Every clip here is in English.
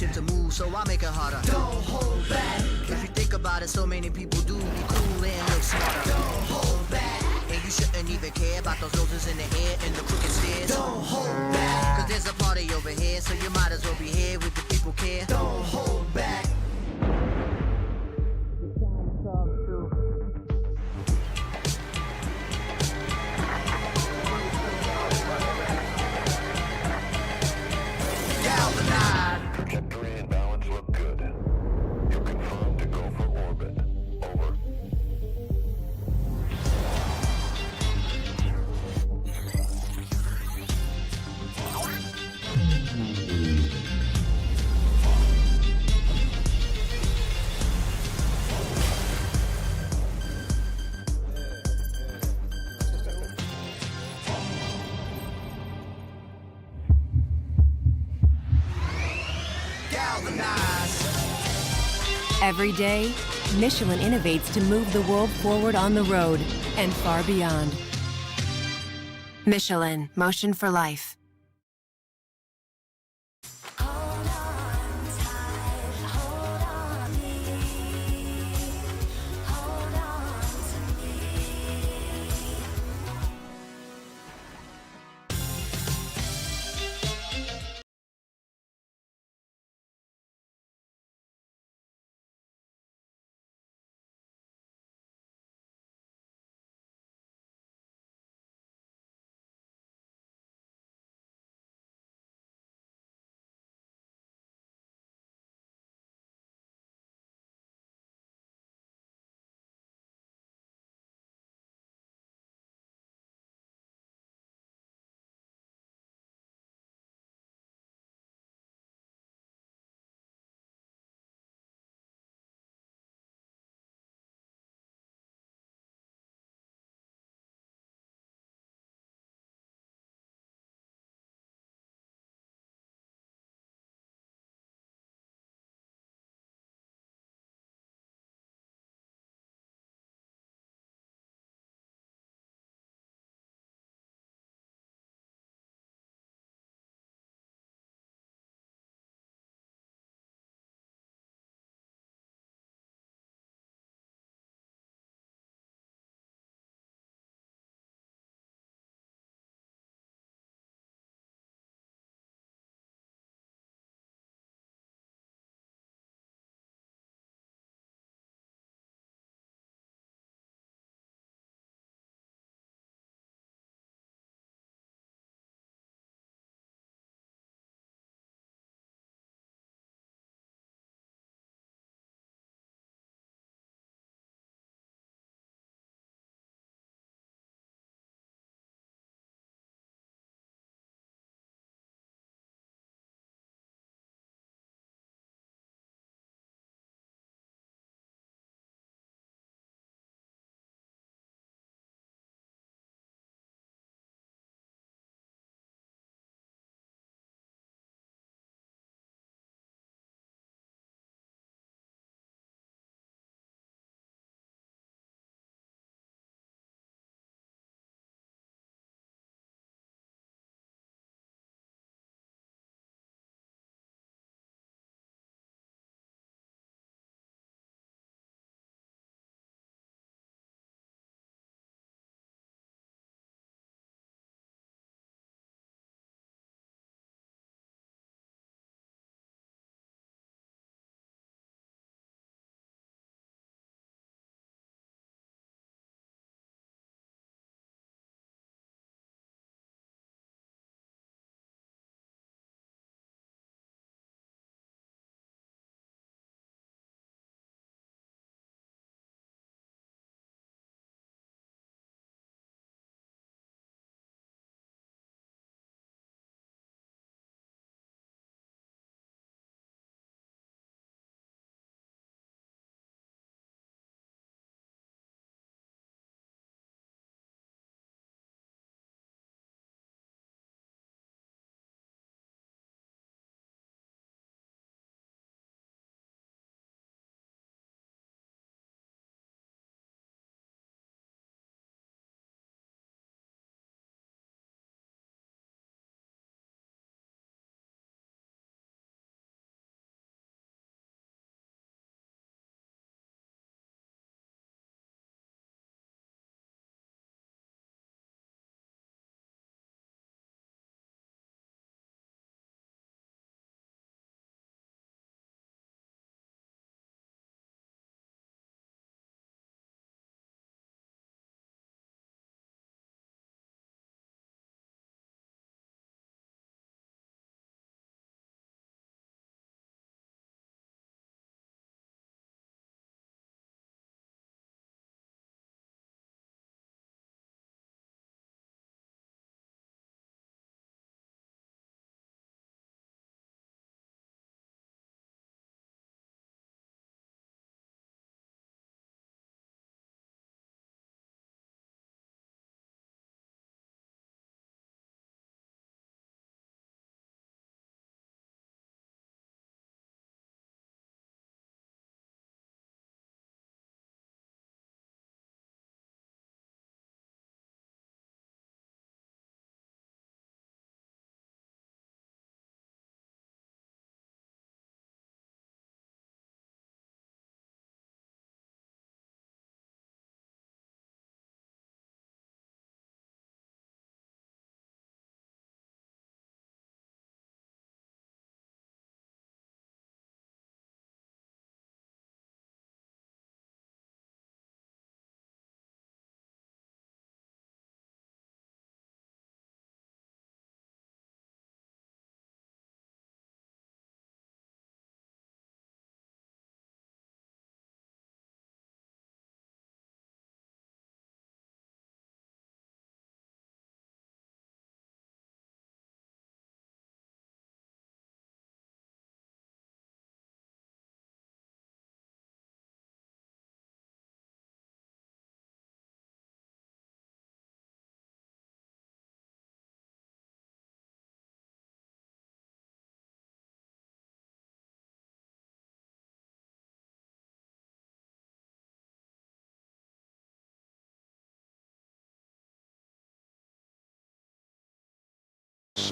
mountain to move, so I make it harder. Don't hold back. If you think about it, so many people do be cool and look smarter. Don't hold back. And you shouldn't even care about those noses in the air and the crooked stairs. Don't hold back. Cause there's a party over here, so you might as well be here with the people care. Don't hold back. Trajectory and balance look good. You're confirmed to go for orbit. Over. Every day, Michelin innovates to move the world forward on the road and far beyond. Michelin, motion for life.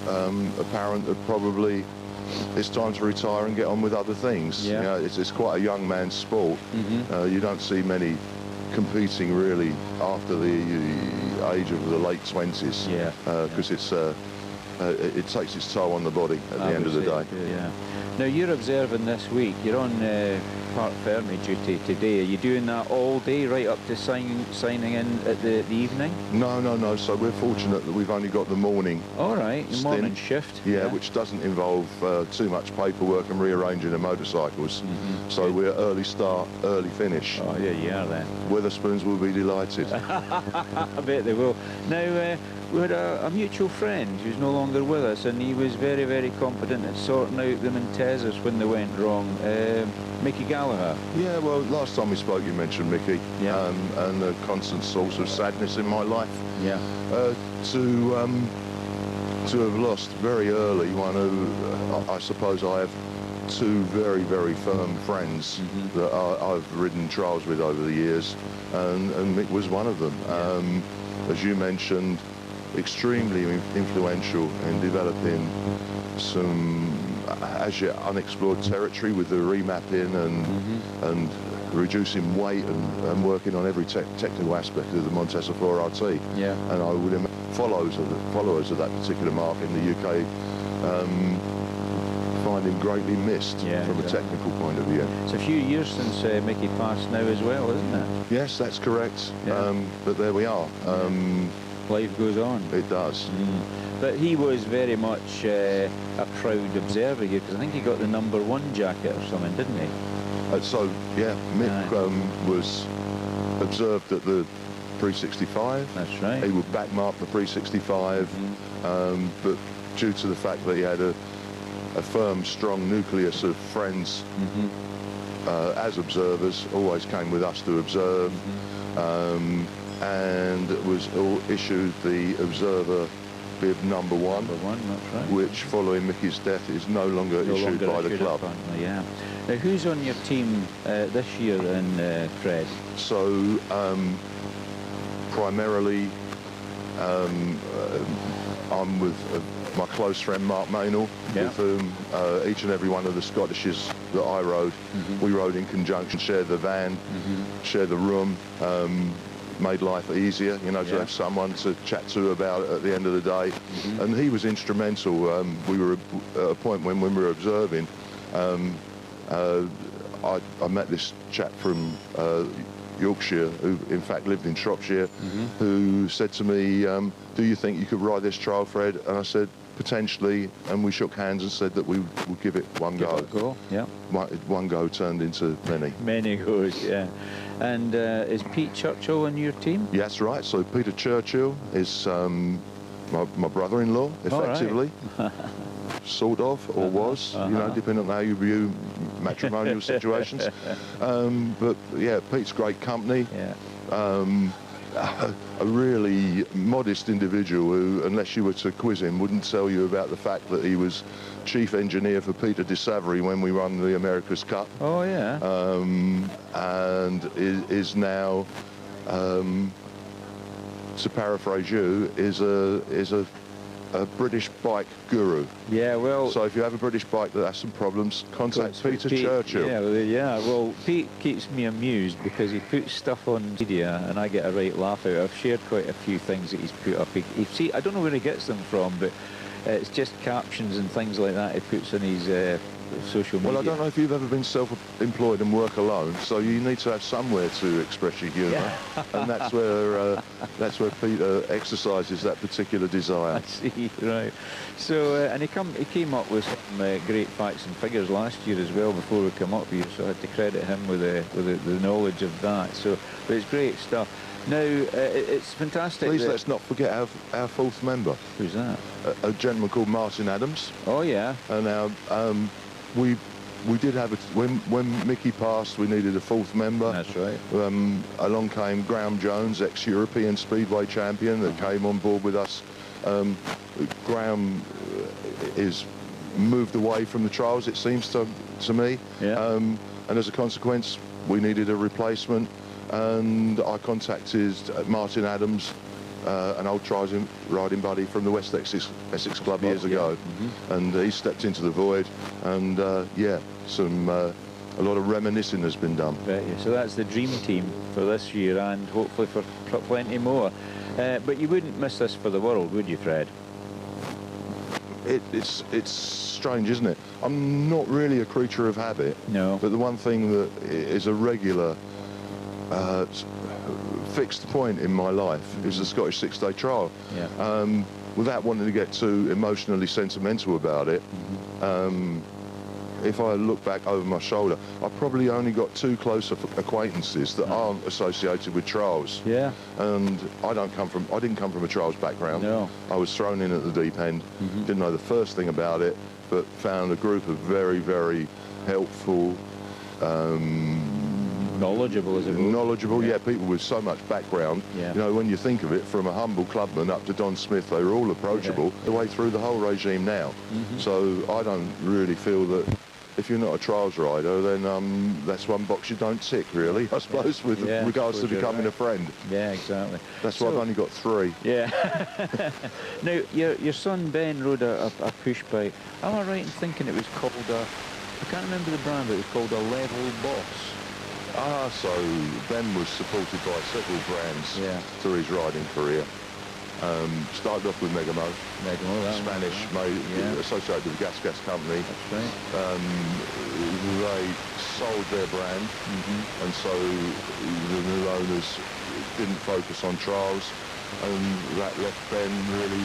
was apparent that probably it's time to retire and get on with other things. Yeah. You know, it's quite a young man's sport. You don't see many competing really after the age of the late 20s. Yeah. Because it takes its toll on the body at the end of the day. Yeah. Now you're observing this week. You're on Parc Ferme duty today. Are you doing that all day, right up to signing in at the evening? No. So we're fortunate that we've only got the morning. All right, the morning stint. shift. Yeah, which doesn't involve too much paperwork and rearranging the motorcycles. So we're early start, early finish. Oh, yeah, you are then. Weatherspoons will be delighted. I bet they will. Now, we had a mutual friend who's no longer with us, and he was very, very competent at sorting out the Montezas when they went wrong. Mickey Gallagher. Yeah, well, last time we spoke you mentioned Mickey. Yeah. And the constant source of sadness in my life. Yeah. To have lost very early one who I suppose I have two very, very firm friends that I've ridden trials with over the years, and Mick was one of them. As you mentioned, extremely influential in developing some as yet unexplored territory with the remapping and reducing weight and working on every technical aspect of the Montesa 4RT. Yeah. And I would imagine followers of that particular mark in the UK find him greatly missed from a technical point of view. It's a few years since Mickey passed now as well, isn't it? Yes, that's correct. Yeah. But there we are. Life goes on. It does. But he was very much a proud observer here, because I think he got the #1 jacket or something, didn't he? So, yeah, Mick was observed at the pre-65. That's right. He would backmark the pre-65, but due to the fact that he had a firm, strong nucleus of friends as observers, always came with us to observe, and was issued the observer bib #1, that's right. which following Mickey's death is no longer issued by the club. Apparently, yeah. Now, who's on your team this year then, Fred? So primarily I'm with my close friend Mark Maynell, with whom each and every one of the Scottishes that I rode, we rode in conjunction, shared the van, shared the room, made life easier, you know, to have someone to chat to about it at the end of the day. And he was instrumental. We were at a point when we were observing, I met this chap from Yorkshire, who in fact lived in Shropshire, who said to me, do you think you could ride this trial, Fred? And I said, potentially, and we shook hands and said that we would give it one go. One go turned into many. Many goes, yeah. And is Pete Churchill on your team? Yeah, that's right. So Peter Churchill is my brother-in-law, effectively. Right. Sort of, or was, you know, depending on how you view matrimonial situations. But yeah, Pete's great company. Yeah. A really modest individual who, unless you were to quiz him, wouldn't tell you about the fact that he was chief engineer for Peter de Savary when we won the America's Cup. Oh, yeah. And is now, to paraphrase you, is a British bike guru. Yeah, well... So if you have a British bike that has some problems, contact Peter Churchill. Yeah, well, Pete keeps me amused because he puts stuff on media and I get a right laugh out. I've shared quite a few things that he's put up. See, I don't know where he gets them from, but it's just captions and things like that he puts on his social media. Well, I don't know if you've ever been self-employed and work alone, so you need to have somewhere to express your humour, and that's where Peter exercises that particular desire. I see, right. So, and he came up with some great facts and figures last year as well before we come up here, so I had to credit him with the knowledge of that. So, but it's great stuff. Now, it's fantastic. Please let's not forget our fourth member. Who's that? A gentleman called Martin Adams. Oh, yeah. And now, we did have when Mickey passed, we needed a fourth member. That's right. Along came Graham Jones, ex-European Speedway champion, that came on board with us. Graham is moved away from the trials, it seems to me. Yeah. And as a consequence, we needed a replacement. And I contacted Martin Adams an old riding buddy from the West Essex Club years ago, and he stepped into the void, and yeah, a lot of reminiscing has been done. Bet you. So that's the dream team for this year and hopefully for plenty more. But you wouldn't miss this for the world, would you, Fred? It's strange, isn't it? I'm not really a creature of habit. No. But the one thing that is a regular fixed point in my life is the Scottish six-day trial. Yeah. Without wanting to get too emotionally sentimental about it, if I look back over my shoulder, I've probably only got two close acquaintances that aren't associated with trials. Yeah. And I didn't come from a trials background. No. I was thrown in at the deep end, didn't know the first thing about it, but found a group of very, very helpful, knowledgeable, as it were. Knowledgeable, yeah, people with so much background. Yeah. You know, when you think of it, from a humble clubman up to Don Smith, they were all approachable the way through the whole regime now. So I don't really feel that if you're not a trials rider, then that's one box you don't tick, really, I suppose, with regards to becoming a friend. Yeah, exactly. That's why I've only got 3. Yeah. Now, your son Ben rode a push bike. Am I right in thinking it was called I can't remember the brand, but it was called a Level Boss? So Ben was supported by several brands through his riding career. Started off with Megamo, Spanish, associated with the Gas Company. That's right. They sold their brand, and so the new owners didn't focus on trials, and that left Ben really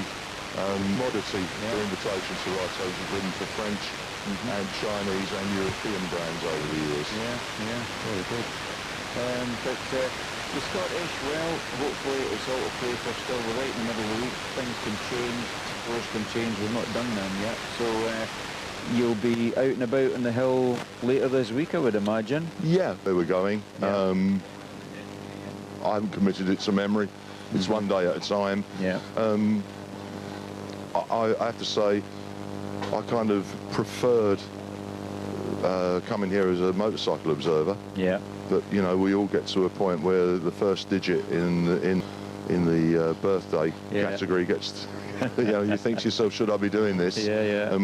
commodity for invitation to ride. So he's ridden for French and Chinese and European brands over the years. Yeah, very good. But the Scottish, well, hopefully it's all to play for still. We're right in the middle of the week. Things can change, scores can change. We've not done them yet. So you'll be out and about on the hill later this week, I would imagine. Yeah, where we're going. Yeah. I haven't committed it to memory. It's one day at a time. Yeah. I have to say, I kind of preferred coming here as a motorcycle observer. Yeah. But you know, we all get to a point where the first digit in the birthday category gets, you know, you think to yourself, should I be doing this? Yeah.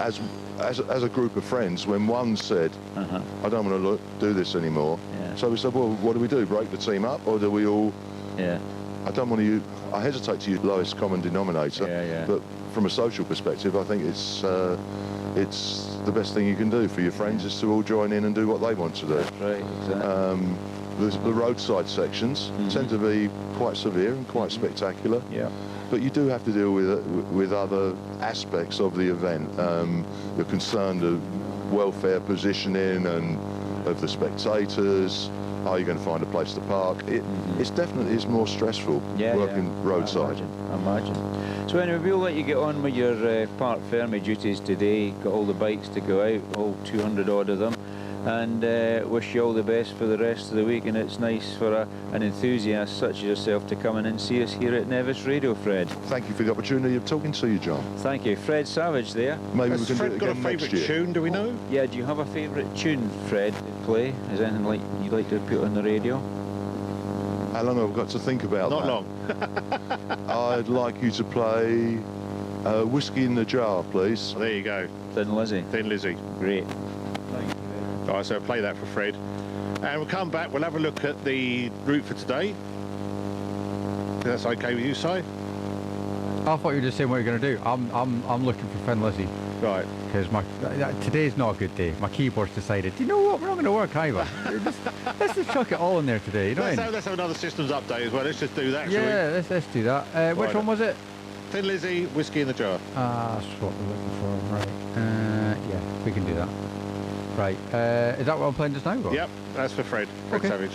As a group of friends, when one said, I don't want to do this anymore, so we said, well, what do we do? Break the team up, or do we all? Yeah. I hesitate to use lowest common denominator, but from a social perspective, I think it's the best thing you can do for your friends is to all join in and do what they want to do. That's right, exactly. The roadside sections tend to be quite severe and quite spectacular. Yeah. But you do have to deal with other aspects of the event. You're concerned of welfare positioning and of the spectators. Are you going to find a place to park? It's definitely is more stressful working roadside. I imagine. So anyway, we'll let you get on with your Parc Ferme duties today. Got all the bikes to go out, all 200 odd of them, and wish you all the best for the rest of the week. And it's nice for an enthusiast such as yourself to come in and see us here at Nevis Radio, Fred. Thank you for the opportunity of talking to you, John. Thank you. Fred Savage there. Maybe Has we can Fred do it got a again next favourite year. tune, do we know? Yeah, do you have a favourite tune, Fred, to play? Is there anything you'd like to put on the radio? How long have I got to think about Not that? long. I'd like you to play Whiskey in the Jar, please. Well, there you go. Thin Lizzy. Thin Lizzy. Great. All right, so play that for Fred. And we'll come back, we'll have a look at the route for today. If that's okay with you, Si? I thought you were just saying what you're going to do. I'm looking for Thin Lizzy Right. because today's not a good day. My keyboard's decided, you know what, we're not going to work either. let's just chuck it all in there today. You know what I mean? Let's have another systems update as well. Let's just do that, shall Yeah, let's do that. Which Right. one was it? we? Thin Lizzy, Whiskey in the Jar. That's what we're looking for. Right. Yeah, we can do that. Right. Is that what I'm playing just now? Or? Yep, that's for Fred. Fred Okay. Savage.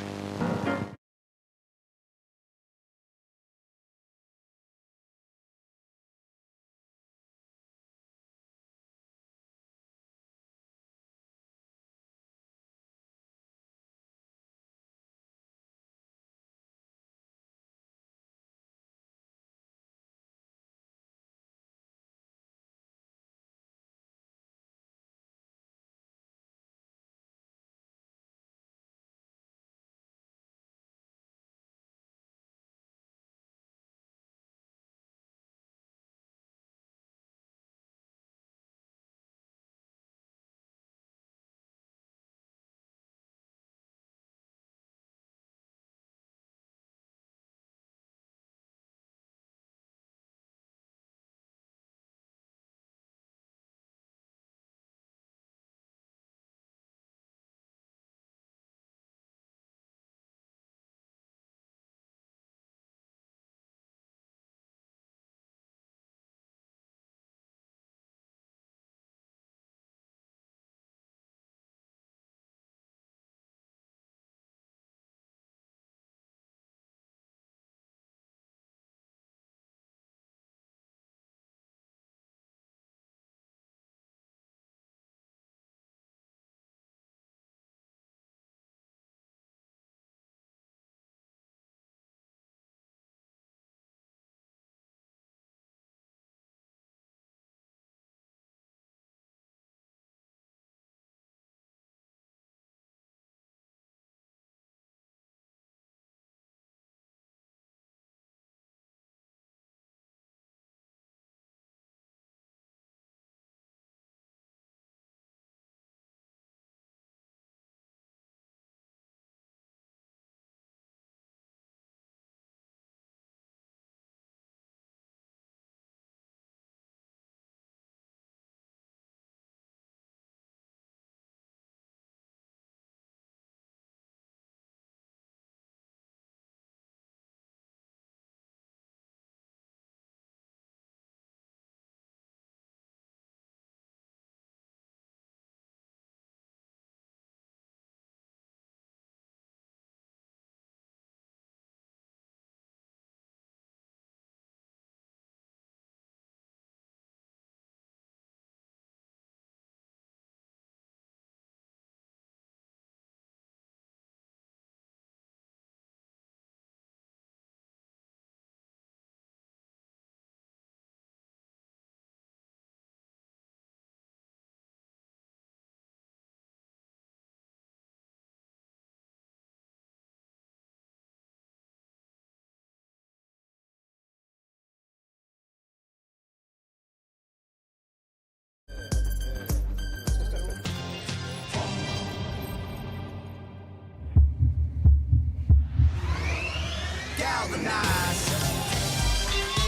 galvanized.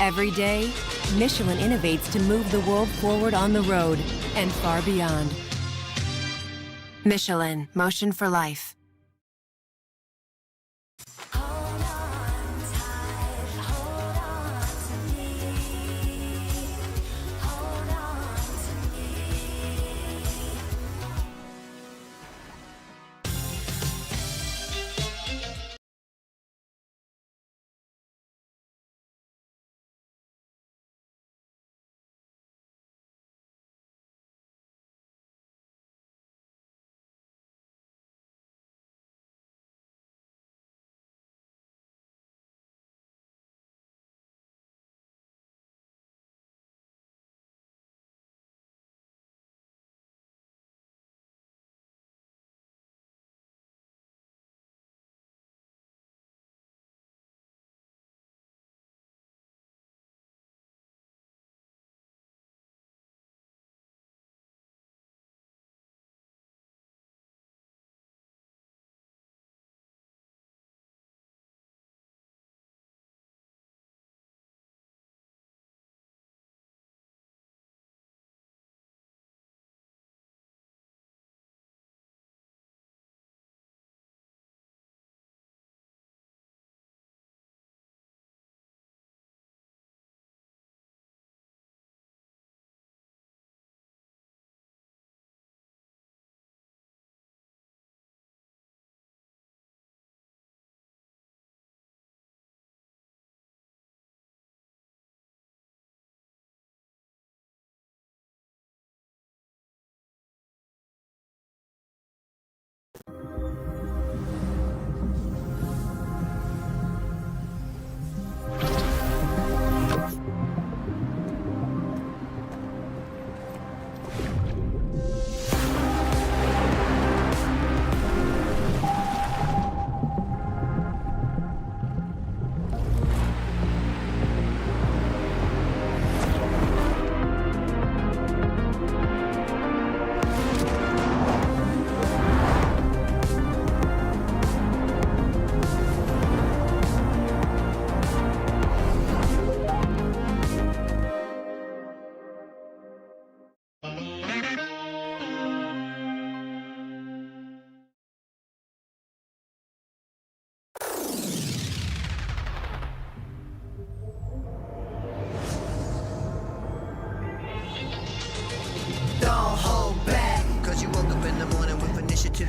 Every day, Michelin innovates to move the world forward on the road and far beyond. Michelin, motion for life.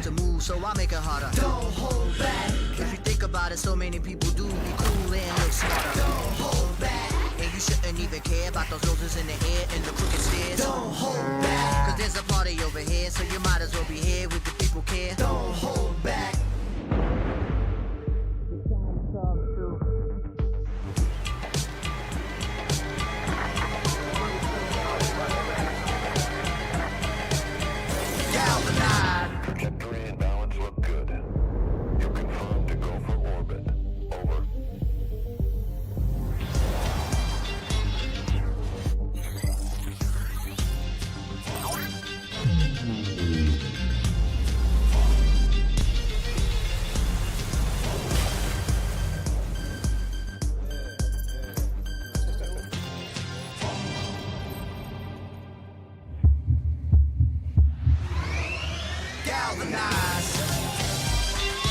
To move, so I make it harder. Don't hold back. If you think about it, so many people do be cool and look smarter. Don't hold back. And you shouldn't even care about those roses in the air and the crooked stairs. Don't hold back. Cause there's a party over here, so you might as well be here with the people care. Don't hold back. Trajectory and balance look good. You confirmed to go for orbit. Over.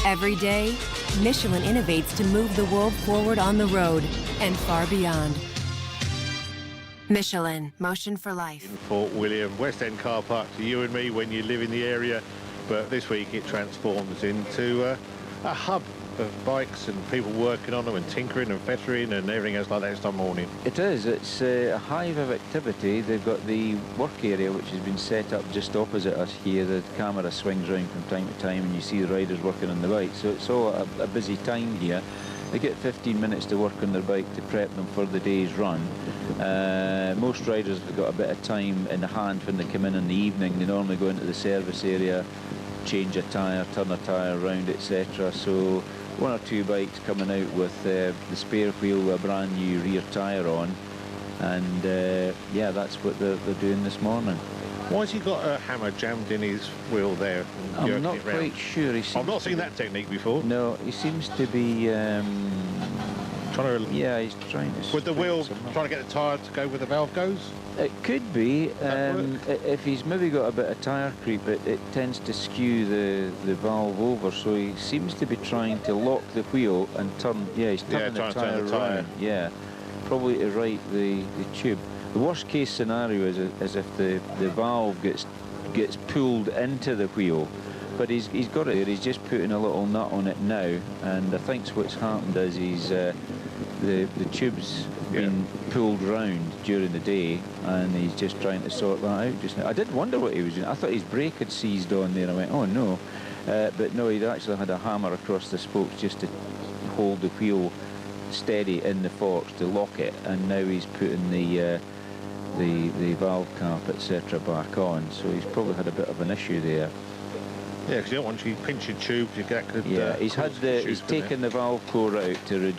Every day, Michelin innovates to move the world forward on the road and far beyond. Michelin, motion for life. In Fort William, West End car park to you and me when you live in the area, but this week it transforms into a hub of bikes and people working on them and tinkering and fettering and everything else like that this time morning. It is. It's a hive of activity. They've got the work area which has been set up just opposite us here. The camera swings around from time to time and you see the riders working on the bike. So it's all a busy time here. They get 15 minutes to work on their bike to prep them for the day's run. Most riders have got a bit of time in the hand when they come in the evening. They normally go into the service area, change a tyre, turn a tyre around, etc. So one or two bikes coming out with the spare wheel with a brand new rear tyre on, and yeah, that's what they're doing this morning. Why has he got a hammer jammed in his wheel there? I'm not quite sure. I've not seen that technique before. No, he seems to be Trying to... Yeah, he's trying to... With the wheel, straighten some up. trying to get the tyre to go where the valve goes? It could be. that work? If he's maybe got a bit of tyre creep, it tends to skew the valve over, so he seems to be trying to lock the wheel and turn... Yeah, he's turning trying the to turn tyre the tyre. around. Yeah, probably to right the tube. The worst case scenario is if the valve gets pulled into the wheel. But he's got it there. He's just putting a little nut on it now, and I think what's happened is the tube's been pulled round during the day, and he's just trying to sort that out just now. I did wonder what he was doing. I thought his brake had seized on there. I went, oh no, but no, he'd actually had a hammer across the spokes just to hold the wheel steady in the forks to lock it, and now he's putting the valve cap, etc., back on. So he's probably had a bit of an issue there. Yeah, because you don't want you pinching tubes, you get could. Yeah, he's issues, taken the valve core out to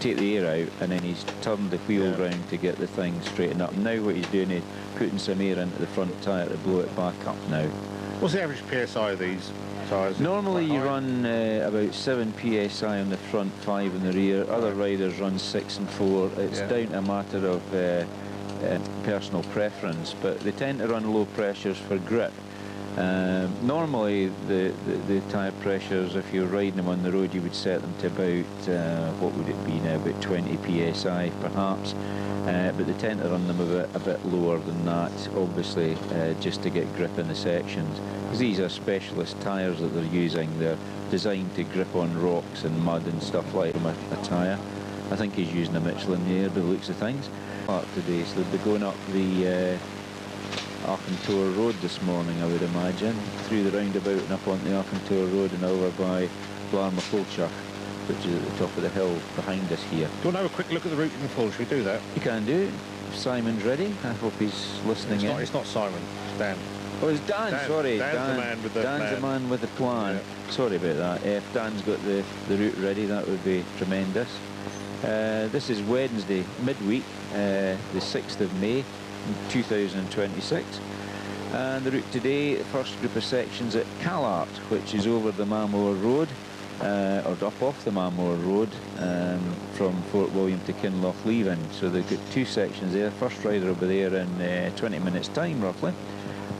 take the air out, and then he's turned the wheel round to get the thing straightened up. Now what he's doing is putting some air into the front tyre to blow it back up now. What's the average PSI of these tyres? Normally you run about 7 PSI on the front, 5 in the rear. Other riders run 6 and 4. It's down to a matter of personal preference, but they tend to run low pressures for grip. Normally the tyre pressures, if you're riding them on the road, you would set them to about, what would it be now, about 20 PSI perhaps, but they tend to run them a bit lower than that, obviously, just to get grip in the sections. Because these are specialist tyres that they're using. They're designed to grip on rocks and mud and stuff like a tyre. I think he's using a Michelin there by the looks of things. Parc today, so they'll be going up the Arkentor Road this morning, I would imagine, through the roundabout and up onto the Arkentor Road and over by Blarmacolchach, which is at the top of the hill behind us here. Do you want to have a quick look at the route in full? Should we do that? You can do. If Simon's ready. I hope he's listening in. It's not Simon, it's Dan. Oh, it's Dan, sorry. Dan's the man with the Dan's plan. the man with the plan. Yeah. Sorry about that. If Dan's got the route ready, that would be tremendous. This is Wednesday, midweek, the 6th of May, 2026. And the route today, the first group of sections at Callart, which is over the Mamore Road, or up off the Mamore Road, from Fort William to Kinlochleven. So they've got 2 sections there. First rider will be there in 20 minutes time, roughly.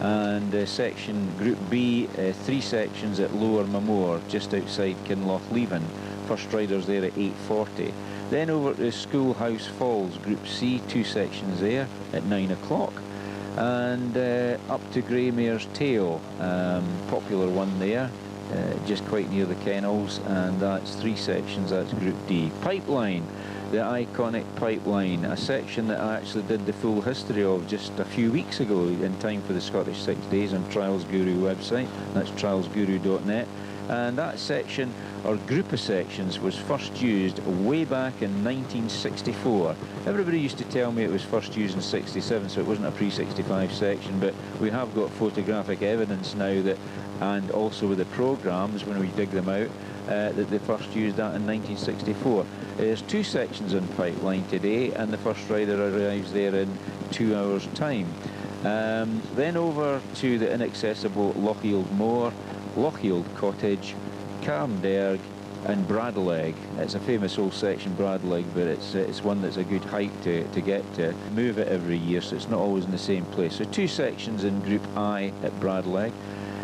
And section Group B, 3 sections at Lower Mamore, just outside Kinlochleven. First rider's there at 8:40. Then over to Schoolhouse Falls, Group C, 2 sections there at 9 o'clock. And up to Greymare's Tail, popular one there, just quite near the kennels, and that's 3 sections, that's Group D. Pipeline, the iconic Pipeline, a section that I actually did the full history of just a few weeks ago in time for the Scottish 6 Days on Trials Guru website, that's trialsguru.net. And that section, or group of sections, was first used way back in 1964. Everybody used to tell me it was first used in 67, so it wasn't a pre-65 section, but we have got photographic evidence now that, and also with the programmes, when we dig them out, that they first used that in 1964. There's 2 sections on Pipeline today, and the first rider arrives there in 2 hours' time. Then over to the inaccessible Lochield Moor, Lochield Cottage, Carmderg and Bradleg. It's a famous old section, Bradleg, but it's one that's a good hike to get to. Move it every year, so it's not always in the same place. So 2 sections in Group I at Bradleg.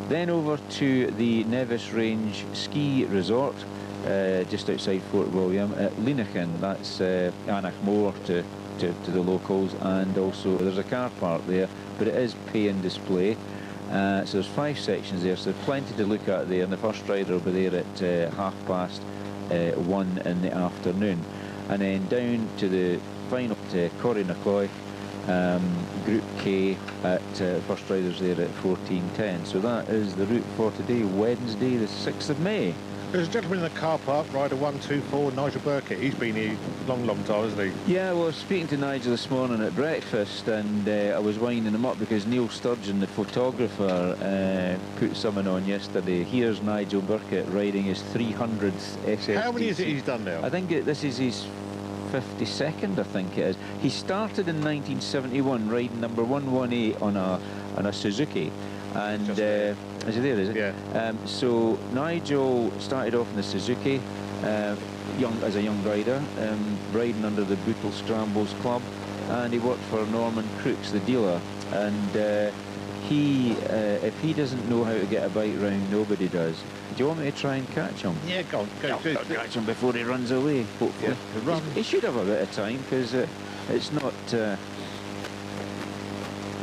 Then over to the Nevis Range Ski Resort, just outside Fort William at Leenachin. That's Anachmore to the locals, and also there's a car park there, but it is pay and display. So there's 5 sections there, so plenty to look at there, and the first rider will be there at 1:30 in the afternoon. And then down to the final Corrynacoy, Group K at first riders there at 14:10. So that is the route for today, Wednesday the 6th of May. There's a gentleman in the car park, rider 124, Nigel Burkett. He's been here long time, hasn't he? Yeah, well, I was speaking to Nigel this morning at breakfast, and I was winding him up because Neil Sturgeon, the photographer, put something on yesterday. Here's Nigel Burkett riding his 300th SSDT. How many is it he's done now? I think this is his 52nd, I think it is. He started in 1971 riding number 118 on a Suzuki. And is he there, is it? Yeah. So Nigel started off in the Suzuki, as a young rider, riding under the Bootle Scrambles Club, and he worked for Norman Crooks, the dealer. And if he doesn't know how to get a bike round, nobody does. Do you want me to try and catch him? Yeah, go on, go. I'll catch him before he runs away, hopefully. Yeah, run. He should have a bit of time, because it's not...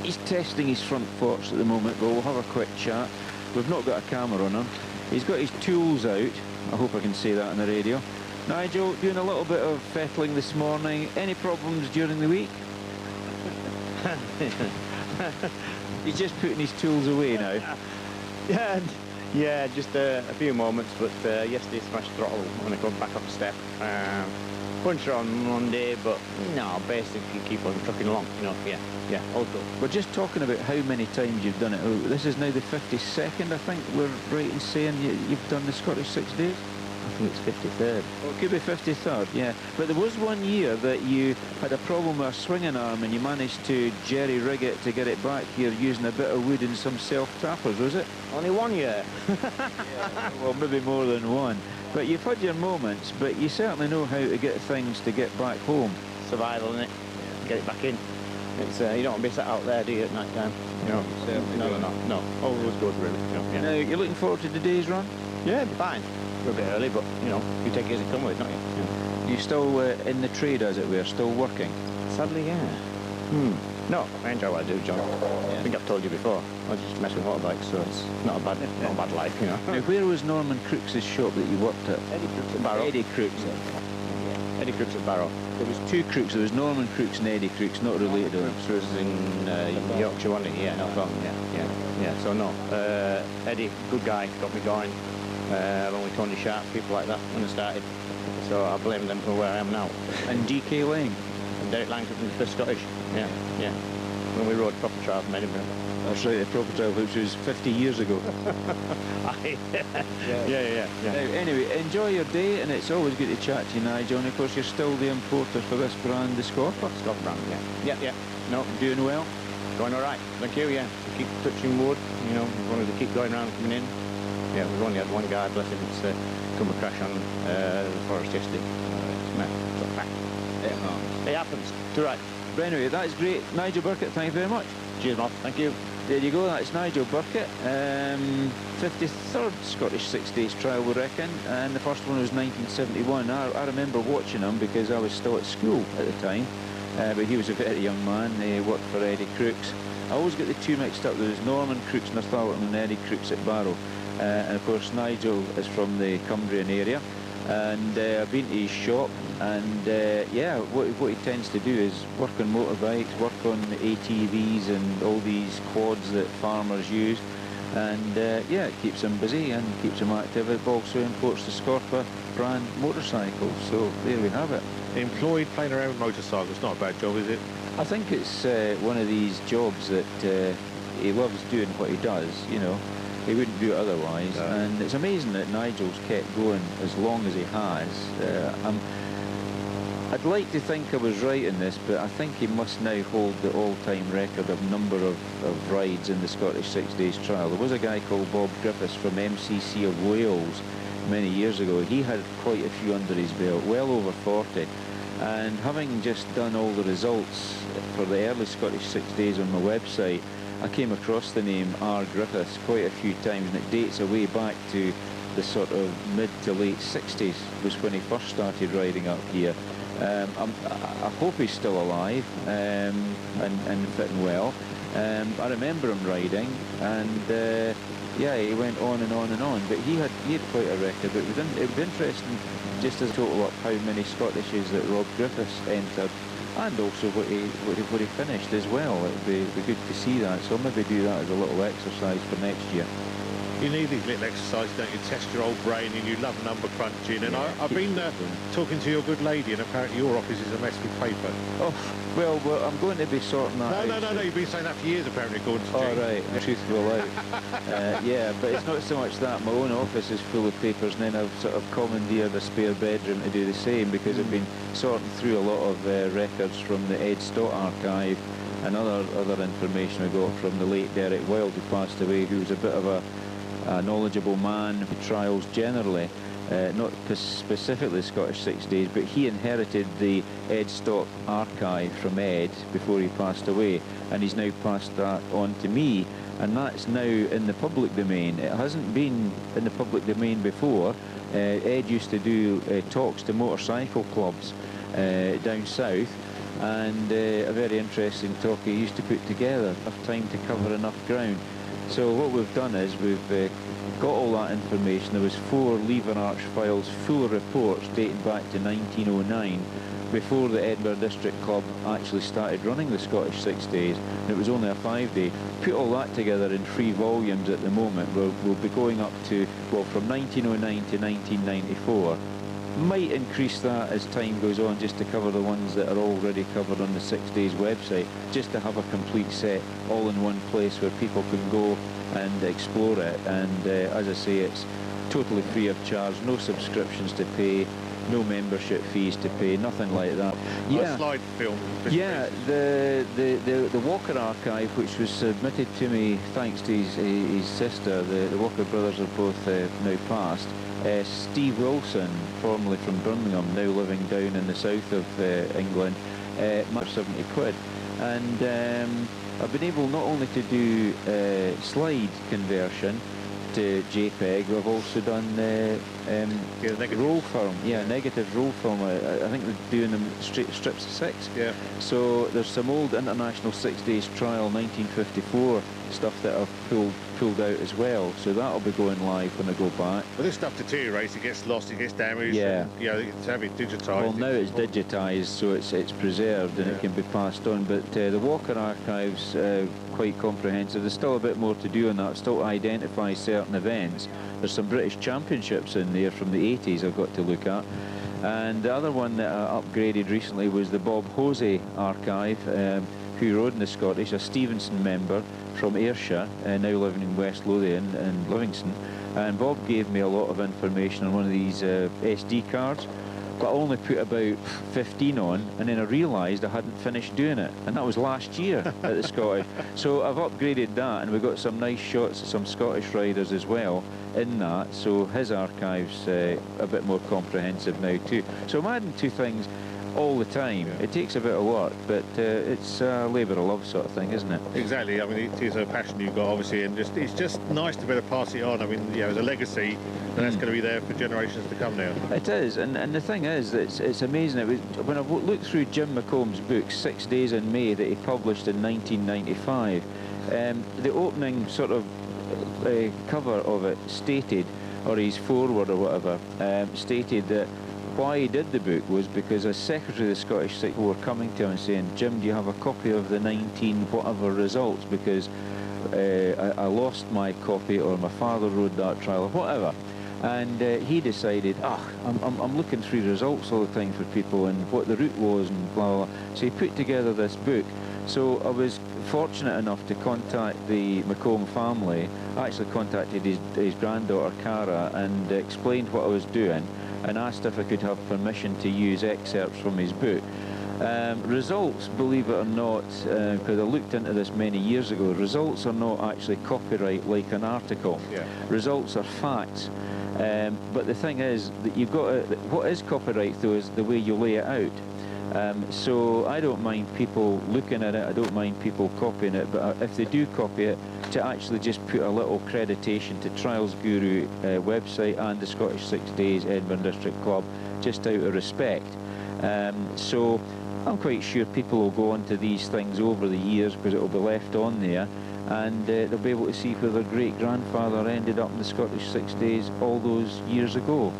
he's testing his front forks at the moment, but we'll have a quick chat. We've not got a camera on him. He's got his tools out. I hope I can say that on the radio. Nigel, doing a little bit of fettling this morning. Any problems during the week? He's just putting his tools away now. Yeah, just a few moments, but yesterday smashed throttle when I got back up the step. Puncture on Monday, but no, basically keep on trucking along, you know, yeah, all good. We're just talking about how many times you've done it. Oh, this is now the 52nd, I think we're right in saying you've done the Scottish 6 days? I think it's 53rd. Oh, it could be 53rd, yeah. But there was one year that you had a problem with a swinging arm and you managed to jerry-rig it to get it back here using a bit of wood and some self-tappers, was it? Only 1 year. Yeah, well, maybe more than one. But you've had your moments, but you certainly know how to get things to get back home. Survival, innit? Get it back in. It's you don't want to be sat out there, do you, at night time? You know, no. Always good, really. You know, yeah. Now, you're looking forward to today's run? Yeah, it'll be fine. We're a bit early, but, you know, you take it as it comes with it, don't you? Yeah. You still in the trade, as it were, still working? Sadly, yeah. No, I enjoy what I do, John. I think I've told you before. I just mess with motorbikes, so it's not a bad life, you know. Now, where was Norman Crooks' shop that you worked at? Eddie Crooks at Barrow. Eddie Crooks. Yeah. Eddie Crooks at Barrow. There was two Crooks. There was Norman Crooks and Eddie Crooks, not related to them. Crooks was in Yorkshire, wasn't he? Yeah, no problem. Yeah. So no, Eddie, good guy, got me going. Along with Tony Sharp, people like that when I started. So I blame them for where I am now. And GK Lang. And Derek Langton from the First Scottish. Yeah. When we rode proper trials from Edinburgh. That's right, the proper trial, which was 50 years ago. Yeah. Now, anyway, enjoy your day, and it's always good to chat to you, Nigel. And of course, you're still the importer for this brand, the Scorper. Scott brand, yeah. No, Doing well? going all right. Thank you, yeah. Keep touching wood, you know, as long as they keep going around coming in. Yeah, we've only had one guy, bless him, it's come a crash on the forest yesterday. It happens. It's all right. But anyway, that's great. Nigel Burkett, thank you very much. Cheers, Moff. Thank you. There you go, that's Nigel Burkett. 53rd Scottish 6 days trial, we reckon, and the first one was 1971. I remember watching him because I was still at school at the time, but he was a very young man. He worked for Eddie Crooks. I always get the two mixed up. There was Norman Crooks in Northallerton and Eddie Crooks at Barrow. And of course Nigel is from the Cumbrian area, and I've been to his shop, and yeah, what he tends to do is work on motorbikes, work on ATVs and all these quads that farmers use, and yeah, it keeps him busy and keeps him active. It also imports the Scorper brand motorcycles, so there we have it. Employed playing around with motorcycles, not a bad job, is it? I think it's one of these jobs that he loves doing what he does, you know. He wouldn't do it otherwise, and it's amazing that Nigel's kept going as long as he has. I'd like to think I was right in this, but I think he must now hold the all-time record of number of rides in the Scottish 6 days trial. There was a guy called Bob Griffiths from MCC of Wales many years ago. He had quite a few under his belt, well over 40. And having just done all the results for the early Scottish 6 days on my website, I came across the name R. Griffiths quite a few times, and it dates away back to the sort of mid to late 60s was when he first started riding up here. I hope he's still alive and fitting well. I remember him riding, and yeah, he went on and on and on, but he had quite a record. But it was interesting, just as a total up, how many Scottishes that Rob Griffiths entered, and also what he finished as well. It'd be good to see that, so I'll maybe do that as a little exercise for next year. You need these little exercises, don't you? Test your old brain, and you love number crunching. And yeah, I've been talking to your good lady, and apparently your office is a mess with paper. Oh, well, I'm going to be sorting that out. No, you've been saying that for years, apparently, according to Jane. Oh, right, the truth will out. Yeah, but it's not so much that. My own office is full of papers, and then I've sort of commandeered a spare bedroom to do the same, because I've been sorting through a lot of records from the Ed Stott archive and other information I got from the late Derek Wilde, who passed away, who was a bit of a knowledgeable man for trials generally. not specifically Scottish Six Days, but he inherited the Ed Stock archive from Ed before he passed away, and he's now passed that on to me, and that's now in the public domain. It hasn't been in the public domain before. Ed used to do talks to motorcycle clubs down south, and a very interesting talk he used to put together, enough time to cover enough ground. So what we've done is we've got all that information. There was 4 Lever Arch files, full reports dating back to 1909, before the Edinburgh District Club actually started running the Scottish Six Days, and it was only a 5-day. Put all that together in 3 volumes at the moment. We'll be going up to, well, from 1909 to 1994. Might increase that as time goes on, just to cover the ones that are already covered on the 6 Days website, just to have a complete set all in one place where people can go and explore it. And as I say, it's totally free of charge, no subscriptions to pay, no membership fees to pay, nothing like that. Yeah, slide film. Yeah, the Walker archive, which was submitted to me thanks to his sister. The Walker brothers are both now passed. Steve Wilson, formerly from Birmingham, now living down in the south of England, marked 70 quid. And I've been able not only to do slide conversion to JPEG, we've also done roll film. Yeah, negative roll film. I think they're doing them strips of 6. Yeah. So there's some old International 6 Days Trial 1954 stuff that I've pulled out as well. So that'll be going live when I go back. Well, this stuff deteriorates, it gets lost, it gets damaged. Yeah. And, you know, to have it digitised. Well, now it's digitised, so it's preserved and it can be passed on. But the Walker archive's quite comprehensive. There's still a bit more to do on that. Still to identify certain events. There's some British Championships in there from the 80s I've got to look at. And the other one that I upgraded recently was the Bob Hosey archive, who rode in the Scottish, a Stevenson member from Ayrshire, now living in West Lothian and Livingston. And Bob gave me a lot of information on one of these SD cards, but I only put about 15 on, and then I realised I hadn't finished doing it, and that was last year at the Scottish. So I've upgraded that, and we've got some nice shots of some Scottish riders as well in that, so his archive's a bit more comprehensive now too. So I'm adding 2 things all the time. It takes a bit of work, but it's a labour of love sort of thing, isn't it? Exactly. I mean, it is a passion you've got, obviously, and it's just nice to be able to pass it on. I mean, you know, as a legacy, and that's going to be there for generations to come now. It is, and the thing is, it's amazing. When I looked through Jim McComb's book, 6 Days in May, that he published in 1995, the opening sort of cover of it stated, or his foreword or whatever, stated that why he did the book was because as Secretary of the Scottish Six were coming to him and saying, Jim, do you have a copy of the 19 whatever results, because I lost my copy, or my father rode that trial, or whatever. And he decided, I'm looking through results all the time for people and what the route was and blah, blah, blah. So he put together this book. So I was fortunate enough to contact the McComb family. I actually contacted his granddaughter Cara and explained what I was doing, and asked if I could have permission to use excerpts from his book. Results, believe it or not, because I looked into this many years ago, results are not actually copyright like an article. Yeah. Results are facts. But the thing is that you've got what is copyright though is the way you lay it out. So I don't mind people looking at it, I don't mind people copying it, but if they do copy it, to actually just put a little accreditation to Trials Guru website and the Scottish 6 Days Edinburgh District Club, just out of respect. So I'm quite sure people will go onto these things over the years because it will be left on there, and they'll be able to see where their great-grandfather ended up in the Scottish 6 Days all those years ago.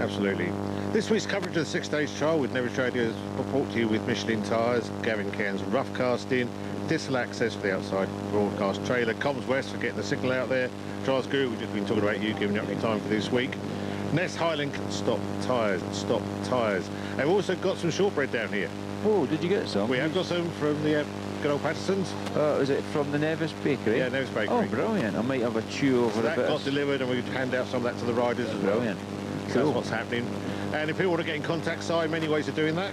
Absolutely. This week's coverage of the 6 Days trial with Nevis Radio is brought to you with Michelin tyres, Gavin Cairns rough casting, Thistle access for the outside broadcast trailer, Comms West for getting the signal out there, Trials Guru, we've just been talking about you, giving up your time for this week. Ness Highland Stop Tyres, Stop Tyres. And we've also got some shortbread down here. Oh, did you get some? We have got some from the good old Patterson's. Is it from the Nevis Bakery? Yeah, Nevis Bakery. Oh, brilliant. I might have a chew over So a that bit. got delivered, and we hand out some of that to the riders as well. Brilliant. So Cool. that's what's happening. And if people want to get in contact, Si, many ways of doing that.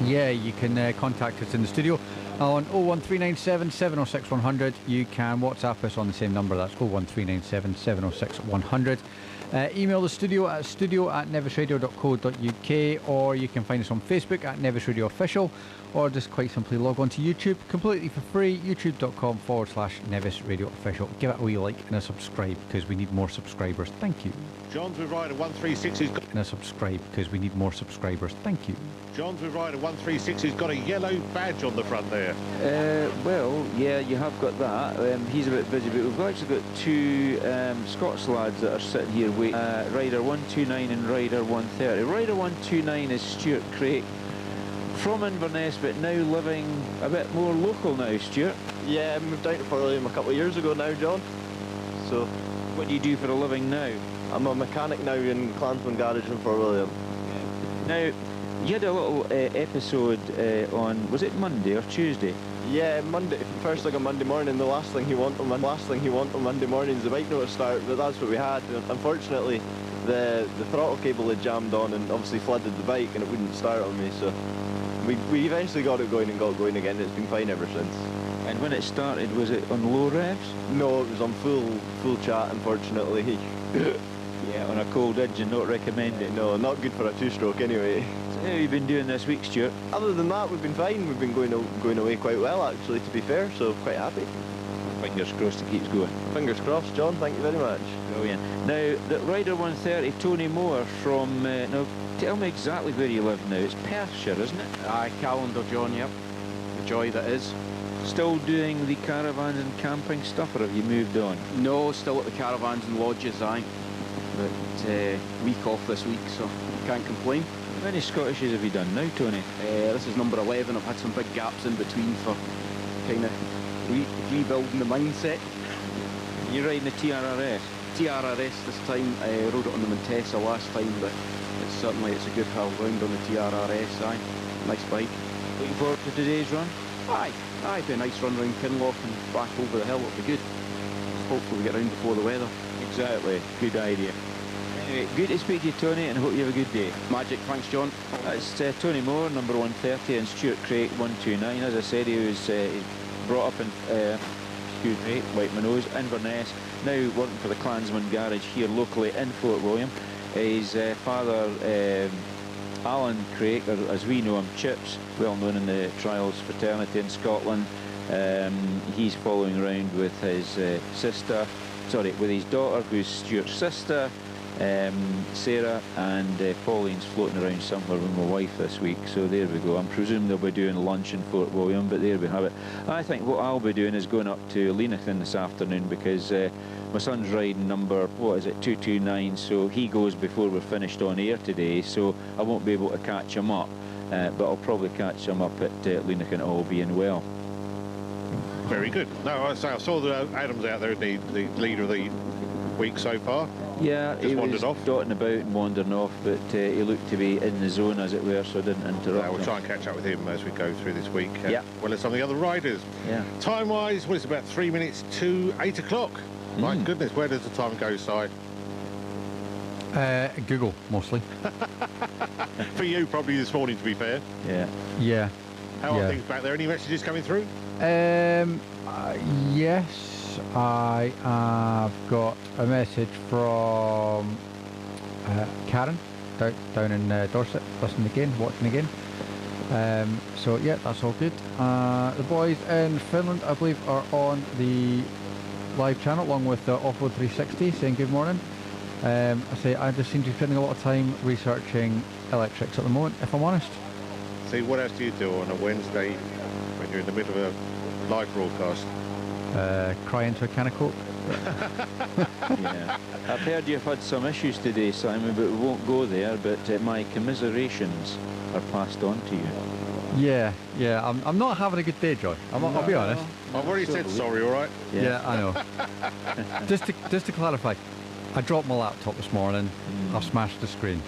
Yeah, you can contact us in the studio on 01397 706 100. You can WhatsApp us on the same number, that's 01397 706 100. Email the studio at studio@nevisradio.co.uk, or you can find us on Facebook at Nevis Radio Official, or just quite simply log on to YouTube completely for free, youtube.com/Nevis Radio Official. Give it a wee like and a subscribe because we need more subscribers. Thank you. John's with Rider 136 who's got... And a subscribe because we need more subscribers. Thank you. John's with Rider 136 who's got a yellow badge on the front there. Well, yeah, you have got that. He's a bit busy, but we've actually got two Scots lads that are sitting here waiting. Rider 129 and Rider 130. Rider 129 is Stuart Craig from Inverness, but now living a bit more local now, Stuart. Yeah, I moved down to Fort William a couple of years ago now, John. So, what do you do for a living now? I'm a mechanic now in Clansman Garage in Fort William. Now, you had a little episode on, was it Monday or Tuesday? Yeah, Monday. First thing on Monday morning, the last thing you want on Monday morning is the bike motor start, but that's what we had. Unfortunately, the throttle cable had jammed on and obviously flooded the bike and it wouldn't start on me, so we eventually got it going and got going again. It's been fine ever since. And when it started, was it on low revs? No, it was on full chat, unfortunately. Yeah, on a cold engine, not recommended. No, not good for a two-stroke anyway. So how have you been doing this week, Stuart? Other than that, we've been fine. We've been going away quite well, actually, to be fair, so quite happy. Fingers crossed it keeps going. Fingers crossed, John. Thank you very much. Brilliant. Now, the Rider 130, Tony Moore from... now, tell me exactly where you live now. It's Perthshire, isn't it? Aye, Callendar, John, yep. The joy that is. Still doing the caravans and camping stuff, or have you moved on? No, still at the caravans and lodges, aye. But week off this week, so can't complain. How many Scottishes have you done now, Tony? This is number 11. I've had some big gaps in between for kind of rebuilding the mindset. You're riding the TRRS? TRRS this time. I rode it on the Montesa last time, but it's a good half round on the TRRS, aye. Nice bike. Looking forward to today's run? Aye, it'd be a nice run round Kinloch and back over the hill. It'll be good. Hopefully we get round before the weather. Exactly. Good idea. Anyway, good to speak to you, Tony, and hope you have a good day. Magic. Thanks, John. That's Tony Moore, number 130, and Stuart Craig, 129. As I said, he was he's brought up in, excuse me, wipe my nose, Inverness, now working for the Clansman Garage here locally in Fort William. His father, Alan Craig, or as we know him, Chips, well known in the trials fraternity in Scotland. He's following around with his with his daughter, who's Stuart's sister, Sarah, and Pauline's floating around somewhere with my wife this week. So there we go. I'm presuming they'll be doing lunch in Fort William, but there we have it. I think what I'll be doing is going up to Leanathan this afternoon because my son's riding number, 229, so he goes before we're finished on air today, so I won't be able to catch him up, but I'll probably catch him up at Leanathan, all being well. Very good. No, I saw that Adam's out there, the leader of the week so far. Yeah, just he wandered was off. dotting about and wandering off, but he looked to be in the zone, as it were, so I didn't interrupt We'll him. try and catch up with him as we go through this week. Yeah. Well, as some of the other riders. Yeah. Time-wise, it's about 3 minutes to 8 o'clock. My goodness, where does the time go, Si? Google, mostly. For you, probably this morning, to be fair. Yeah. Yeah. How are things back there? Any messages coming through? Yes, I have got a message from Karen down in Dorset, listening again, watching again. So yeah, that's all good. The boys in Finland, I believe, are on the live channel along with Offroad 360, saying good morning. I just seem to be spending a lot of time researching electrics at the moment, if I'm honest. See, what else do you do on a Wednesday when you're in the middle of a live broadcast? Cry into a can of Coke. Yeah. I've heard you've had some issues today, Simon, but we won't go there, but my commiserations are passed on to you. Yeah, I'm not having a good day, John. I'll be honest. I've already said sorry, all right? Yeah, I know. just to clarify, I dropped my laptop this morning. I've smashed the screen.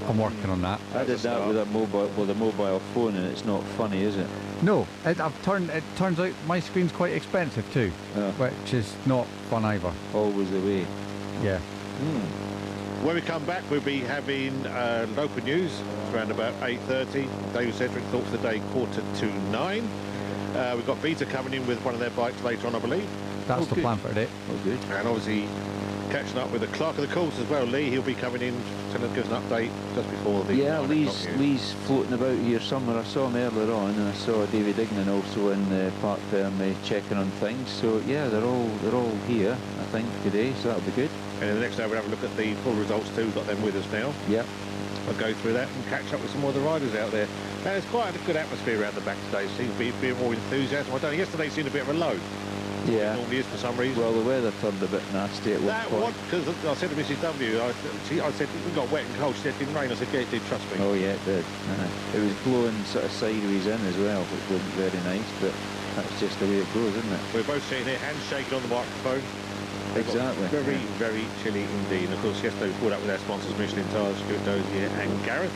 I'm working on that. I did that with a mobile phone, and it's not funny, is it? No, it turns out my screen's quite expensive too, which is not fun either. Always the way. Yeah. When we come back, we'll be having local news around about 8:30. David Cedric, thoughts of the day, 8:45. We've got Beta coming in with one of their bikes later on, I believe. That's the plan for today. Oh, good. And obviously, catching up with the clerk of the course as well, Lee. He'll be coming in to give us an update just before the... Yeah, 9 o'clock news. Lee's floating about here somewhere. I saw him earlier on, and I saw David Ignan also in the Parc Ferme checking on things. So yeah, they're all here, I think, today. So that'll be good. And in the next hour, we'll have a look at the full results too. We've got them with us now. Yeah. I'll go through that and catch up with some more of the riders out there. Now, there's quite a good atmosphere around the back today. Seems to be a bit more enthusiasm. I don't know, yesterday seemed a bit of a low. Yeah. It normally is for some reason. Well, the weather turned a bit nasty at one point. Because I said to Mrs W, I said, we got wet and cold. She said, it didn't rain. I said, yeah, it did, trust me. Oh, yeah, it did. It was blowing sort of sideways in as well, which wasn't very nice, but that's just the way it goes, isn't it? We're both sitting here, hands shaking on the microphone. Exactly. Very, very chilly indeed. And of course, yesterday we caught up with our sponsors, Michelin Tires, Stuart Dozier and Gareth.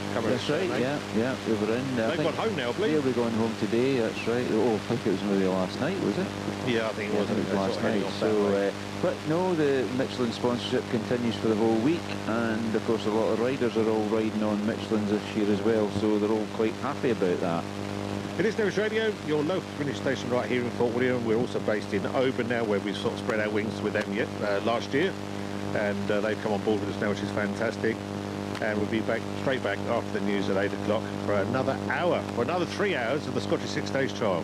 That's right, yeah, we were in. They've gone home now, I believe. They'll be going home today, that's right. Oh, I think it was maybe last night, was it? Yeah, I think it was. Last night. So, but no, the Michelin sponsorship continues for the whole week, and of course a lot of riders are all riding on Michelins this year as well, so they're all quite happy about that. It is News Radio, your local British station right here in Fort William. We're also based in Oban now, where we've sort of spread our wings with them last year, and they've come on board with us now, which is fantastic. And we'll be straight back after the news at 8 o'clock for another hour, for another 3 hours of the Scottish 6 Days trial.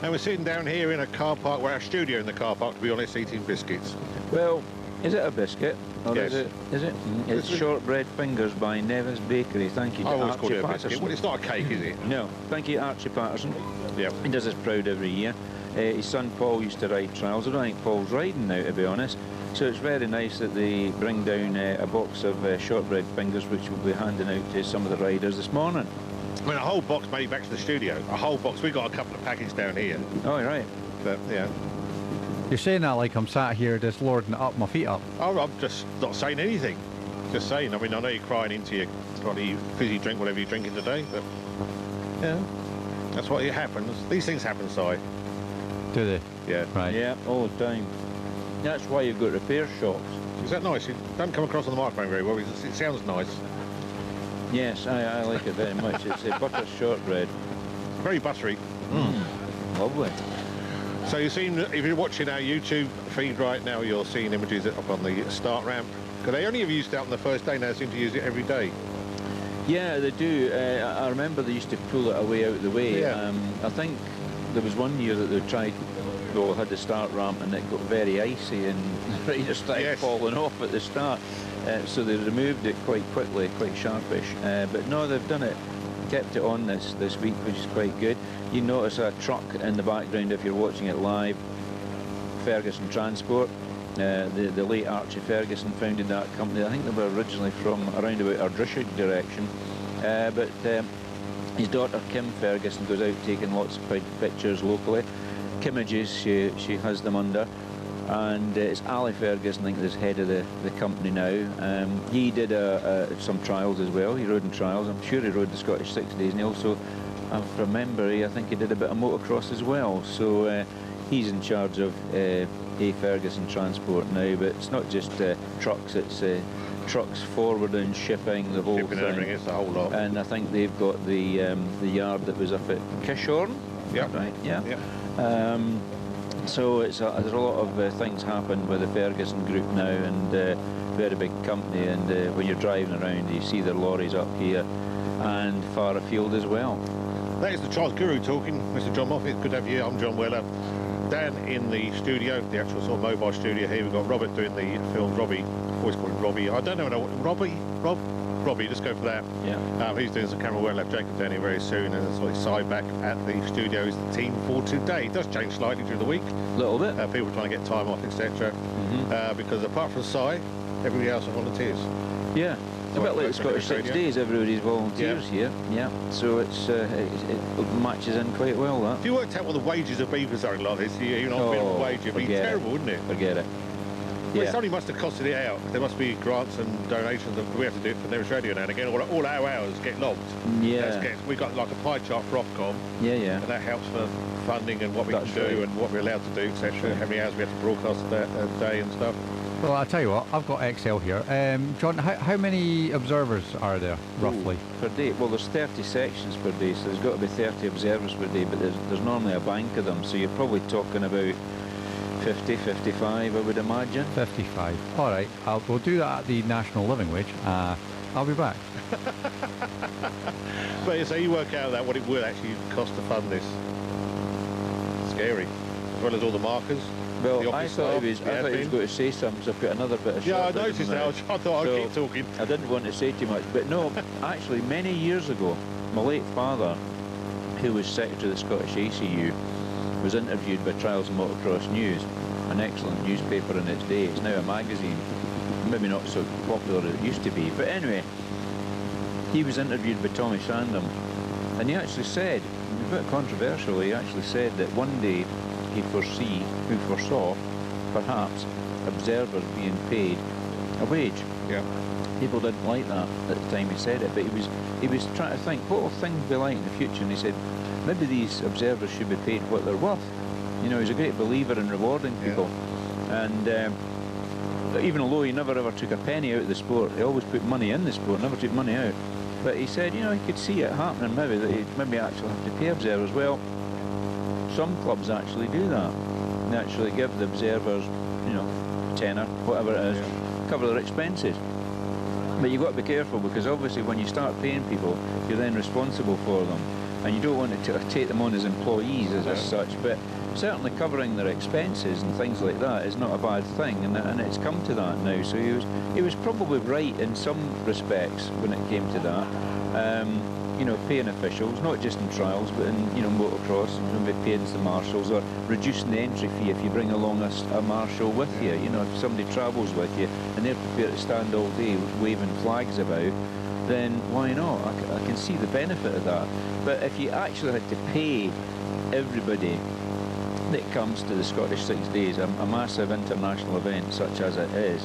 And we're sitting down here in a car park, well, our studio in the car park, to be honest, eating biscuits. Well, is it a biscuit? Or yes. Is it? It's Shortbread Fingers by Nevis Bakery. Thank you to I always Archie call it a Patterson. biscuit. Well, it's not a cake, is it? No. Thank you, Archie Patterson. Yeah. He does us proud every year. His son Paul used to ride trials. I don't think Paul's riding now, to be honest. So it's very nice that they bring down a box of Shortbread Fingers, which we'll be handing out to some of the riders this morning. I mean, a whole box made back to the studio. A whole box. We've got a couple of packets down here. Oh, right. But, yeah. You're saying that like I'm sat here just lording it up, my feet up. Oh, I'm just not saying anything. Just saying. I mean, I know you're crying into your bloody fizzy drink, whatever you're drinking today, but yeah, that's what it happens. These things happen, Si. Do they? Yeah. Right. Yeah, all the time. That's why you've got repair shops. Is that nice? It doesn't come across on the microphone very well. It sounds nice. Yes, I like it very much. It's a butter shortbread. Very buttery. Lovely. So you've seen, if you're watching our YouTube feed right now, you're seeing images up on the start ramp. Because they only have used it on the first day, now they seem to use it every day. Yeah, they do. I remember they used to pull it away out the way. Yeah. I think there was one year that they tried, well, had the start ramp and it got very icy and the riders started falling off at the start. So they removed it quite quickly, quite sharpish. But no, they've done it, kept it on this week, which is quite good. You notice a truck in the background if you're watching it live. Ferguson Transport. The late Archie Ferguson founded that company. I think they were originally from around about Ardrishock direction. But his daughter Kim Ferguson goes out taking lots of pictures locally. Kimages, she has them under. And it's Ali Ferguson, I think, is head of the company now. He did some trials as well. He rode in trials. I'm sure he rode the Scottish 6 Days, and he also I remember, I think he did a bit of motocross as well. So he's in charge of A. Ferguson Transport now, but it's not just trucks, it's trucks forwarding, shipping, the whole Shipping thing. and everything, it's the whole lot. And I think they've got the yard that was up at Kishorn. Yeah. Right, yeah. Yeah. So there's a lot of things happen with the Ferguson Group now, and very big company, and when you're driving around you see their lorries up here and far afield as well. That is the Charles Guru talking, Mr. John Moffat. Good to have you. I'm John Weller. Dan in the studio, the actual sort of mobile studio here. We've got Robert doing the film. Robbie, always call him Robbie. I don't know what Robbie, just go for that. Yeah. He's doing some camera work. Left Jacob down here very soon, and that's what side back at the studio is the team for today. It does change slightly during the week. A little bit. People trying to get time off, etc. Because apart from Si, everybody else are volunteers. Yeah. It's a bit like the Scottish 6 days, everybody's volunteers here. Yeah. So it matches in quite well, that. If you worked out what the wages of be for something like this, you're not minimum wage, it'd be terrible, wouldn't it? Forget it. Well, somebody must have costed it out. There must be grants and donations that we have to do it for Nevis Radio now and again. All our hours get logged. Yeah. We've got like a pie chart for Ofcom. Yeah, yeah. And that helps for funding and what we can do and what we're allowed to do, etc. How many hours we have to broadcast a day and stuff. Well, I'll tell you what, I've got Excel here. John, how many observers are there, roughly? Per day? Well, there's 30 sections per day, so there's got to be 30 observers per day, but there's normally a bank of them, so you're probably talking about 50, 55, I would imagine. 55. All right, we'll do that at the national living wage. I'll be back. But so you work out that what it would actually cost to fund this. Scary. As well as all the markers. Well, I thought he was going to say something, so I put another bit of I noticed that. I thought I'd keep talking. I didn't want to say too much, but no, actually, many years ago, my late father, who was secretary of the Scottish ACU, was interviewed by Trials and Motocross News, an excellent newspaper in its day. It's now a magazine, maybe not so popular as it used to be, but anyway, he was interviewed by Tommy Sandham, and he actually said, a bit controversial, he actually said that one day he foresaw perhaps observers being paid a wage. Yeah. People didn't like that at the time he said it, but he was trying to think what will things be like in the future, and he said maybe these observers should be paid what they're worth. You know, he's a great believer in rewarding people, and even although he never ever took a penny out of the sport, he always put money in the sport, never took money out. But he said, you know, he could see it happening maybe, that he'd maybe actually have to pay observers. Well, some clubs actually do that. They actually give the observers, you know, tenner, whatever it is, cover their expenses. But you've got to be careful, because obviously when you start paying people, you're then responsible for them. And you don't want to take them on as employees as such, but certainly covering their expenses and things like that is not a bad thing, and it's come to that now. So he was probably right in some respects when it came to that. You know, paying officials, not just in trials, but in, you know, motocross, maybe paying the marshals, or reducing the entry fee if you bring along a marshal with you. You know, if somebody travels with you and they're prepared to stand all day waving flags about, then why not? I can see the benefit of that. But if you actually had to pay everybody that comes to the Scottish 6 days, a massive international event such as it is,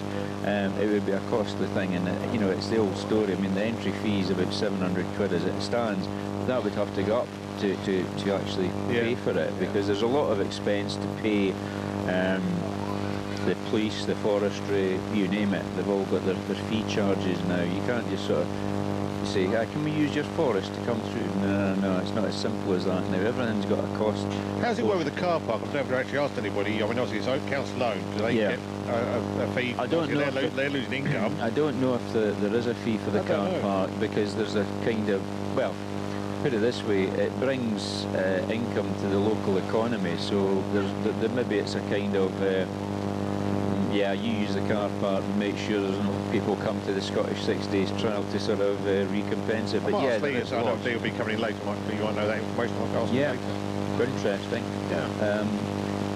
it would be a costly thing, and you know, it's the old story. I mean, the entry fee is about 700 quid as it stands. That would have to go up to actually pay for it, because there's a lot of expense to pay. The police, the forestry, you name it, they've all got their fee charges now. You can't just sort of say, can we use your forest to come through? No, it's not as simple as that now. Everything's got a cost. How's it work with the car park? I've never actually asked anybody. I mean, obviously it's council owned. Do they get a fee? I don't know. They're losing income. I don't know if there is a fee for the car park, because there's a kind of, well, put it this way, it brings income to the local economy. So maybe it's a kind of, you use the car park and make sure there's no people come to the Scottish 6 days trial to sort of recompense it. But I don't think it'll be coming in later. You might know that information. Yeah, interesting. Yeah.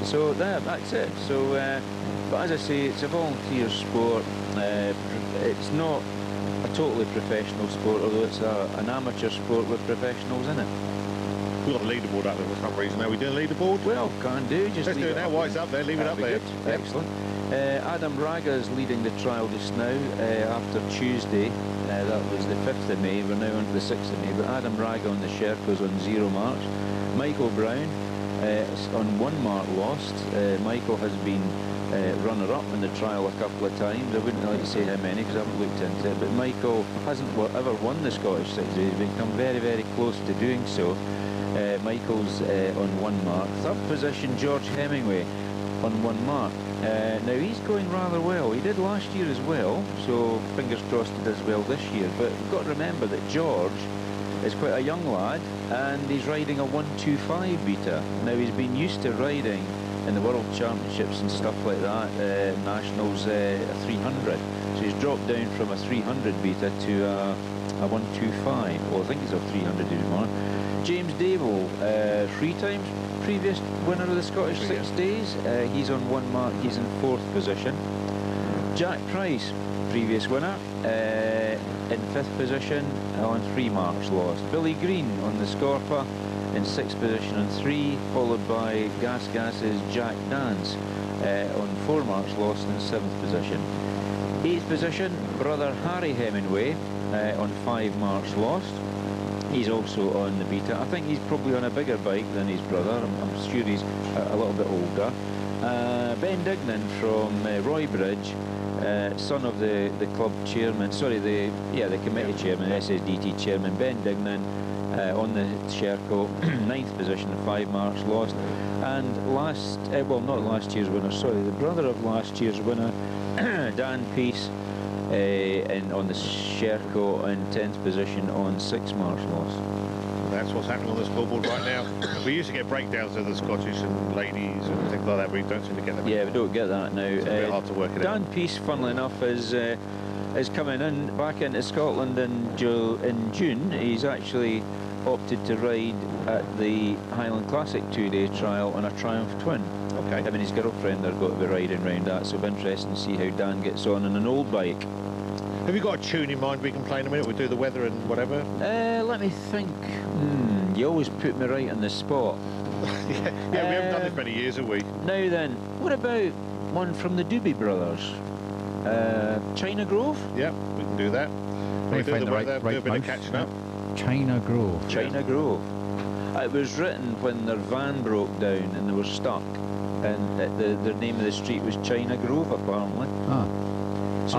So that's it. So, but as I say, it's a volunteer sport. It's not a totally professional sport, although it's an amateur sport with professionals in it. We've got a leaderboard up there for some reason. Are we doing a leaderboard? Well, can do. Just let's do it now. While it's up there, leave it up there. Excellent. Adam Raga is leading the trial just now after Tuesday. That was the 5th of May. We're now on to the 6th of May. But Adam Raga on the Sherco's on 0 marks. Michael Brown on 1 mark lost. Michael has been runner-up in the trial a couple of times. I wouldn't like to say how many because I haven't looked into it. But Michael hasn't ever won the Scottish 6 Days. He's become very, very close to doing so. Michael's on 1 mark. 3rd position, George Hemingway on 1 mark. Now he's going rather well. He did last year as well, so fingers crossed he does well this year. But we've got to remember that George is quite a young lad and he's riding a 125 beta. Now he's been used to riding in the World Championships and stuff like that, Nationals a 300. So he's dropped down from a 300 beta to a 125. Well, I think he's a 300 anymore. James Dable, 3 times previous winner of the Scottish 6 Days. He's on 1 mark, he's in 4th position. Jack Price, previous winner, in 5th position on 3 marks lost. Billy Green on the Scorpa in 6th position on 3, followed by Gas's Jack Dance on 4 marks lost in 7th position. 8th position, brother Harry Hemingway on 5 marks lost. He's also on the beta. I think he's probably on a bigger bike than his brother. I'm sure he's a little bit older. Ben Dignan from Roybridge, son of the club chairman, sorry, the committee chairman, SSDT chairman, Ben Dignan, on the Sherco, 9th position, 5 marks lost. And not last year's winner, sorry, the brother of last year's winner, Dan Peace, on the Sherco in 10th position on 6 marks lost. That's what's happening on the scoreboard right now. We used to get breakdowns of the Scottish and ladies and things like that, but we don't seem to get them. Yeah, we don't get that now. It's a bit hard to work it out. Dan Peace, funnily enough, is coming back into Scotland in June. He's actually opted to ride at the Highland Classic 2-day trial on a Triumph Twin. Okay. Him and his girlfriend are going to be riding around that, so it'll be interesting to see how Dan gets on an old bike. Have you got a tune in mind we can play in a minute? We'll do the weather and whatever. Let me think. You always put me right on the spot. yeah, we haven't done this many years, have we? Now then, what about one from the Doobie Brothers? China Grove? Yeah, we can do that. We'll do the weather, do a bit of catching up. China Grove. China Grove. It was written when their van broke down and they were stuck, and the name of the street was China Grove, apparently. Ah. So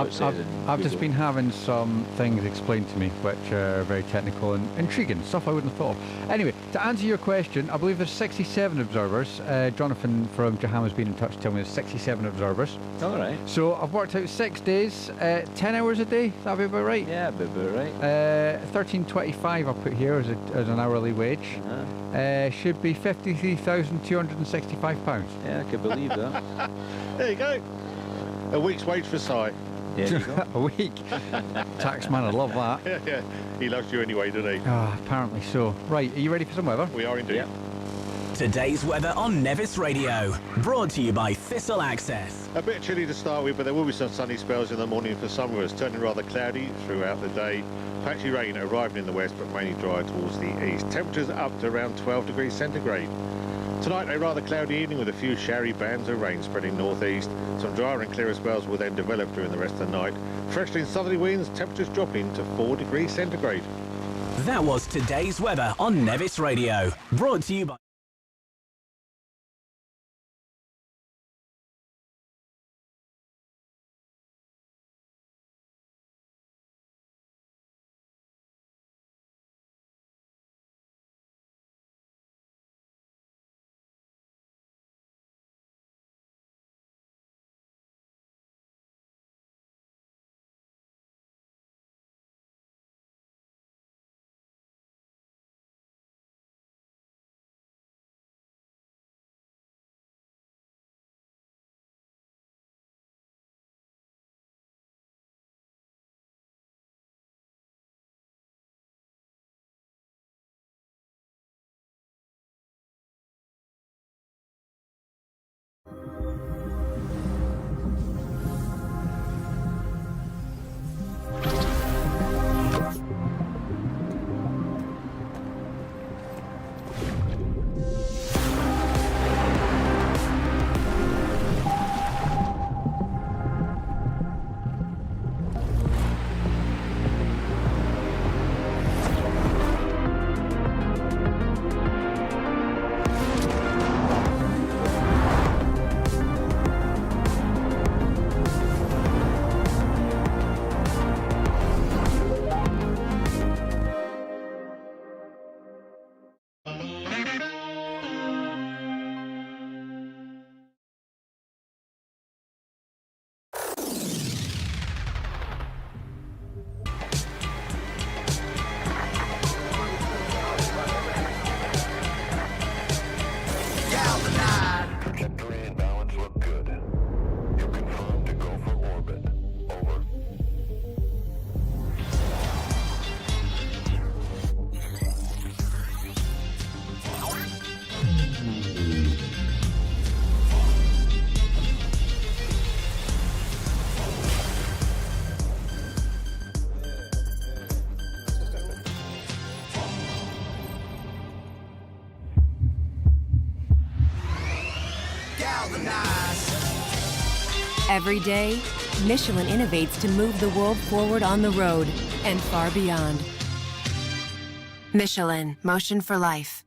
I've just been having some things explained to me which are very technical and intriguing, stuff I wouldn't have thought of. Anyway, to answer your question, I believe there's 67 observers. Jonathan from Jaham has been in touch to tell me there's 67 observers. All right. So I've worked out 6 days, 10 hours a day. That'd be about right. Yeah, about right. 13.25 I put here as an hourly wage. Should be £53,265. Yeah, I could believe that. There you go. A week's wage for Si. Yeah, a week. Taxman, I love that. Yeah, he loves you anyway, doesn't he? Apparently so. Right, are you ready for some weather? We are indeed. Yep. Today's weather on Nevis Radio, brought to you by Thistle Access. A bit chilly to start with, but there will be some sunny spells in the morning for some of us, turning rather cloudy throughout the day. Patchy rain arriving in the west, but mainly dry towards the east. Temperatures up to around 12 degrees centigrade. Tonight, a rather cloudy evening with a few showery bands of rain spreading northeast. Some drier and clearer spells will then develop during the rest of the night. Freshly southerly winds, temperatures dropping to 4 degrees centigrade. That was today's weather on Nevis Radio, brought to you by galvanized. Every day, Michelin innovates to move the world forward on the road and far beyond. Michelin, motion for life.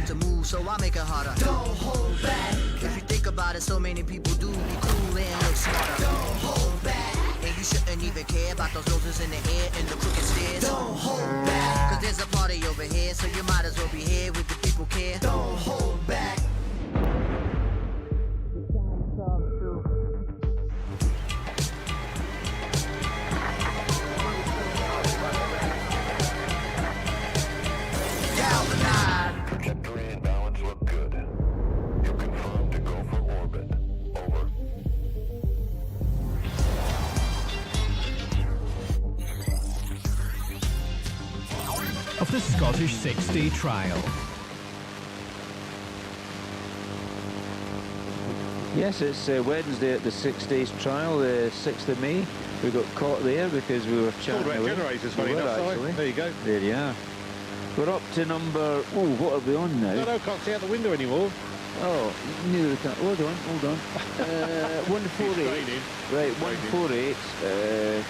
to move, so I make it harder. Don't hold back. If you think about it, so many people do be cool and look smarter. Don't hold back. And you shouldn't even care about those roses in the air and the crooked stairs. Don't hold back. Cause there's a party over here, so you might as well be here with the people care. Don't hold back. Trajectory and balance look good. You confirmed to go for orbit. Over. Of the Scottish 6-day trial. Yes, it's Wednesday at the 6 days trial, the 6th of May. We got caught there because we were chatting Talk about away. generators, funny We were, enough, actually. there you go. There you are. We're up to number... Oh, what are we on now? No, can't see out the window anymore. Oh, neither can... Hold on. 148. Right, 148,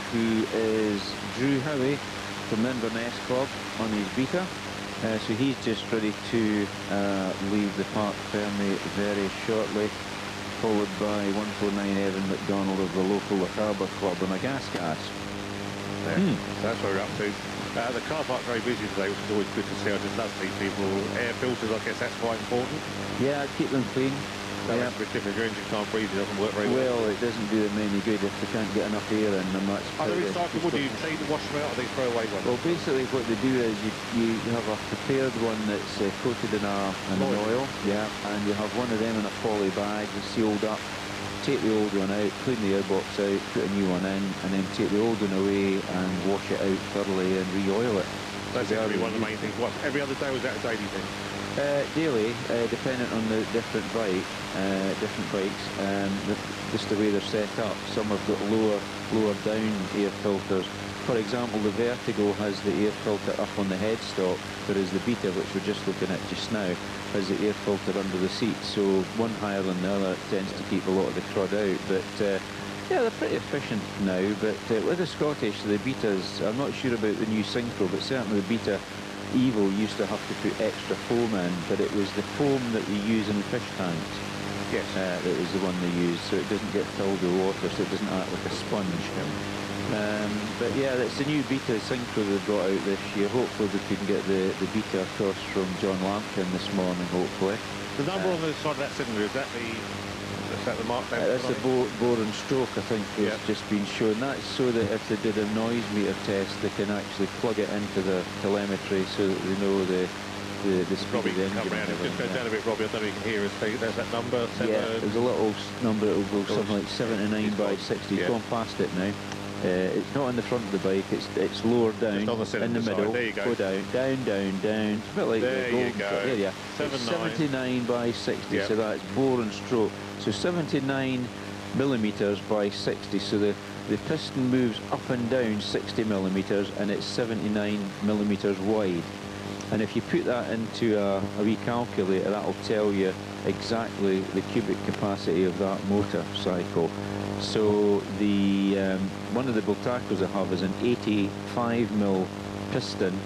who is Drew Howie from Inverness Club on his Beta. So he's just ready to leave the Parc Ferme very shortly, followed by 149 Evan McDonald of the local Harbour Club on a gas. There. So that's where we're up to. The car park's very busy today, which is always good to see. I just love these people. Air filters, I guess that's quite important. Yeah, keep them clean. That makes a bit different. If your engine can't breathe, it doesn't work very well. Well, it doesn't do them any good if they can't get enough air in them. That's Are they recyclable? Do you clean and wash them out, or do they throw away one? Well, basically what they do is you have a prepared one that's coated in an oil, yeah, and you have one of them in a poly bag, sealed up. Take the old one out, clean the airbox out, put a new one in, and then take the old one away and wash it out thoroughly and re-oil it. That's going to be one of the main things. What, every other day, was that a daily thing? Daily, depending on the different bike, different bikes, just the way they're set up. Some have got lower down air filters. For example, the Vertigo has the air filter up on the headstock, whereas the Beta, which we're just looking at just now, has the air filter under the seat. So one higher than the other tends to keep a lot of the crud out. But yeah, they're pretty efficient now. But with the Scottish, the Betas, I'm not sure about the new Synchro, but certainly the Beta Evo used to have to put extra foam in, but it was the foam that they use in fish tanks. Yes. That was the one they used, so it doesn't get filled with water, so it doesn't act like a sponge. But yeah, it's the new Beta Synchro they've brought out this year. Hopefully we can get the Beta across from John Lampkin this morning, hopefully. The number on the side of that cylinder, is that the mark there? That's the bore and stroke, I think, has just been shown. That's so that if they did a noise meter test, they can actually plug it into the telemetry so that they know the speed Robbie of the can come engine. round and just go down a bit, Robbie. I don't know if you can hear us. There's that number. Yeah, there's a little number that will go something like 79 by 60. It's gone past it now. It's not on the front of the bike, it's lower down, in the middle, there you go. down, down. It's a bit like there you go. There you are. 79 by 60, so that's bore and stroke. So 79 millimeters by 60, so the piston moves up and down 60 millimeters, and it's 79 millimeters wide. And if you put that into a wee calculator, that'll tell you exactly the cubic capacity of that motorcycle. So the one of the Bultacos I have is an 85 mil piston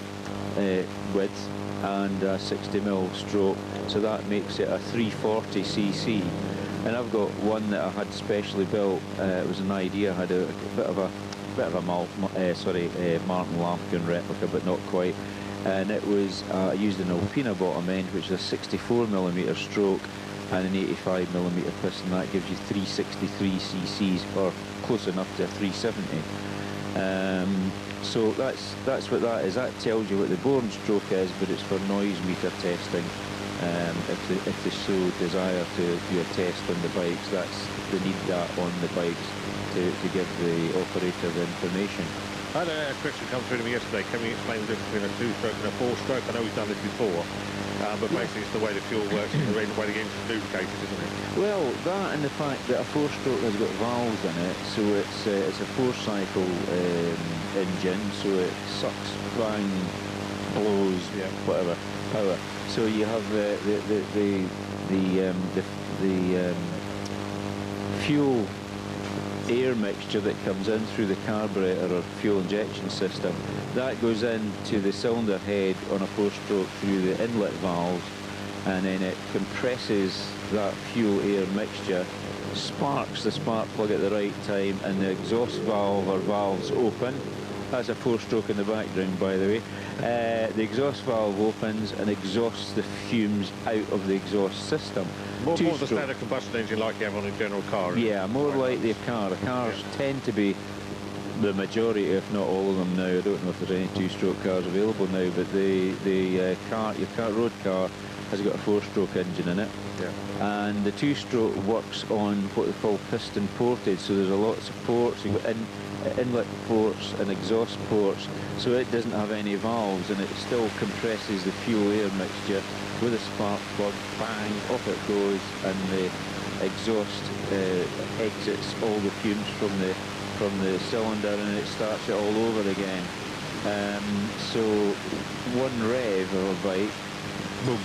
width and a 60 mil stroke, so that makes it a 340cc. And I've got one that I had specially built. It was an idea. I had a bit of a Martin Lampkin replica, but not quite. And it was I used an Alpina bottom end, which is a 64 millimeter stroke and an 85 millimeter piston. That gives you 363 cc's, or close enough to a 370. So that's what that is. That tells you what the bore and stroke is, but it's for noise meter testing. If they so desire to do a test on the bikes, they need that on the bikes to give the operator the information. I had a question come through to me yesterday. Can we explain the difference between a two-stroke and a four-stroke? I know we've done this before, but basically it's the way the fuel works and the way the engine's lubricated, isn't it? Well, that and the fact that a four-stroke has got valves in it, so it's a four-cycle engine, so it sucks, bang, blows, whatever, power. So you have the fuel air mixture that comes in through the carburetor or fuel injection system. That goes into the cylinder head on a four-stroke through the inlet valves, and then it compresses that fuel air mixture, sparks the spark plug at the right time, and the exhaust valve or valves open. That's a four-stroke in the background, by the way. The exhaust valve opens and exhausts the fumes out of the exhaust system. More the standard combustion engine like you have on a general car. Yeah, more like the car. The cars tend to be the majority, if not all of them now. I don't know if there's any two-stroke cars available now, but your road car has got a four-stroke engine in it. Yeah. And the two-stroke works on what they call piston ported, so there's a lot of ports. You've got inlet ports and exhaust ports, so it doesn't have any valves, and it still compresses the fuel air mixture with a spark plug. Bang, off it goes, and the exhaust exits all the fumes from the cylinder, and it starts it all over again. So one rev of a bike, boom,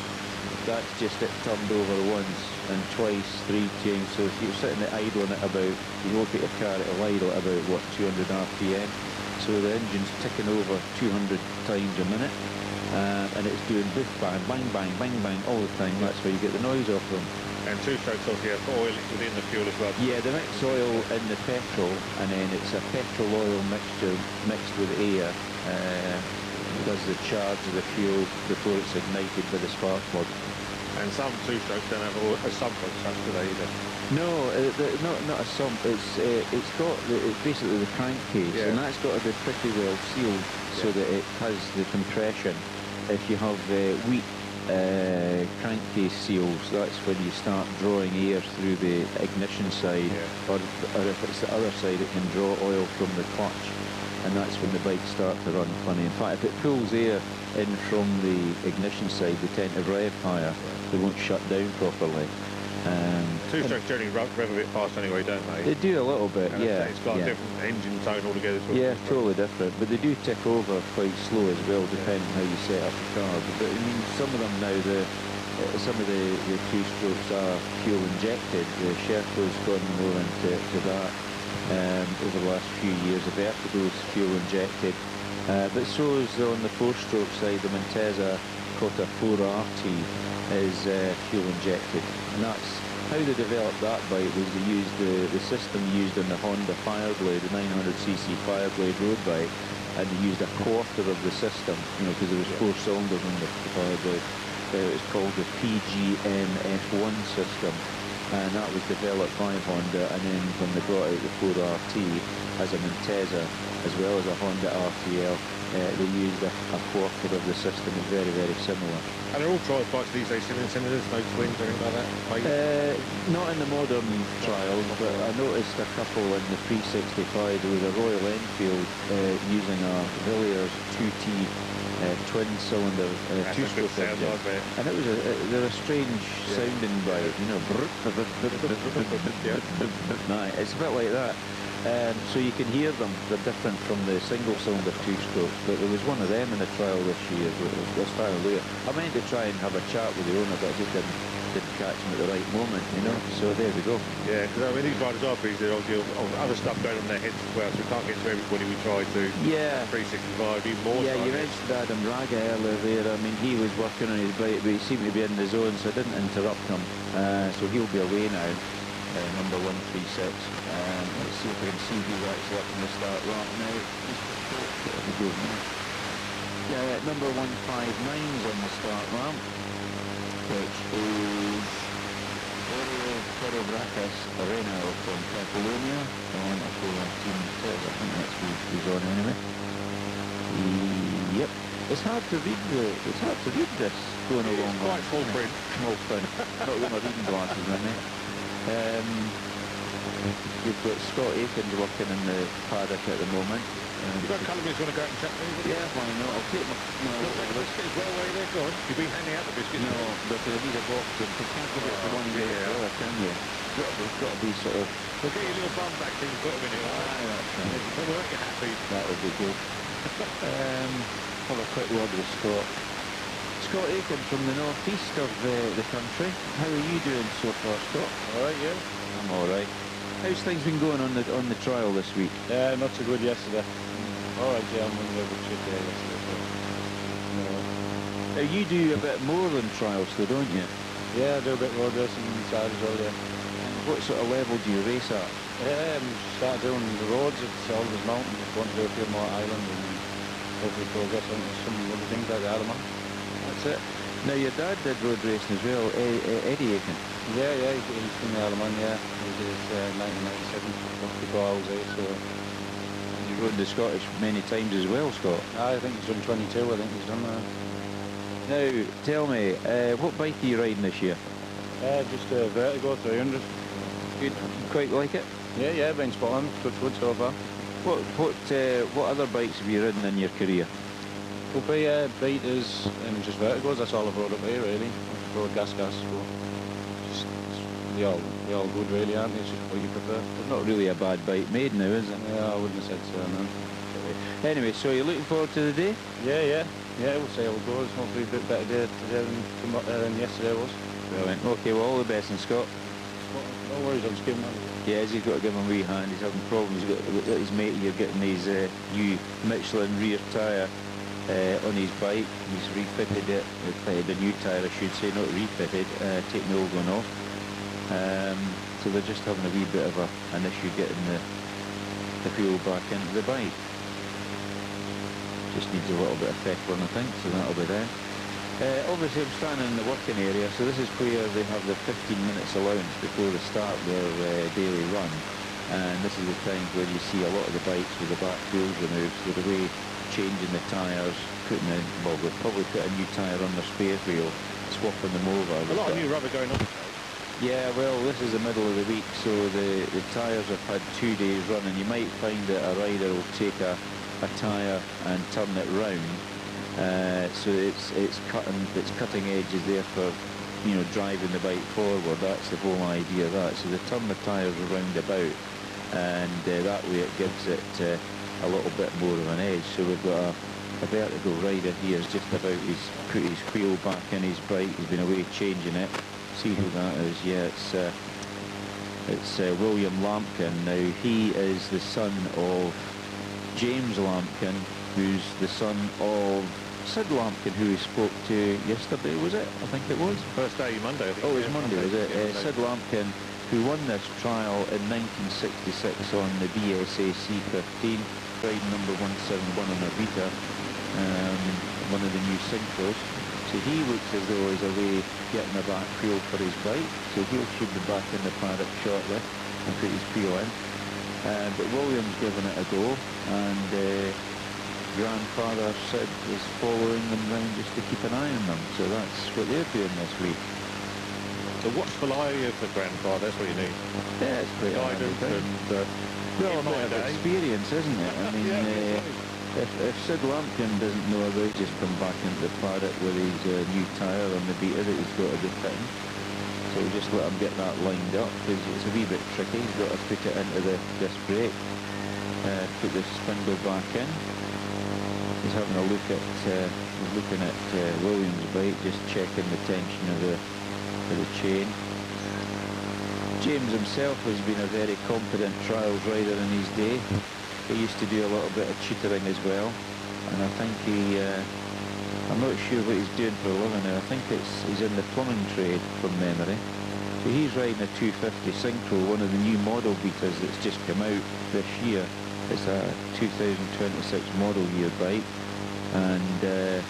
that's just it turned over once, and twice, three times. So if you're sitting at idle on it about, you look at your car, it'll idle at about, what, 200 RPM. So the engine's ticking over 200 times a minute, and it's doing biff bang, bang, bang, bang, bang all the time. That's where you get the noise off them. And two-strokes obviously have oil within the fuel as well. Yeah, they mix oil in the petrol, and then it's a petrol-oil mixture mixed with air. Does the charge of the fuel before it's ignited by the spark plug. And some two-strokes don't have a sump as such, do they either? No, not a sump. It's got it's basically the crankcase, and that's got to be pretty well sealed so that it has the compression. If you have weak crankcase seals, that's when you start drawing air through the ignition side, or if it's the other side, it can draw oil from the clutch. and that's when the bikes start to run funny. In fact, if it pulls air in from the ignition side, they tend to rev higher. They won't shut down properly. Two-stroke generally rev a bit fast anyway, don't they? They do a little bit, And yeah. It's got a yeah. different engine tone altogether. To Yeah, totally different. But they do tick over quite slow as well, depending how you set up the car. But I mean, some of them now, some of the two-strokes are fuel injected. The Sherco's gone more into that over the last few years. The Vertigo's fuel injected. But so is on the four-stroke side, the Monteza Cota 4RT is fuel injected. And that's how they developed that bike. Was they used the system used on the Honda Fireblade, the 900cc Fireblade road bike, and they used a quarter of the system, you know, because there was 4 cylinders on the Fireblade. It's called the PGM F1 system, and that was developed by Honda. And then when they brought out the 4RT as a Monteza, as well as a Honda RTL, they used a quarter of the system. Is very, very similar. And they're all trial bikes these days, cylinders, no twins, anything like that? Not in the modern trials, but I noticed a couple in the 365. There was a Royal Enfield using a Villiers 2T twin-cylinder two-stroke engine, and it was they're a strange sounding bike, you know. It's a bit like that. So you can hear them. They're different from the single-cylinder two-strokes. But there was one of them in the trial this year. This hallelujah. I meant to try and have a chat with the owner, but I just didn't catch him at the right moment, you know. So there we go. Yeah, because I mean these riders are busy. There obviously other stuff going on in their heads as well, so we can't get to everybody we try to. Yeah. 365, even more. Yeah, you mentioned Adam Raga earlier there. I mean, he was working on his bike, but he seemed to be in the zone, so I didn't interrupt him. So he'll be away now. Number 136. Let's see if we can see who's actually up in the start ramp now. There we go now. Yeah, number 159's on the start ramp, which is Perebracas Arena from Catalonia on a 419 test. I think that's who's on anyway. Yep. It's hard to read this going along. It's quite small print. Small print. Not with my reading glasses on there. You've got Scott Aiken's working in the paddock at the moment. You've got Callum who's going to go out and check these? Yeah, why not? I'll take my... No, biscuits well away there, go on. You've been handing out the biscuits? No, because I need a box and you can't give it to one day as well, can you? There's got to be sort of... We'll get your little bum back so you've got them in it. We'll work you happy. That would be good. Have a quick word with Scott. Scott Aiken from the northeast of the country. How are you doing so far, Scott? All right, yeah. I'm all right. How's things been going on the trial this week? Yeah, not so good yesterday. All right, yeah, I'm on the good shit there yesterday. So, Now you do a bit more than trials, though, don't you? yeah, I do a bit road racing inside as well, yeah. And what sort of level do you race at? Started doing the roads at Oliver's Mountain. Just want to do a few more islands and hopefully progress on some other things like the Alaman. That's it. Now your dad did road racing as well, Eddie Aiken. Yeah, he's from the Alaman, yeah. He did 1997, before I was 8, so... You rode the Scottish many times as well, Scott. I think he's done 22, I think he's done that. Now, tell me, what bike are you riding this year? Just a Vertigo 300. Good. You quite like it? Yeah, been spot on, touch wood so far. What other bikes have you ridden in your career? Will be beaters and just Vertigos, that's all I've rode up here really. Rode gas, but just, they're all good really, aren't they? It's just what you prefer. There's not really a bad bike made now, is it? Yeah, I wouldn't have said so, no. Anyway, so you're looking forward to the day? Yeah, we'll see how it goes. Hopefully a bit better day today than yesterday was. Brilliant. Okay, well, all the best, and Scott. No worries, I'll just give him that. Yeah, he's got to give him a wee hand. He's having problems. He's got his mate here getting his new Michelin rear tyre on his bike. He's refitted it, the new tyre I should say, not refitted, taking the old one off. So they're just having a wee bit of an issue getting the fuel back into the bike. Just needs a little bit of petrol, I think, so that'll be there. Obviously I'm standing in the working area, so this is where they have the 15 minutes allowance before they start their daily run. And this is the time where you see a lot of the bikes with the back wheels removed, so the way changing the tyres, putting in, well, they'll probably put a new tyre on their spare wheel, swapping them over. A lot of new rubber going on. Yeah, well, this is the middle of the week, so the tyres have had 2 days running. You might find that a rider will take a a tyre and turn it round. So it's cutting edges there for, you know, driving the bike forward. That's the whole idea of that. So they turn the tyres around about, and that way it gives it a little bit more of an edge. So we've got a vertical rider here. Is just about put his wheel back in his bike. He's been away changing it. See who that is? Yeah, it's William Lampkin. Now he is the son of James Lampkin, who's the son of Sid Lampkin, who we spoke to yesterday, was it? I think it was. First day, Monday, I think. Oh, it was yeah, Monday, was it? Yeah, Sid Lampkin, who won this trial in 1966 on the BSA C15, ride number 171 on a Vita, one of the new synchros. So he looks as though he's away getting a back wheel for his bike, so he should be back in the paddock shortly and put his wheel in. But William's given it a go, and grandfather Sid is following them round just to keep an eye on them. So that's what they're doing this week. The watchful eye of the grandfather, that's what you need. Yeah, it's pretty guidance and well, a bit of experience, isn't it? I mean, if Sid Lampkin doesn't know about, just come back into the paddock with his new tyre on the beater that he's got to be fitting. So we'll just let him get that lined up, because it's a wee bit tricky. He's got to put it into the disc brake, put the spindle back in. He's having a look at, he's looking at Williams' bike, just checking the tension of the chain. James himself has been a very competent trials rider in his day. He used to do a little bit of tutoring as well, and I think I'm not sure what he's doing for a living now. I think he's in the plumbing trade from memory. So he's riding a 250 Synchro, one of the new model beaters that's just come out this year. It's a 2026 model year bike, and a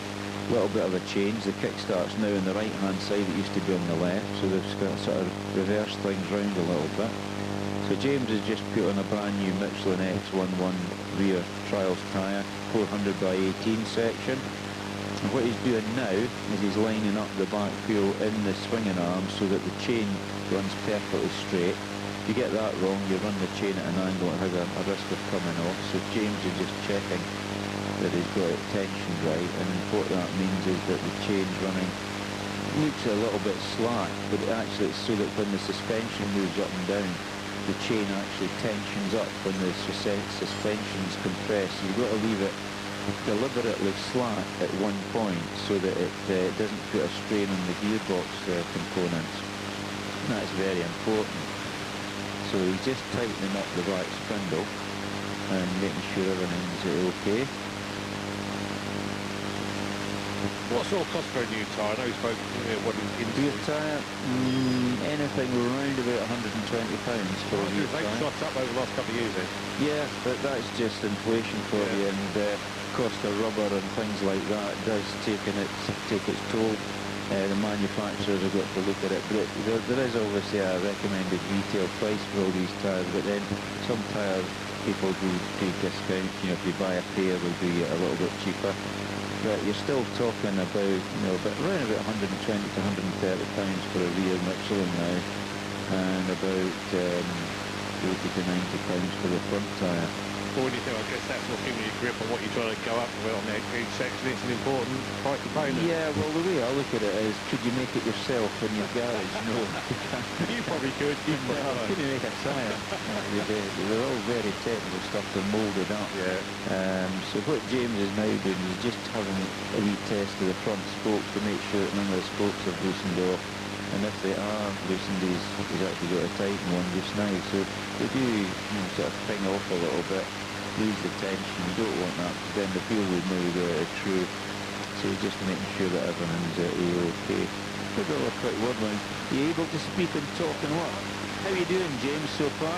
little bit of a change. The kickstart's now on the right hand side, it used to be on the left, so they've got sort of reversed things round a little bit. So James has just put on a brand new Michelin X11 rear trials tyre, 400 by 18 section. And what he's doing now is he's lining up the back wheel in the swinging arm so that the chain runs perfectly straight. If you get that wrong, you run the chain at an angle and has a risk of coming off. So James is just checking that he's got it tensioned right, and what that means is that the chain's running, looks a little bit slack, but actually it's so that when the suspension moves up and down, the chain actually tensions up when the suspension's compressed. So you've got to leave it deliberately slack at one point so that it doesn't put a strain on the gearbox components. And that's very important. So he's just tightening up the back spindle and making sure everything's okay. What sort of cost for a new tyre? I know you spoke what in New tyre, anything around about £120 for a new tyre. They've shot up over the last couple of years then? Yeah, but that's just inflation for you, and cost of rubber and things like that does take its toll. The manufacturers have got to look at it, but there is obviously a recommended retail price for all these tyres, but then some tyre people do discount. You know, if you buy a pair, they'll do it a little bit cheaper. But you're still talking about, you know, around about £120 to £130 for a rear Michelin now, and about £80 to £90 for the front tyre. Well, when you think, I guess that's what's giving you a grip on what you're trying to go up with on each section. It's an important price component. Yeah, well, the way I look at it is, could you make it yourself in your garage? No. You probably could. Could you make a tyre? They're all very technical stuff, they're moulded up. Yeah. So what James is now doing is just having a wee test of the front spokes to make sure that none of the spokes have loosened off. And if they are loosened, he's actually got a tighten one just now. So they do, you know, sort of ping off a little bit, lose the tension. You don't want that, because then the wheel would now go true. So you're just making sure that everything's A-OK. We've got a quick word line. Are you able to speak and talk and what? How are you doing, James, so far?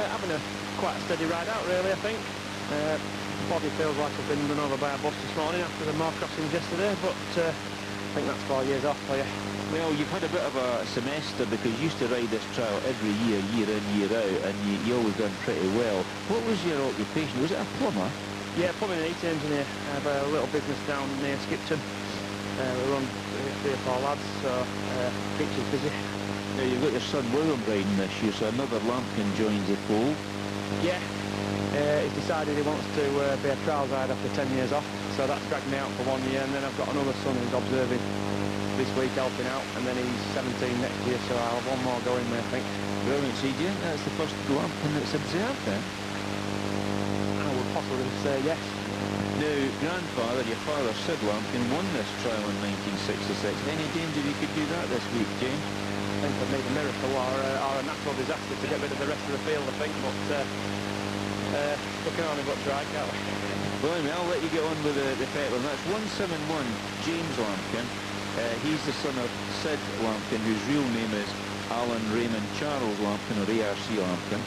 Having quite a steady ride out, really, I think. Body feels like I've been run over by a bus this morning after the more crossings yesterday, but I think that's 4 years off for you. Well, you've had a bit of a semester, because you used to ride this trial every year, year in, year out, and you always done pretty well. What was your occupation? Was it a plumber? Yeah, plumbing and heating engineer. I have a little business down near Skipton. We run 3 or 4 lads, so keeps us busy. Now, you've got your son William riding this year, so another Lampkin joins the fold. Yeah, he's decided he wants to be a trials rider after 10 years off, so that's dragged me out for 1 year, and then I've got another son who's observing this week helping out, and then he's 17 next year, so I'll have one more going there, I think. Brilliant, so you think that's the first lambkin that's observed then? I would possibly say yes. Now, grandfather, your father Sid Lambkin won this trial in 1966. Any danger you could do that this week, James? I think I'd need a miracle or a natural disaster to get rid of the rest of the field, I think, but we can only but try, can't we? Well, anyway, I'll let you get on with the petrol. That's 171 James Lambkin. He's the son of Sid Lambkin, whose real name is Alan Raymond Charles Lambkin, or ARC Lambkin.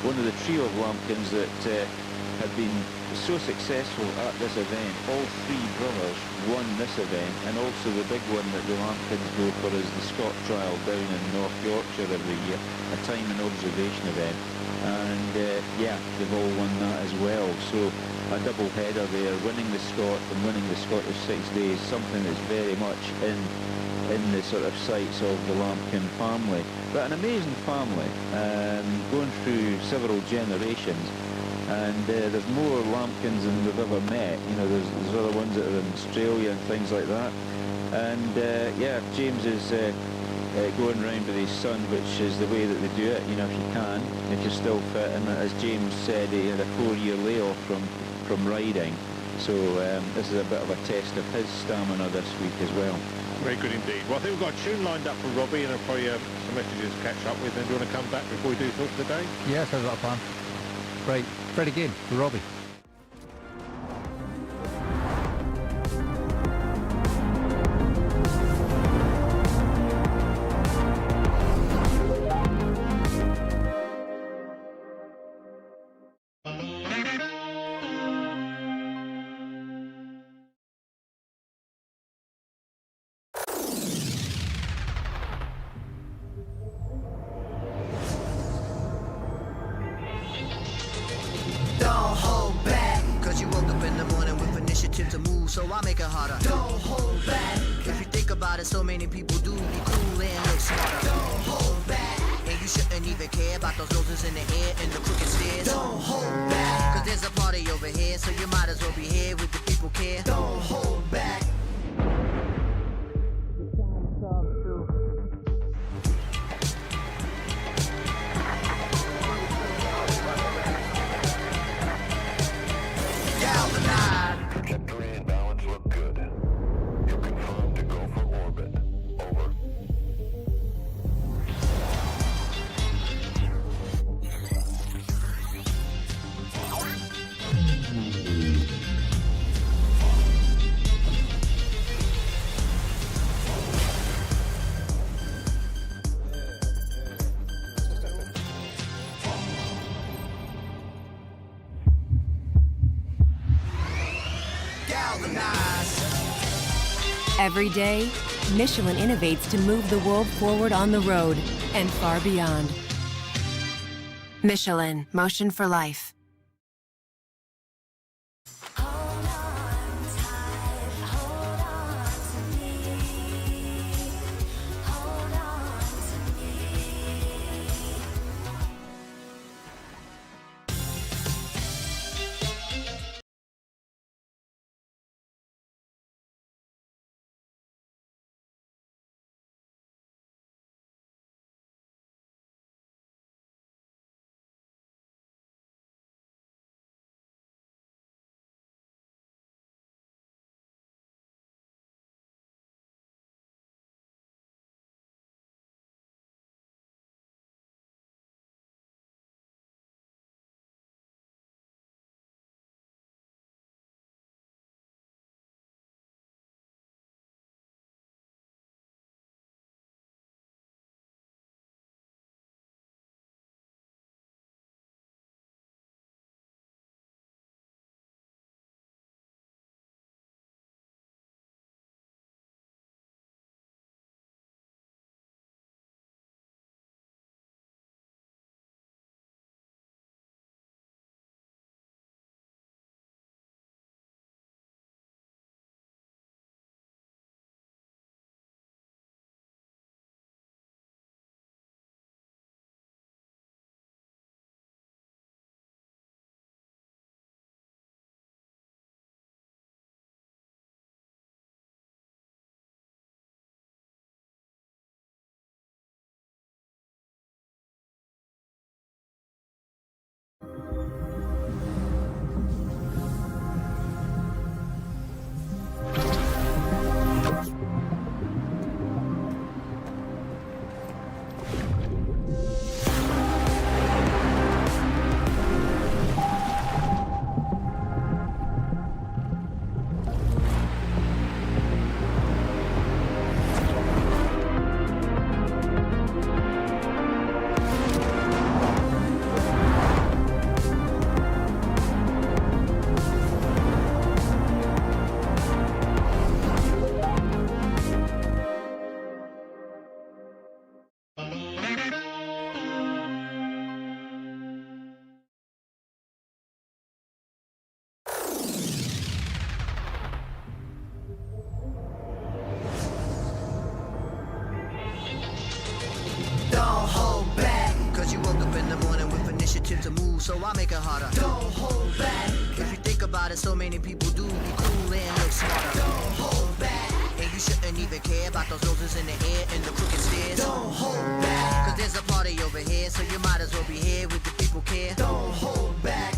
One of the trio of Lambkins that had been so successful at this event. All three brothers won this event, and also the big one that the Lambkins go for is the Scott Trial down in North Yorkshire every year, a time and observation event. And yeah, they've all won that as well. So a double header there, winning the Scott and winning the Scottish 6 days, something that's very much in the sort of sights of the Lambkin family. But an amazing family, going through several generations. And there's more Lambkins than we've ever met. You know, there's other ones that are in Australia and things like that. And yeah, James is going round with his son, which is the way that they do it. You know, if you can, if you're still fit. And as James said, he had a 4-year layoff from riding. So this is a bit of a test of his stamina this week as well. Very good indeed. Well, I think we've got a tune lined up for Robbie, and I'll probably some messages to catch up with. And do you want to come back before we do talk for the day? Yeah, sounds like a plan. Right, Fred again for Robbie. To move, so I make it harder. Don't hold back. If you think about it, so many people do be cool and look smarter. Don't hold back. And you shouldn't even care about those noses in the air and the crooked stairs. Don't hold back. Cause there's a party over here, so you might as well be here with the people care. Don't hold back. Trajectory and balance look good. You're confirmed to go for orbit. Over. Every day, Michelin innovates to move the world forward on the road and far beyond. Michelin, motion for life. Don't hold back, cause you woke up in the morning with initiative to move, so I make it harder. Don't hold back, if you think about it, so many people do be cool and look smarter. Don't hold back, and you shouldn't even care about those roses in the air and the crooked stairs. Don't hold back, cause there's a party over here, so you might as well be here with the people care. Don't hold back.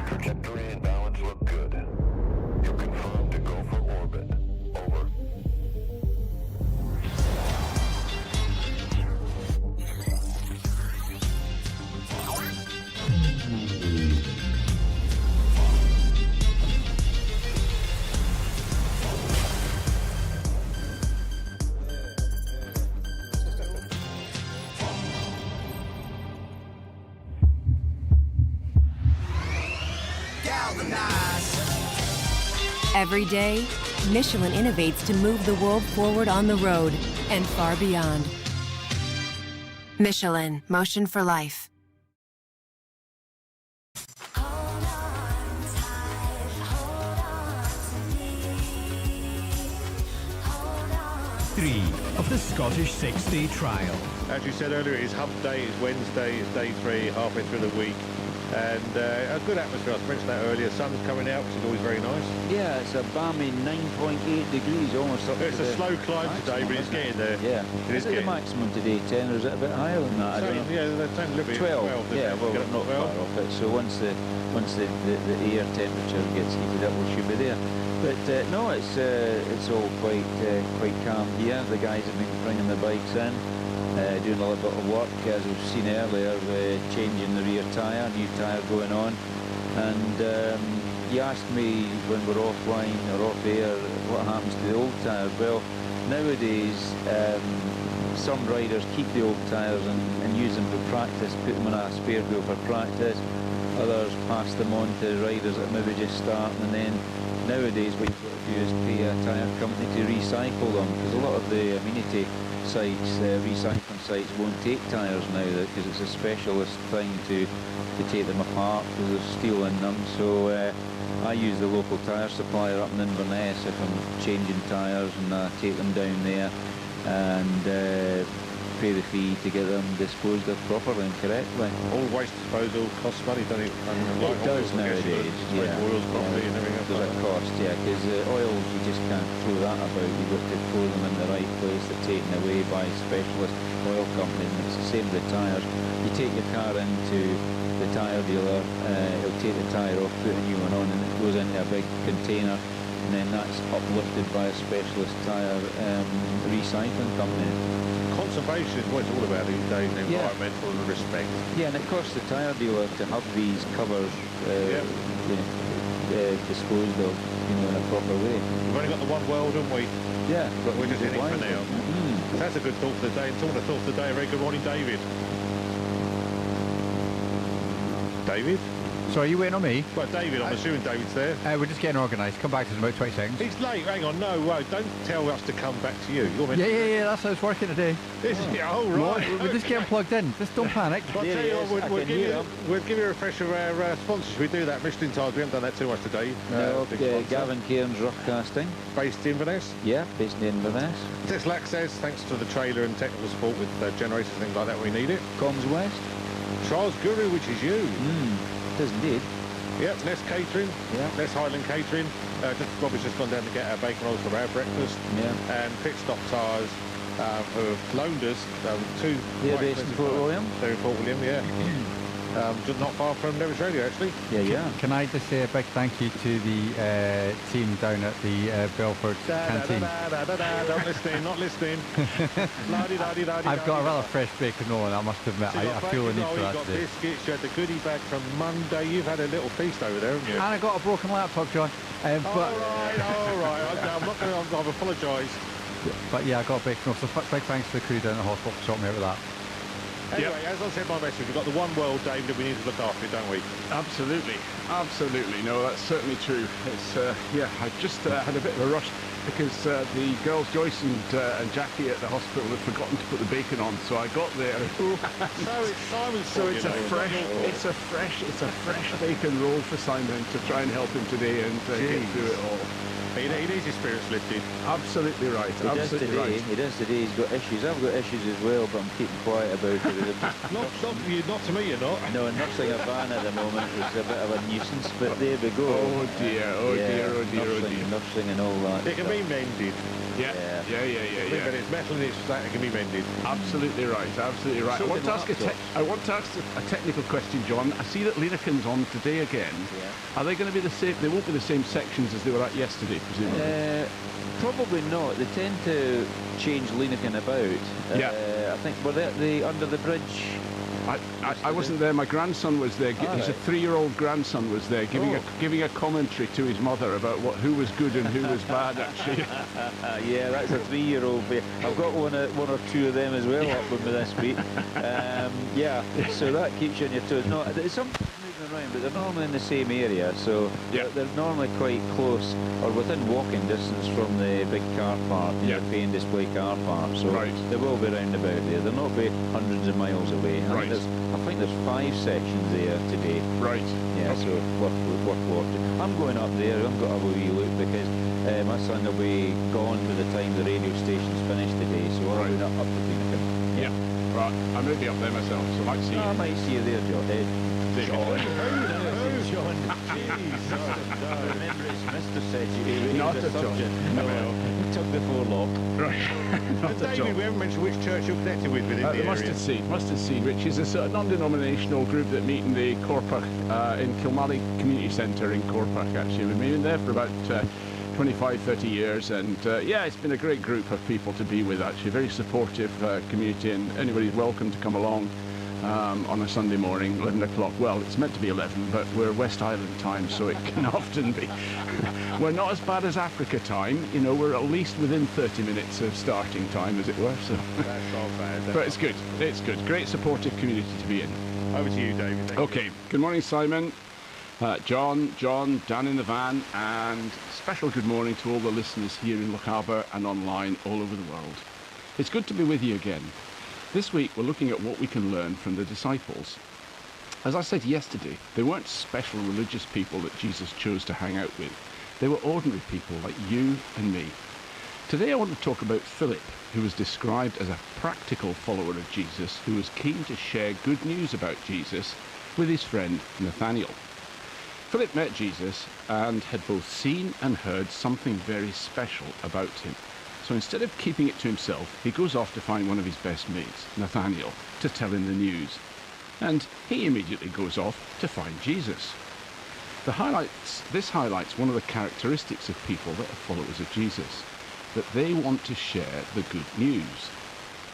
Trajectory and balance look good. You confirmed to go for orbit. Over. Every day, Michelin innovates to move the world forward on the road and far beyond. Michelin, motion for life. Three of the Scottish 6-day trial. As you said earlier, it's hump day, it's Wednesday, it's day 3, halfway through the week. And a good atmosphere, I mentioned that earlier. Sun's coming out, which is always very nice. Yeah, it's a balmy 9.8 degrees, almost up It's to a the slow climb today, but it's getting there. Yeah. It is Is it the getting maximum today, 10, or is it a bit higher than that? I don't know. Yeah, they're saying a little bit 12. Yeah, well, we're not far off it. So once the air temperature gets heated up, we should be there. But no, it's all quite calm here. The guys have been bringing the bikes in, doing a little bit of work, as we've seen earlier, changing the rear tyre, new tyre going on. And you asked me when we're offline or off air what happens to the old tyre. Well, nowadays some riders keep the old tyres and use them for practice, put them on a spare wheel for practice. Others pass them on to riders that maybe just starting, and then nowadays what you've got to do is pay a tyre company to recycle them, because a lot of the amenity sites, recycling sites, won't take tyres now because it's a specialist thing to take them apart because there's steel in them. So I use the local tyre supplier up in Inverness if I'm changing tyres, and I take them down there and pay the fee to get them disposed of properly and correctly. All waste disposal costs money, don't it? It does nowadays, yeah. Oils properly and everything else. Does it cost, yeah, because oils, you just can't throw that about. You've got to throw them in the right place. They're taken away by specialist oil companies, and it's the same with the tyres. You take your car into the tyre dealer, he'll take the tyre off, put a new one on, and it goes into a big container, and then that's uplifted by a specialist tyre recycling company. Conservation is what it's all about these days, the environmental respect. Yeah, and it costs the tyre dealer to have these covers disposed of, in a proper way. We've only got the one world, haven't we? Yeah. We're just in it for now. That's a good thought for the day. And talking of thought for the day, very good morning, David. David? Sorry, are you waiting on me? Well, David, I'm assuming David's there. We're just getting organised. Come back to us in about 20 seconds. He's late. Hang on, no, don't tell us to come back to you. You're meant Yeah, that's how it's working today. Oh, right. We're just getting plugged in. Just don't panic. I'll tell you what, we'll give you a refresher of our sponsors. We do that. Michelin tires, we haven't done that too much today. Gavin Cairns Rough Casting. Based in Inverness? Yeah, based in Inverness. Tesla Access, thanks to the trailer and technical support with generators and things like that, we need it. Comms West. Charles Guru, which is you. It is indeed. Yep, less catering, less Highland catering. Robbie's just gone down to get our bacon rolls for our breakfast. Yeah. And Pit Stop Tyres who have loaned us two... They're based in Fort William? They're in Fort William, yeah. Just not far from Nevis Radio, actually. Yeah. Can I just say a big thank you to the team down at the Belford canteen? Not listening. I've got a rather fresh bacon roll, and I must admit, So I feel the need for you that got today. biscuits, you had the goodie bag from Monday. You've had a little feast over there, haven't you? And I got a broken laptop, John. All right. I'm not going to... I've apologised. But yeah, I got a bacon roll, so big thanks to the crew down at the hospital for sorting me out with that. Anyway, as I said in my message, we've got the one world, Dave, that we need to look after, don't we? Absolutely. No, that's certainly true. It's I just had a bit of a rush because the girls Joyce and Jackie at the hospital had forgotten to put the bacon on, so I got there. It's a fresh bacon roll for Simon to try and help him today and get through it all. He needs his spirits lifted. Absolutely right. He does today. He's got issues. I've got issues as well, but I'm keeping quiet about it. Not to me, you're not. No, nursing a van at the moment is a bit of a nuisance, but there we go. Oh dear. Nursing and all that. It can be mended. Yeah. But it's metal and it's that it can be mended. Absolutely right. So I want to ask a technical question, John. I see that Lineken's on today again. Yeah. Are they going to be the same? They won't be the same sections as they were at yesterday, presumably. Probably not. They tend to change Lineken about. I think were they at the under the bridge? I wasn't there. My grandson was there. His 3-year-old grandson was there, giving a commentary to his mother about who was good and who was bad. Actually. Yeah, that's a 3-year-old. I've got one or two of them as well up with me this week. So that keeps you on your toes. No, it's something moving around, but they're normally in the same area, so they're normally quite close or within walking distance from the big car park, the pay and display car park. So they will be round about there. They'll not be hundreds of miles away. I think there's 5 sections there today. Right. Yeah, so worth watching. I'm going up there. I've got a wee look because my son will be gone by the time the radio station's finished today, so I'll be up to Lineken. Yeah. Right. I may be up there myself, so I might see you. I might see you there, John. John. John. Remember, it's Mr. said you Not a John. No, took the forelock. Right. Not a David, John. we haven't mentioned which church you're connected with within the area. Mustard Seed, which is a sort of non-denominational group that meet in the Corpac, in Kilmallie Community Centre in Corpac, actually. We've been there for about 25, 30 years, and it's been a great group of people to be with, actually. Very supportive community, and anybody's welcome to come along on a Sunday morning, 11 o'clock. Well, it's meant to be 11, but we're West Island time, so it can often be. We're not as bad as Africa time, we're at least within 30 minutes of starting time, as it were. So. That's not bad. But it's good. Great supportive community to be in. Over to you, David. Okay. Good morning, Simon. John, Dan in the van, and special good morning to all the listeners here in Lochaber and online all over the world. It's good to be with you again. This week we're looking at what we can learn from the disciples. As I said yesterday, they weren't special religious people that Jesus chose to hang out with. They were ordinary people like you and me. Today I want to talk about Philip, who was described as a practical follower of Jesus who was keen to share good news about Jesus with his friend Nathaniel. Philip met Jesus and had both seen and heard something very special about him. So instead of keeping it to himself, he goes off to find one of his best mates, Nathaniel, to tell him the news. And he immediately goes off to find Jesus. This highlights one of the characteristics of people that are followers of Jesus, that they want to share the good news.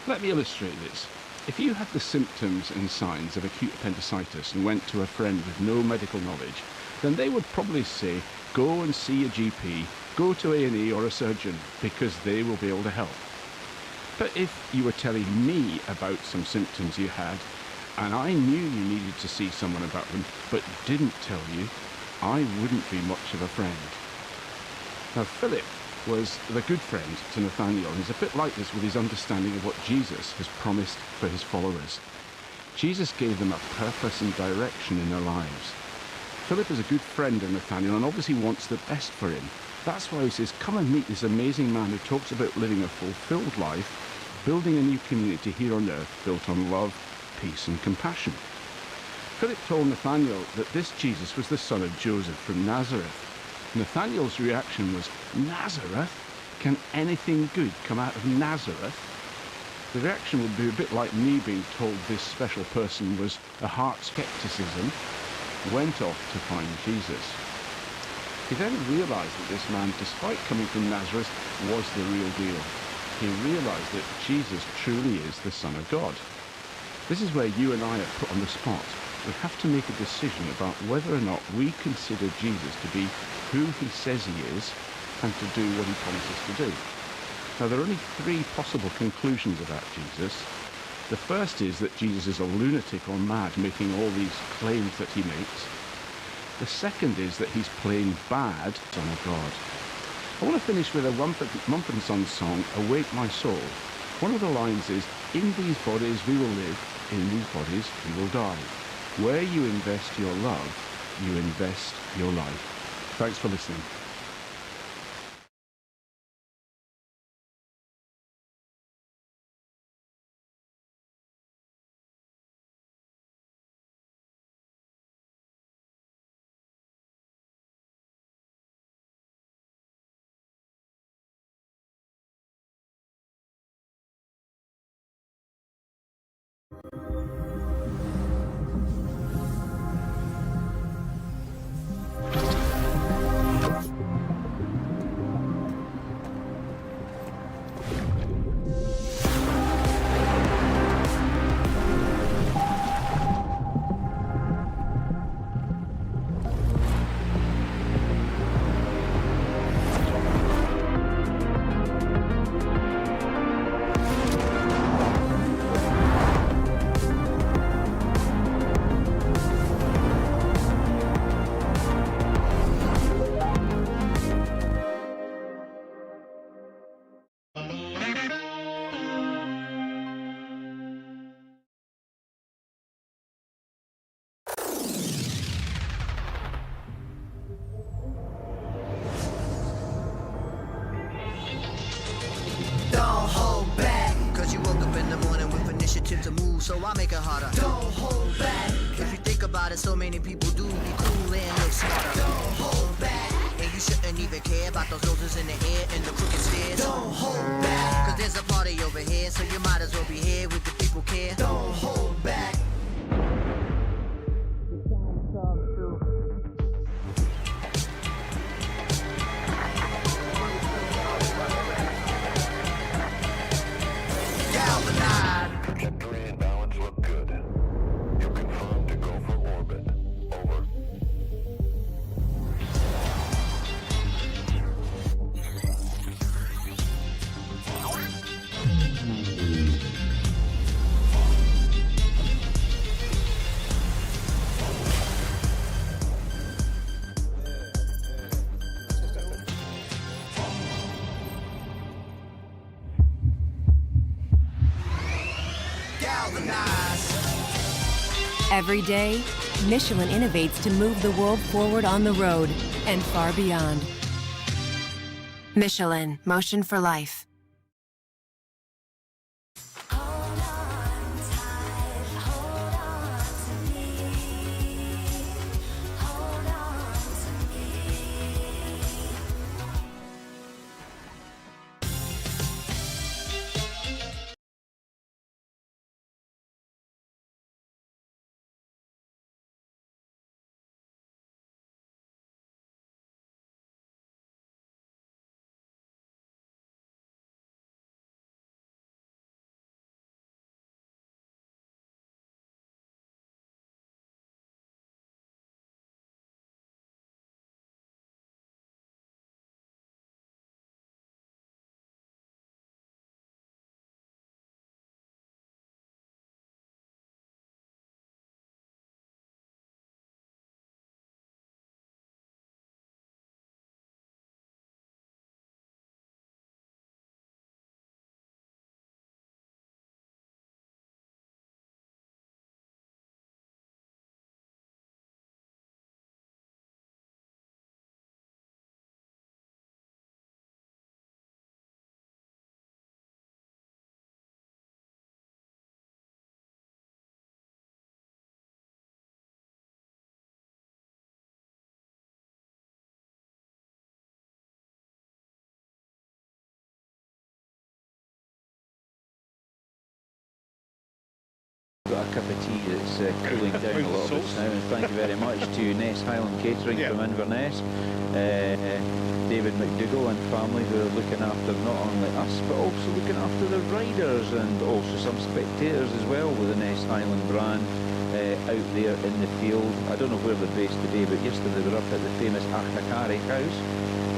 Let me illustrate this. If you had the symptoms and signs of acute appendicitis and went to a friend with no medical knowledge, then they would probably say, go and see a GP, go to A&E or a surgeon, because they will be able to help. But if you were telling me about some symptoms you had, and I knew you needed to see someone about them, but didn't tell you, I wouldn't be much of a friend. Now, Philip was the good friend to Nathaniel, and he's a bit like this with his understanding of what Jesus has promised for his followers. Jesus gave them a purpose and direction in their lives. Philip is a good friend of Nathaniel and obviously wants the best for him. That's why he says, come and meet this amazing man who talks about living a fulfilled life, building a new community here on earth built on love, peace and compassion. Philip told Nathanael that this Jesus was the son of Joseph from Nazareth. Nathanael's reaction was, Nazareth? Can anything good come out of Nazareth? The reaction would be a bit like me being told this special person was a heart skepticism, went off to find Jesus. He then realised that this man, despite coming from Nazareth, was the real deal. He realised that Jesus truly is the Son of God. This is where you and I are put on the spot. We have to make a decision about whether or not we consider Jesus to be who he says he is and to do what he promises to do. Now, there are only three possible conclusions about Jesus. The first is that Jesus is a lunatic or mad, making all these claims that he makes. The second is that he's plain bad, Son of God. I want to finish with a Mumford & Sons song, Awake My Soul. One of the lines is, in these bodies we will live, in these bodies we will die. Where you invest your love, you invest your life. Thanks for listening. So I make it harder. Don't hold back. If you think about it, so many people do be cool and look smarter. Don't hold back. And you shouldn't even care about those noses in the air and the crooked stairs. Don't hold back. Cause there's a party over here, so you might as well be here with the people care. Don't hold back. Trajectory and balance look good. You confirmed to go for orbit. Over. Every day, Michelin innovates to move the world forward on the road and far beyond. Michelin, motion for life. cup of tea that's cooling down a little bit now. And thank you very much to Ness Highland Catering from Inverness, David McDougall and family who are looking after not only us but also looking after the riders and also some spectators as well with the Ness Highland brand out there in the field. I don't know where they're based today, but yesterday they were up at the famous Achnacari house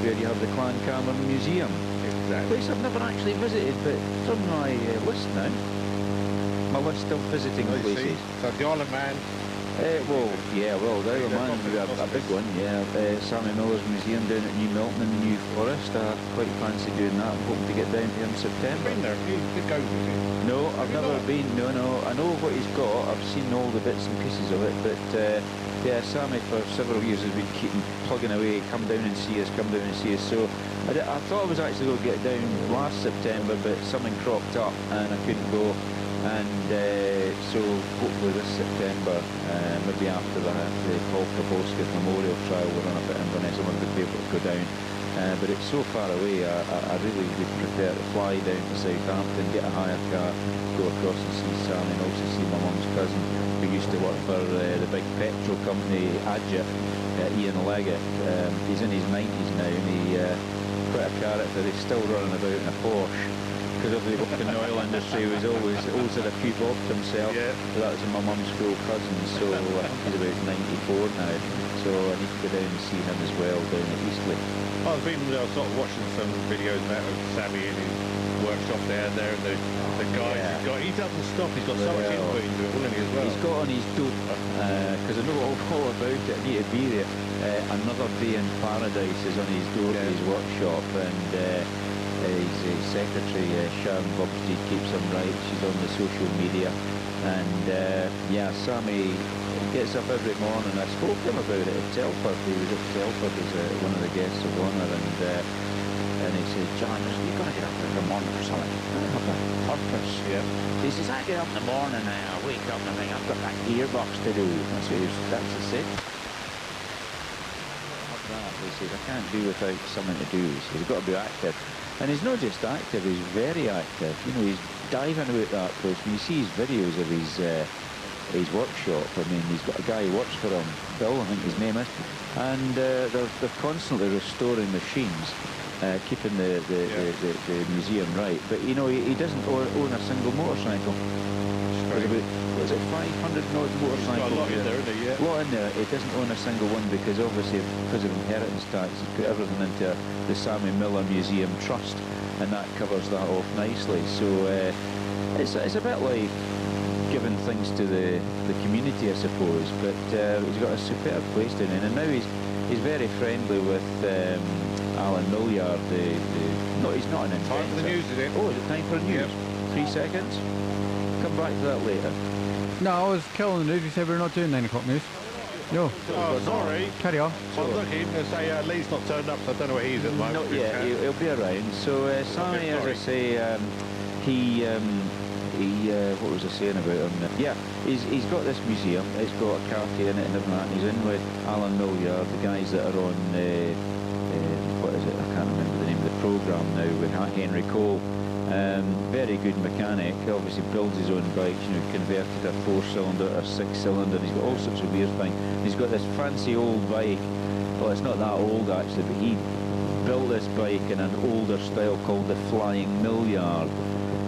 where you have the Clan Cameron Museum. Exactly. Place I've never actually visited, but it's on my list now. My list of visiting places. So the Isle of Man. Well, the Isle of Man would be a big one, yeah. Sammy Miller's Museum down at New Milton in the New Forest. I quite fancy doing that. I'm hoping to get down to him in September. Been there? You did go with it? No, I've never been. No. I know what he's got. I've seen all the bits and pieces of it, but yeah, Sammy for several years has been keeping plugging away. Come down and see us. Come down and see us. So I thought I was actually going to get down last September, but something cropped up and I couldn't go. And so hopefully this September, maybe after the Paul Proboscis Memorial Trial we're on up at Inverness, I'm going to be able to go down. But it's so far away, I really would prefer to fly down to Southampton, get a hire car, go across and see Sam and also see my mum's cousin who used to work for the big petrol company, Adja, Ian Leggett. He's in his 90s now and he's quite a character. He's still running about in a Porsche. Because of the work in the oil industry, he was always had a few bob to himself. Yeah. So that was my mum's school cousin, so he's about 94 now. So I need to go down and see him as well down at Eastleigh. I've been sort of watching some videos about Sammy in his workshop there and the guys he's got. He doesn't stop, he's got so much input into it, wouldn't he, as well? He's got on his dope, because I know all about it, I need to be there. Another Day in Paradise is on his door to his workshop, and his secretary, Sharon Bobsteed, keeps him right. She's on the social media. And yeah, Sammy gets up every morning. I spoke to him about it at Telford. He was at Telford as one of the guests of honour. And he said, John, you've got to get up every morning for something. I have a purpose. Yeah. He says, I get up in the morning and I wake up and I think, I've got that gearbox to do. I said, that's the same. He says, I can't do without something to do. He says, you've got to be active. And he's not just active, he's very active. You know, he's diving about that place. When you see his videos of his workshop, I mean, he's got a guy who works for him, Bill, I think his name is, and they're constantly restoring machines, keeping the museum right. But, you know, he doesn't own a single motorcycle. There's about, what is it, 500 odd motorcycles? Got a lot in there, isn't he? Yeah. A lot in there. He doesn't own a single one because obviously because of inheritance tax he put everything into the Sammy Miller Museum Trust and that covers that off nicely. So it's a bit like giving things to the community, I suppose, but he's got a superb place down there and now he's very friendly with Alan Millyard. No, he's not an inventor. Time for the news, is it? Oh, is it time for the news? Yep. 3 seconds? Come back to that later. No, I was killing the news. You said we're not doing 9 o'clock news. No. Oh, sorry. Carry on. I'm looking to say Lee's not turned up, so I don't know where he is at the moment. Not yet. He'll be around. So Sammy, as I say, what was I saying about him? Yeah, he's got this museum. It's got a cafe in it and everything like that. He's in with Alan Millyard, the guys that are on what is it? I can't remember the name of the programme now with Henry Cole. Very good mechanic, obviously builds his own bikes, you know, converted a 4-cylinder or 6-cylinder, he's got all sorts of weird things. He's got this fancy old bike, well it's not that old actually, but he built this bike in an older style called the Flying Millyard,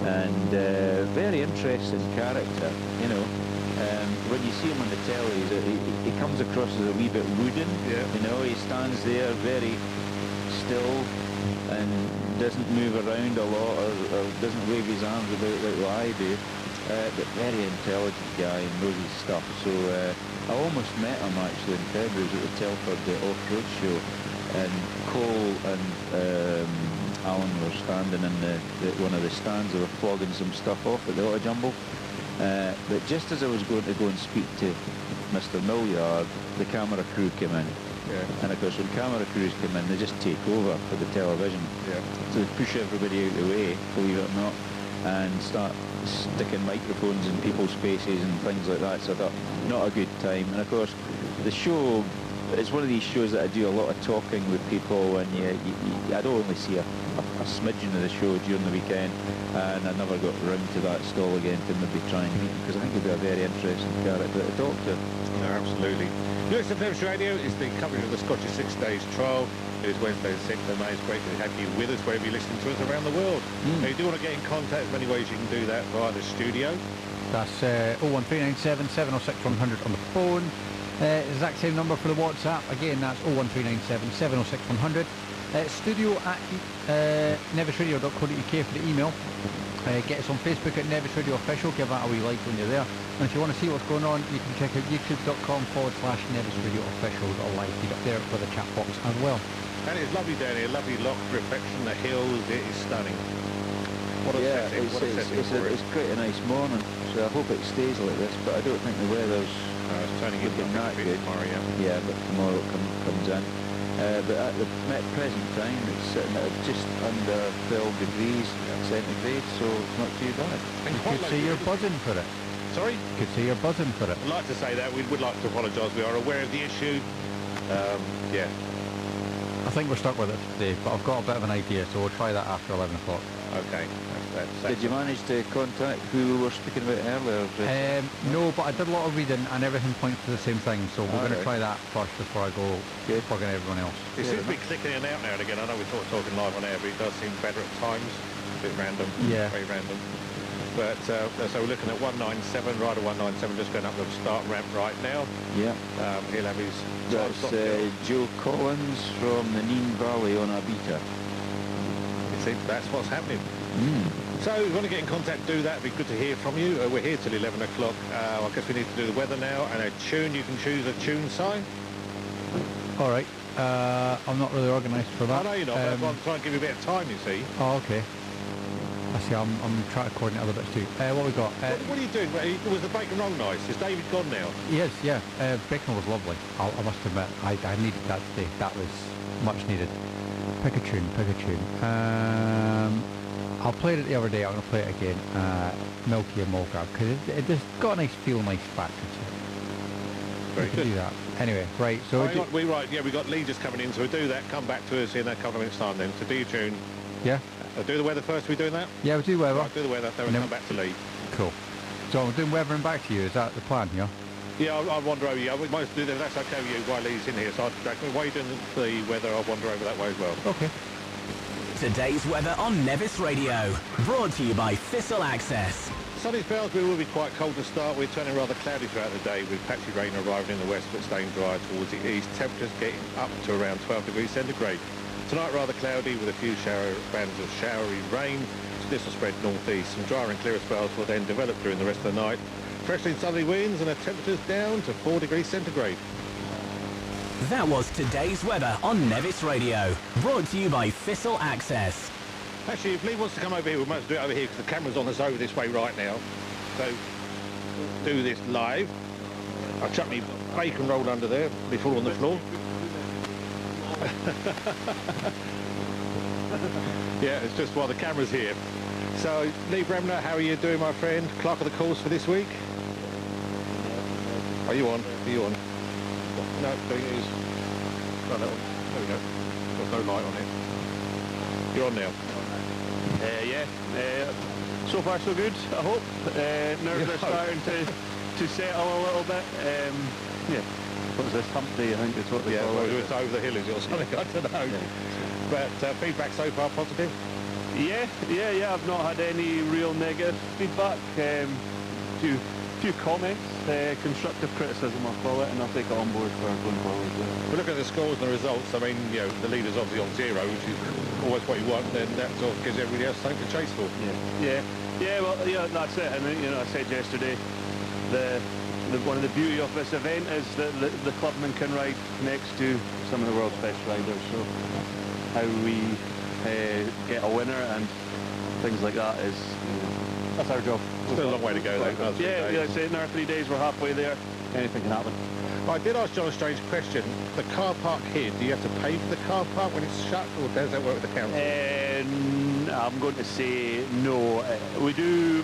and very interesting character, you know. When you see him on the telly, he comes across as a wee bit wooden, you know, he stands there very still and doesn't move around a lot or doesn't wave his arms about like I do, but very intelligent guy and knows his stuff. So I almost met him actually in February at the Telford off-road show, and Cole and Alan were standing in one of the stands. They were flogging some stuff off at the Auto Jumble, but just as I was going to go and speak to Mr. Millyard, the camera crew came in. Yeah. And of course when camera crews come in they just take over for the television. Yeah. So they push everybody out of the way, believe it or not, and start sticking microphones in people's faces and things like that. So I thought, not a good time. And of course the show it's one of these shows that I do a lot of talking with people, and I don't only see a smidgen of the show during the weekend, and I never got round to that stall again to maybe try and meet him, because I think he'd be a very interesting character to talk to. No, absolutely. You listen to Ferme Radio. It's the coverage of the Scottish 6 Days Trial. It is Wednesday the 6th of May. It's great to have you with us wherever you listen to us around the world. Now, you do want to get in contact, there's many ways you can do that via the studio. That's 01397 706 100 on the phone. Exact same number for the WhatsApp. Again, that's 01397 706 100. Studio at nevisradio.co.uk for the email. Get us on Facebook at Nevis Radio Official. Give that a wee like when you're there. And if you want to see what's going on, you can check out youtube.com/Nevis Radio Official. Got a live feed up there with a chat box as well. And it's lovely down here, lovely loch, reflection, the hills, it is stunning. What a setting, what a setting for it. It's quite a nice morning, so I hope it stays like this, but I don't think the weather's it's turning into that good. Tomorrow, yeah, but tomorrow it comes in. But at the present time, it's sitting at just under 12 degrees centigrade, so it's not too bad. You could say you're buzzing for it. Sorry? You could say you're buzzing for it. I'd like to say that. We would like to apologise. We are aware of the issue. Yeah. I think we're stuck with it today, but I've got a bit of an idea, so we'll try that after 11 o'clock. Okay. Did you manage to contact who we were speaking about earlier? No, but I did a lot of reading and everything points to the same thing, so we're going to try that first before I go plugging everyone else. It seems to be clicking in and out now and again. I know we're talking live on air, but it does seem better at times. A bit random. Yeah. Very random. But so we're looking at 197, rider 197, just going up the start ramp right now. Yeah. He'll have his... That's Joe Collins from the Neen Valley on Abita. You see, that's what's happening. So if you want to get in contact, do that. It'd be good to hear from you. We're here till 11 o'clock. I guess we need to do the weather now and a tune. You can choose a tune sign. All right. I'm not really organised for that. I know you're not, but I'm trying to give you a bit of time, you see. Oh, okay. I see, I'm trying to coordinate other bits too. What we got? What are you doing? Was the bacon roll nice? Is David gone now? Yes, yeah. Bacon was lovely. I must admit, I needed that today. That was much needed. Pick a tune, pick a tune. I'll play it the other day. I'm going to play it again. Milky and Mulgar, because it just got a nice feel, nice factor to it. Very good. Do that. Anyway, right. So we got leaders coming in, so we'll do that. Come back to us in a couple of minutes' time then. So do your tune. Yeah. Do the weather first. Are we doing that? Yeah, we'll do weather. Right, do the weather. Then we'll come back to Lee. Cool. So we're doing weather and back to you. Is that the plan? Yeah. Yeah, I'll wander over you. We might do that. That's okay with you while Lee's in here. So while you're doing the weather, I'll wander over that way as well. Okay. Today's weather on Nevis Radio, brought to you by Thistle Access. Sunny spells, we will be quite cold to start. We're turning rather cloudy throughout the day with patchy rain arriving in the west but staying dry towards the east. Temperatures getting up to around 12 degrees centigrade. Tonight rather cloudy with a few bands of showery rain. This will spread northeast. Some drier and clearer spells will then develop during the rest of the night. Freshly southerly winds and the temperatures down to 4 degrees centigrade. That was today's weather on Nevis Radio, brought to you by Thistle Access. Actually, if Lee wants to come over here, we might do it over here because the camera's on us over this way right now. So, do this live. I'll chuck me bacon roll under there before on the floor. Yeah, it's just while the camera's here. So, Lee Bremner, how are you doing, my friend? Clerk of the course for this week? Are you on? Are you on? No, there it is. Oh, that one. There we go. There's no light on it. You're on now. So far so good, I hope. Nerves are starting to settle a little bit. What was this, hump day, I think is what they call it. It's over the hill, is it, or something? I don't know. Yeah. But feedback so far positive? Yeah, I've not had any real negative feedback. Few comments, constructive criticism I'll call it, and I'll take it on board for going forward. We look at the scores and the results. I mean, the leader's obviously on 0, which is always what you want, then that sort of gives everybody else something to chase for. Well, that's it. And I said yesterday, one of the beauty of this event is that the clubman can ride next to some of the world's best riders. So how we get a winner and things like that is that's our job. Still a long way to go though. I say in our 3 days we're halfway there. Anything can happen. I did ask John a strange question. The car park here, do you have to pay for the car park when it's shut, or does that work with the council? I'm going to say no. We do.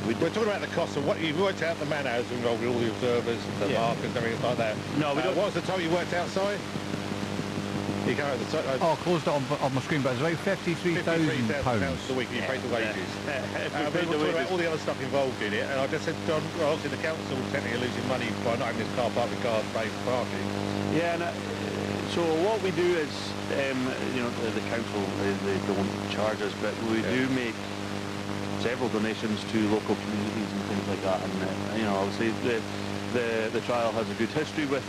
We're talking about the cost of what you've worked out, the man hours involved with all the observers, the markers and everything like that. No, we don't. What was the total you worked outside? You can't have the Oh, I closed it on my screen, but it's about £53,000 a week you pay the wages. We're talking about all the other stuff involved in it, and I just said, John, well, obviously the council technically are losing money by not having this car park with cars paid for parking. Yeah, and so what we do is, you know, the council, they don't charge us, but we do make several donations to local communities and things like that, and you know, obviously the trial has a good history with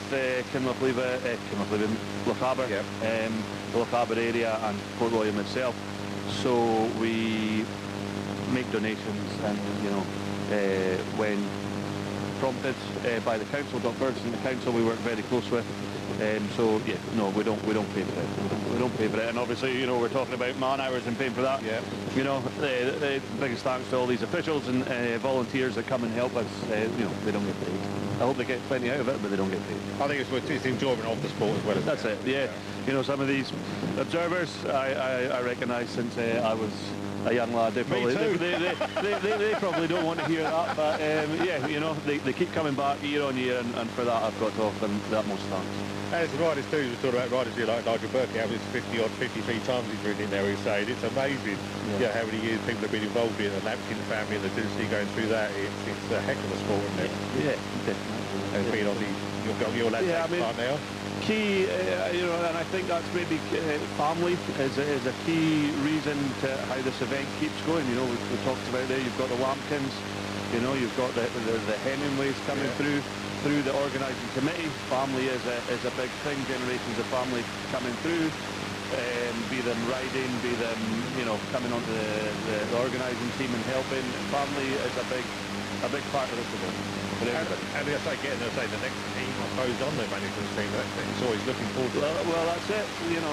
Lochaber, the Lochaber area and Port William itself. So we make donations, and you know, when prompted by the council, Doc Ferguson, the council we work very close with. So yeah, no, we don't pay for it. We don't pay for it, and obviously, you know, we're talking about man hours and paying for that. Yeah. You know, the biggest thanks to all these officials and volunteers that come and help us. You know, they don't get paid. I hope they get plenty out of it, but they don't get paid. I think it's the enjoyment of the sport as well. That's it. Yeah. You know, some of these observers, I recognise since I was a young lad. They probably, they probably don't want to hear that, but yeah, you know, they keep coming back year on year, and for that I've got to offer them the utmost thanks. As the riders too, we talking about riders here like Nigel Burke, how it's 50 or 53 times he's ridden in there, he's saying it's amazing how many years people have been involved in the Lampkin family and the Dynasty going through that. It's a heck of a sport, isn't it? Yeah, definitely. And being on your lads part now. Key, you know, and I think that's maybe family is a key reason to how this event keeps going. You know, we talked about there, you've got the Lampkins, you know, you've got the Hemingways coming through the organising committee. Family is a big thing, generations of family coming through, be them riding, be them, you know, coming onto the organising team and helping. Family is a big part of this event. And as I get, the next team, I suppose, on the management team, it's always looking forward to it. Well, that's it. You know,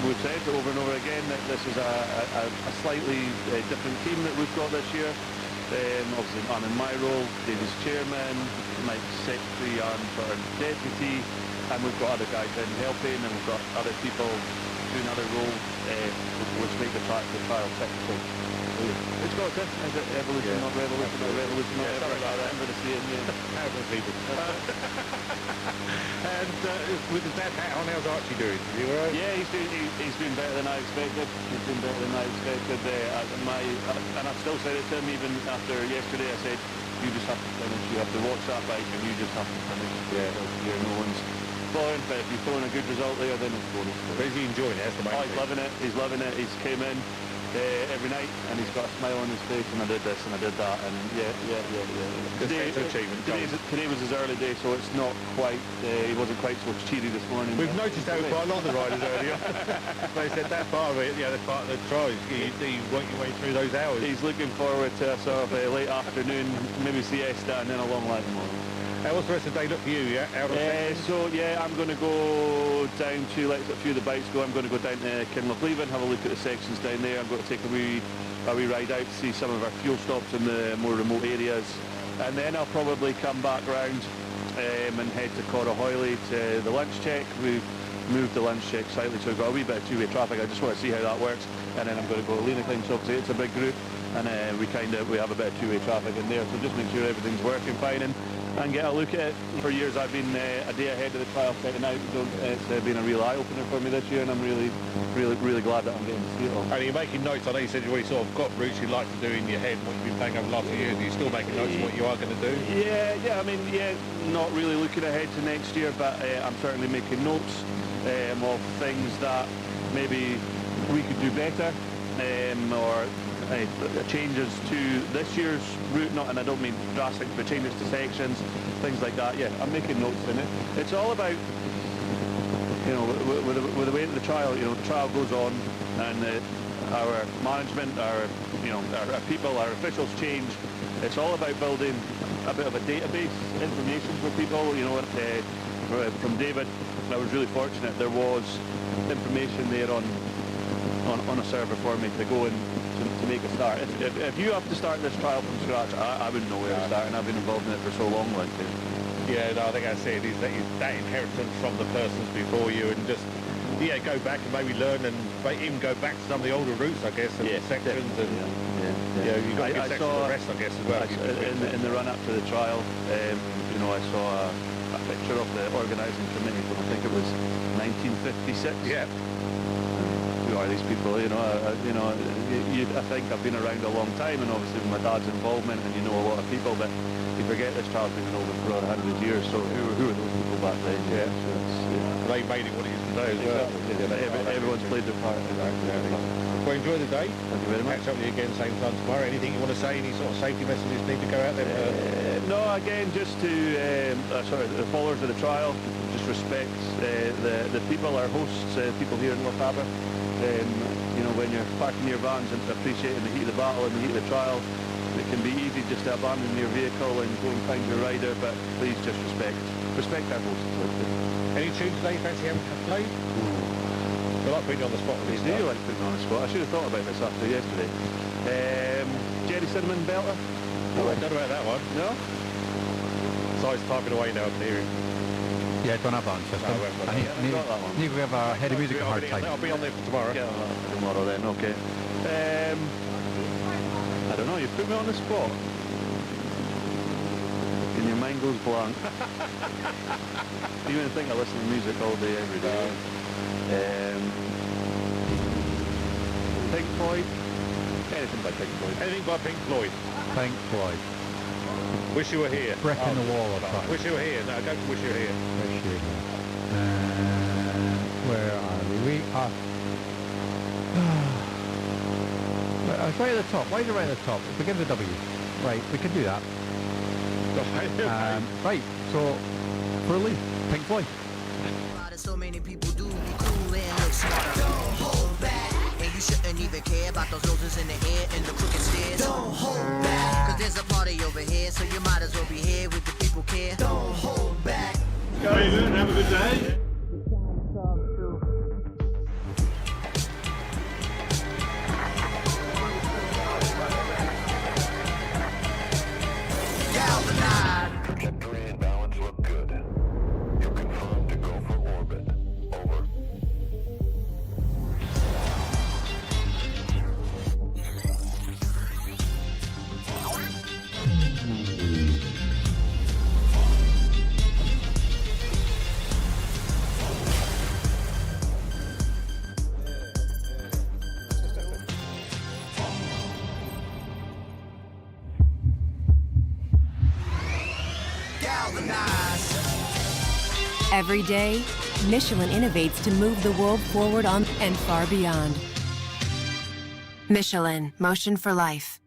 we've said over and over again that this is a slightly different team that we've got this year. Obviously, I'm in my role, David's chairman, Mike's secretary and sort of deputy, and we've got other guys in helping, and we've got other people doing other roles, which make the trial technical. It's got to, is it evolution, not revolution, or revolution, not evolution, like that, for the same, people. And with the dad hat on, how's Archie doing? Is he all right? Yeah, he's doing better than I expected. He's doing better than I expected. And I've still said it to him even after yesterday. I said, you just have to finish. You have to watch that bike, and you just have to finish. Yeah, you're no one's following, but if you're throwing a good result there, then it's bonus. But is he enjoying it? That's the main thing. He's loving it. He's loving it. He's came in every night, and he's got a smile on his face, and I did this and I did that, and yeah. Today was his early day, so it's not quite, he wasn't quite so cheery this morning. We've noticed that with quite a lot of the riders earlier. They said that part of it, that's part of the trial. You work your way through those hours. He's looking forward to a sort of a late afternoon, maybe siesta, and then a long light tomorrow. What's the rest of the day look for you? So yeah, I'm going to go down to let a few of the bikes go. I'm going to go down to Kinlochleven, have a look at the sections down there. I'm going to take a wee ride out to see some of our fuel stops in the more remote areas, and then I'll probably come back round and head to Corrahoyley to the lunch check. We've moved the lunch check slightly, so we've got a wee bit of two-way traffic. I just want to see how that works, and then I'm going to go to Lenacline, so obviously it's a big group, and we have a bit of two-way traffic in there, so just make sure everything's working fine and get a look at it. For years I've been a day ahead of the trial setting out, so it's been a real eye-opener for me this year, and I'm really glad that I'm getting to see it all. And you're making notes. I know you said you've already sort of got routes you like to do in your head, what you've been playing over the last few years. Are you still making notes of what you are going to do? Yeah, I mean, not really looking ahead to next year, but I'm certainly making notes of things that maybe we could do better, or changes to this year's route, and I don't mean drastic, but changes to sections, things like that. Yeah, I'm making notes in it. It's all about, you know, with the way that the trial, you know, the trial goes on, and our management, our people, our officials change. It's all about building a bit of a database, information for people. You know, from David, I was really fortunate. There was information there on a server for me to go and to make a start. If you have to start this trial from scratch, I wouldn't know where to start, and I've been involved in it for so long. Like, yeah, no, I think that's it. Is that inheritance from the persons before you, and just go back and maybe learn, and even go back to some of the older routes, I guess, and sections. And Yeah, you've got to I give section saw the rest, I guess, as well. in the run up to the trial, you know, I saw a picture of the organising committee from, I think it was 1956. Yeah. Who are these people? You know, I think I've been around a long time, and obviously with my dad's involvement, and you know a lot of people, but you forget this trial's been over for 100 years. So who are those people back then? Yeah. So They made it what it is today as well. Everyone's played their part. Well, enjoy the day. Thank you very much. Catch up with you again same time tomorrow. Anything you want to say? Any sort of safety messages need to go out there? No, again, just to the followers of the trial, just respect the people, our hosts, people here in Lochaber. You know, when you're parking your vans and appreciating the heat of the battle and the heat of the trial, it can be easy just to abandon your vehicle and go and find your rider, but please just respect our hosts. Any tunes today you fancy having played? I like putting you on the spot. Do you like putting me on the spot? I should have thought about this after yesterday. Jerry Cinnamon Belter. Oh, I don't know about that one. No? So he's typing away now, I can hear him. Yeah, I don't have that on system. I haven't got that one. Need to give Head of Music a hard time. I'll be on there for tomorrow. Yeah, tomorrow then, okay. I don't know, you put me on the spot. And your mind goes blank. You wouldn't think I listen to music all day, every day. Pink Floyd? Anything by Pink Floyd. Anything by Pink Floyd. Pink Floyd. Wish You Were Here. Brick in the wall of that. Wish You Were Here. No, don't Wish You Were Here. Wish You Were Here. Where are we? We are... It's right at the top. Why is it right at the top? It begins with W. Right, we can do that. Right, so, for Lee, Pink Floyd. So many people do be cool and look smarter. Don't hold back. And you shouldn't even care about those noses in the air and the crooked stairs. Don't hold back. Cause there's a party over here, so you might as well be here with the people care. Don't hold back. Go even, have a good day. Trajectory and balance look good. You confirmed to go for orbit. Over. Every day, Michelin innovates to move the world forward on and far beyond. Michelin, motion for life.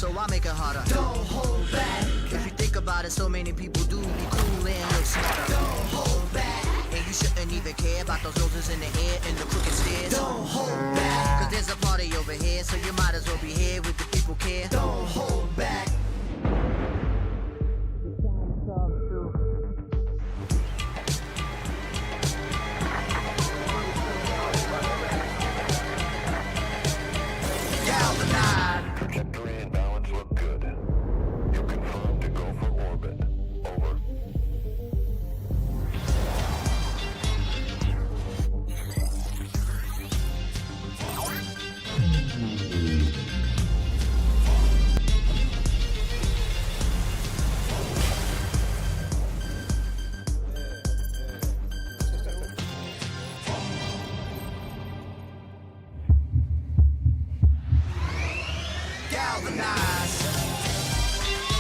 so I make it harder. Don't hold back. If you think about it, so many people do be cool and look smarter. Don't hold back. And you shouldn't even care about those roses in the air and the crooked stairs. Don't hold back. Cause there's a party over here, so you might as well be here with the people care. Don't hold back. Trajectory and balance look good. You confirmed to go for orbit. Over.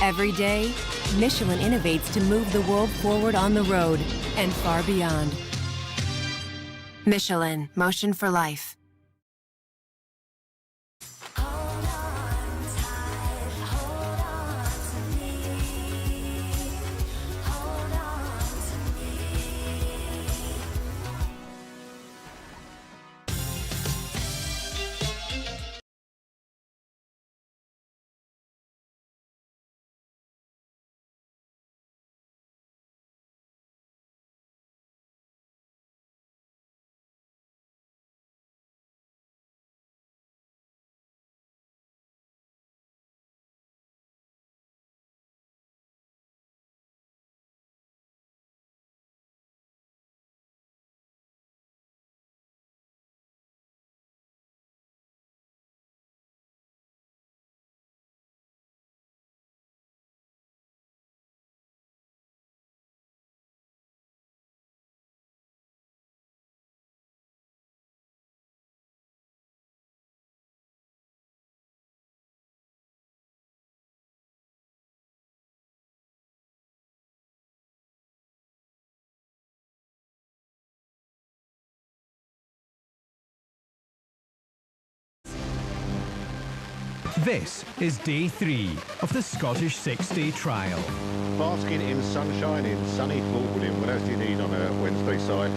Every day, Michelin innovates to move the world forward on the road and far beyond. Michelin, motion for life. This is day 3 of the Scottish 6-day trial. Basking in sunshine in sunny Falkland. What else do you need on a Wednesday side?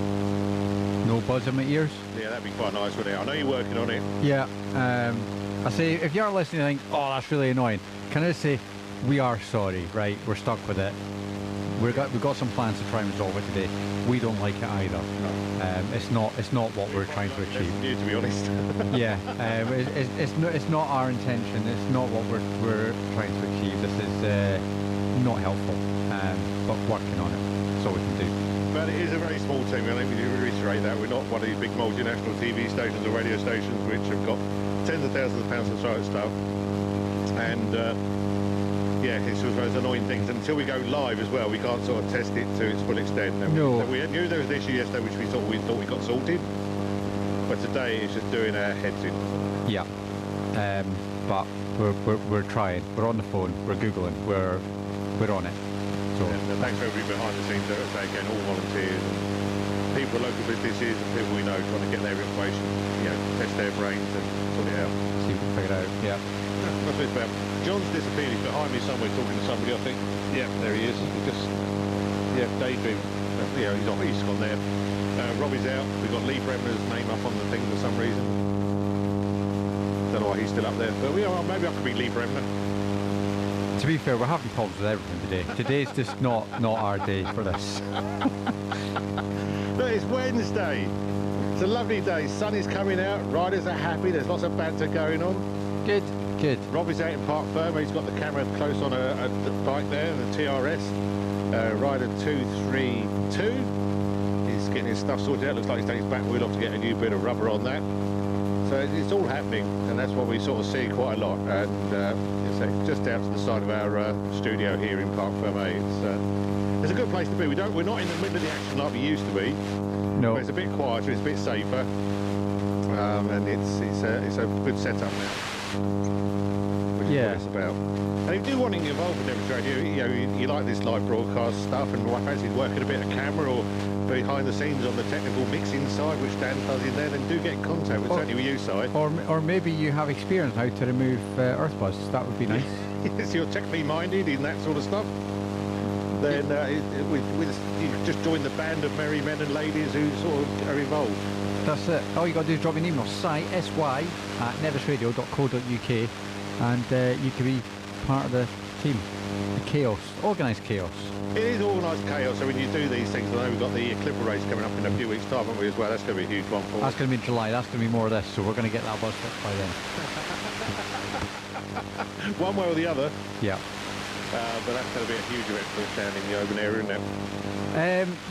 No buzz in my ears. Yeah, that'd be quite nice, wouldn't it? I know you're working on it. Yeah. I say, if you're listening and think, oh, that's really annoying, can I say, we are sorry, right? We're stuck with it. We've got some plans to try and resolve it today. We don't like it either. No. It's not what we're trying to achieve. That's new, to be honest. Yeah, it's not our intention. It's not what we're trying to achieve. This is not helpful, but working on it. That's all we can do. But it is a very small team. I think we do reiterate that we're not one of these big multinational TV stations or radio stations which have got tens of thousands of pounds to throw at stuff. And yeah, it's one of those annoying things. Until we go live as well, we can't sort of test it to its full extent. And no. We knew there was an issue yesterday which we thought we got sorted. But today it's just doing our heads in. Yeah. But we're trying. We're on the phone. We're Googling. We're on it. So and thanks for everybody behind the scenes. Again, all volunteers and people, local businesses and people we know trying to get their information, test their brains and sort it out. See what we figure out. Yeah. That's what it's about. John's disappeared. He's behind me somewhere talking to somebody, I think. Yeah, there he is. Daydream. He's gone there. Robbie's out. We've got Lee Bremner's name up on the thing for some reason. Don't know why he's still up there. But maybe I could be Lee Bremner. To be fair, we're having problems with everything today. Today's just not our day for this. Look, it's Wednesday. It's a lovely day. Sun is coming out. Riders are happy. There's lots of banter going on. Good. Robbie's out in Parc Ferme. He's got the camera close on a bike there, the TRS. Rider 232. He's getting his stuff sorted out. Looks like he's taking his back wheel off to get a new bit of rubber on that. So it's all happening, and that's what we sort of see quite a lot. And it's just out to the side of our studio here in Parc Ferme. It's a good place to be. We're not in the middle of the action like we used to be. No. It's a bit quieter. It's a bit safer. And it's a good setup now. Which is what it's about. And if you do want to get involved with Nevis Radio, you like this live broadcast stuff and fancy working a bit of camera or behind the scenes on the technical mixing side, which Dan does in there, then do get in contact with certainly with you, Si. Or maybe you have experience how to remove earth buzz. That would be nice. If you're technically minded in that sort of stuff, then you just join the band of merry men and ladies who sort of are involved. That's it. All you got to do is drop me an email, sy@nevisradio.co.uk, and you can be part of the team. The chaos, organised chaos. It is organised chaos, so when you do these things, I know we've got the Clipper race coming up in a few weeks' time, haven't we, as well? That's going to be a huge one for us. That's going to be in July, that's going to be more of this, so we're going to get that buzz fixed by then. One way or the other. Yeah. But that's going to be a huge event for us down in the open area, isn't it?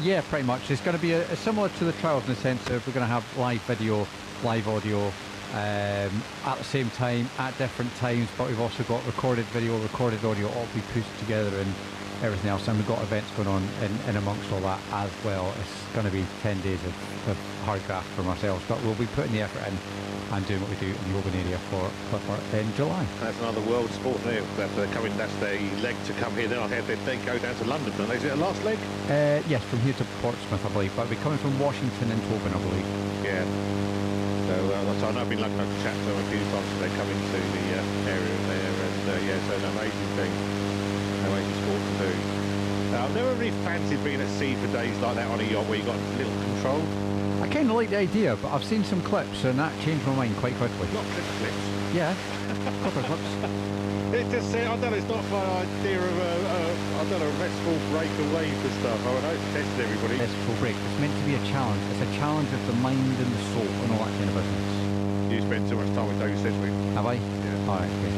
Yeah, pretty much. It's going to be similar to the trials in the sense of we're going to have live video, live audio at the same time, at different times, but we've also got recorded video, recorded audio, all be pushed together and everything else, and we've got events going on in amongst all that as well. It's going to be 10 days of hard graft from ourselves, but we'll be putting the effort in and doing what we do in the open area for Clipper in July. That's another world sport there. That's the leg to come here. Then I heard they go down to London, don't they? Is it the last leg? Yes, from here to Portsmouth, I believe, but we're coming from Washington and Tobin, I believe. Yeah. So I know I've been lucky enough to chat to them a few times, so they come into the area there, and yeah, so an amazing thing, an amazing sport to do. I've never really fancied being at sea for days like that on a yacht where you've got little control. I kind of like the idea, but I've seen some clips and that changed my mind quite quickly. Not clips? Yeah, Clipper clips. It just, I don't know, it's not my idea of I don't know, restful break away for stuff. I know it's tested everybody. Restful break. It's meant to be a challenge. It's a challenge of the mind and the soul and all that kind of business. You spend too much time with David Sedgwick. Have I? Yeah. All right, okay.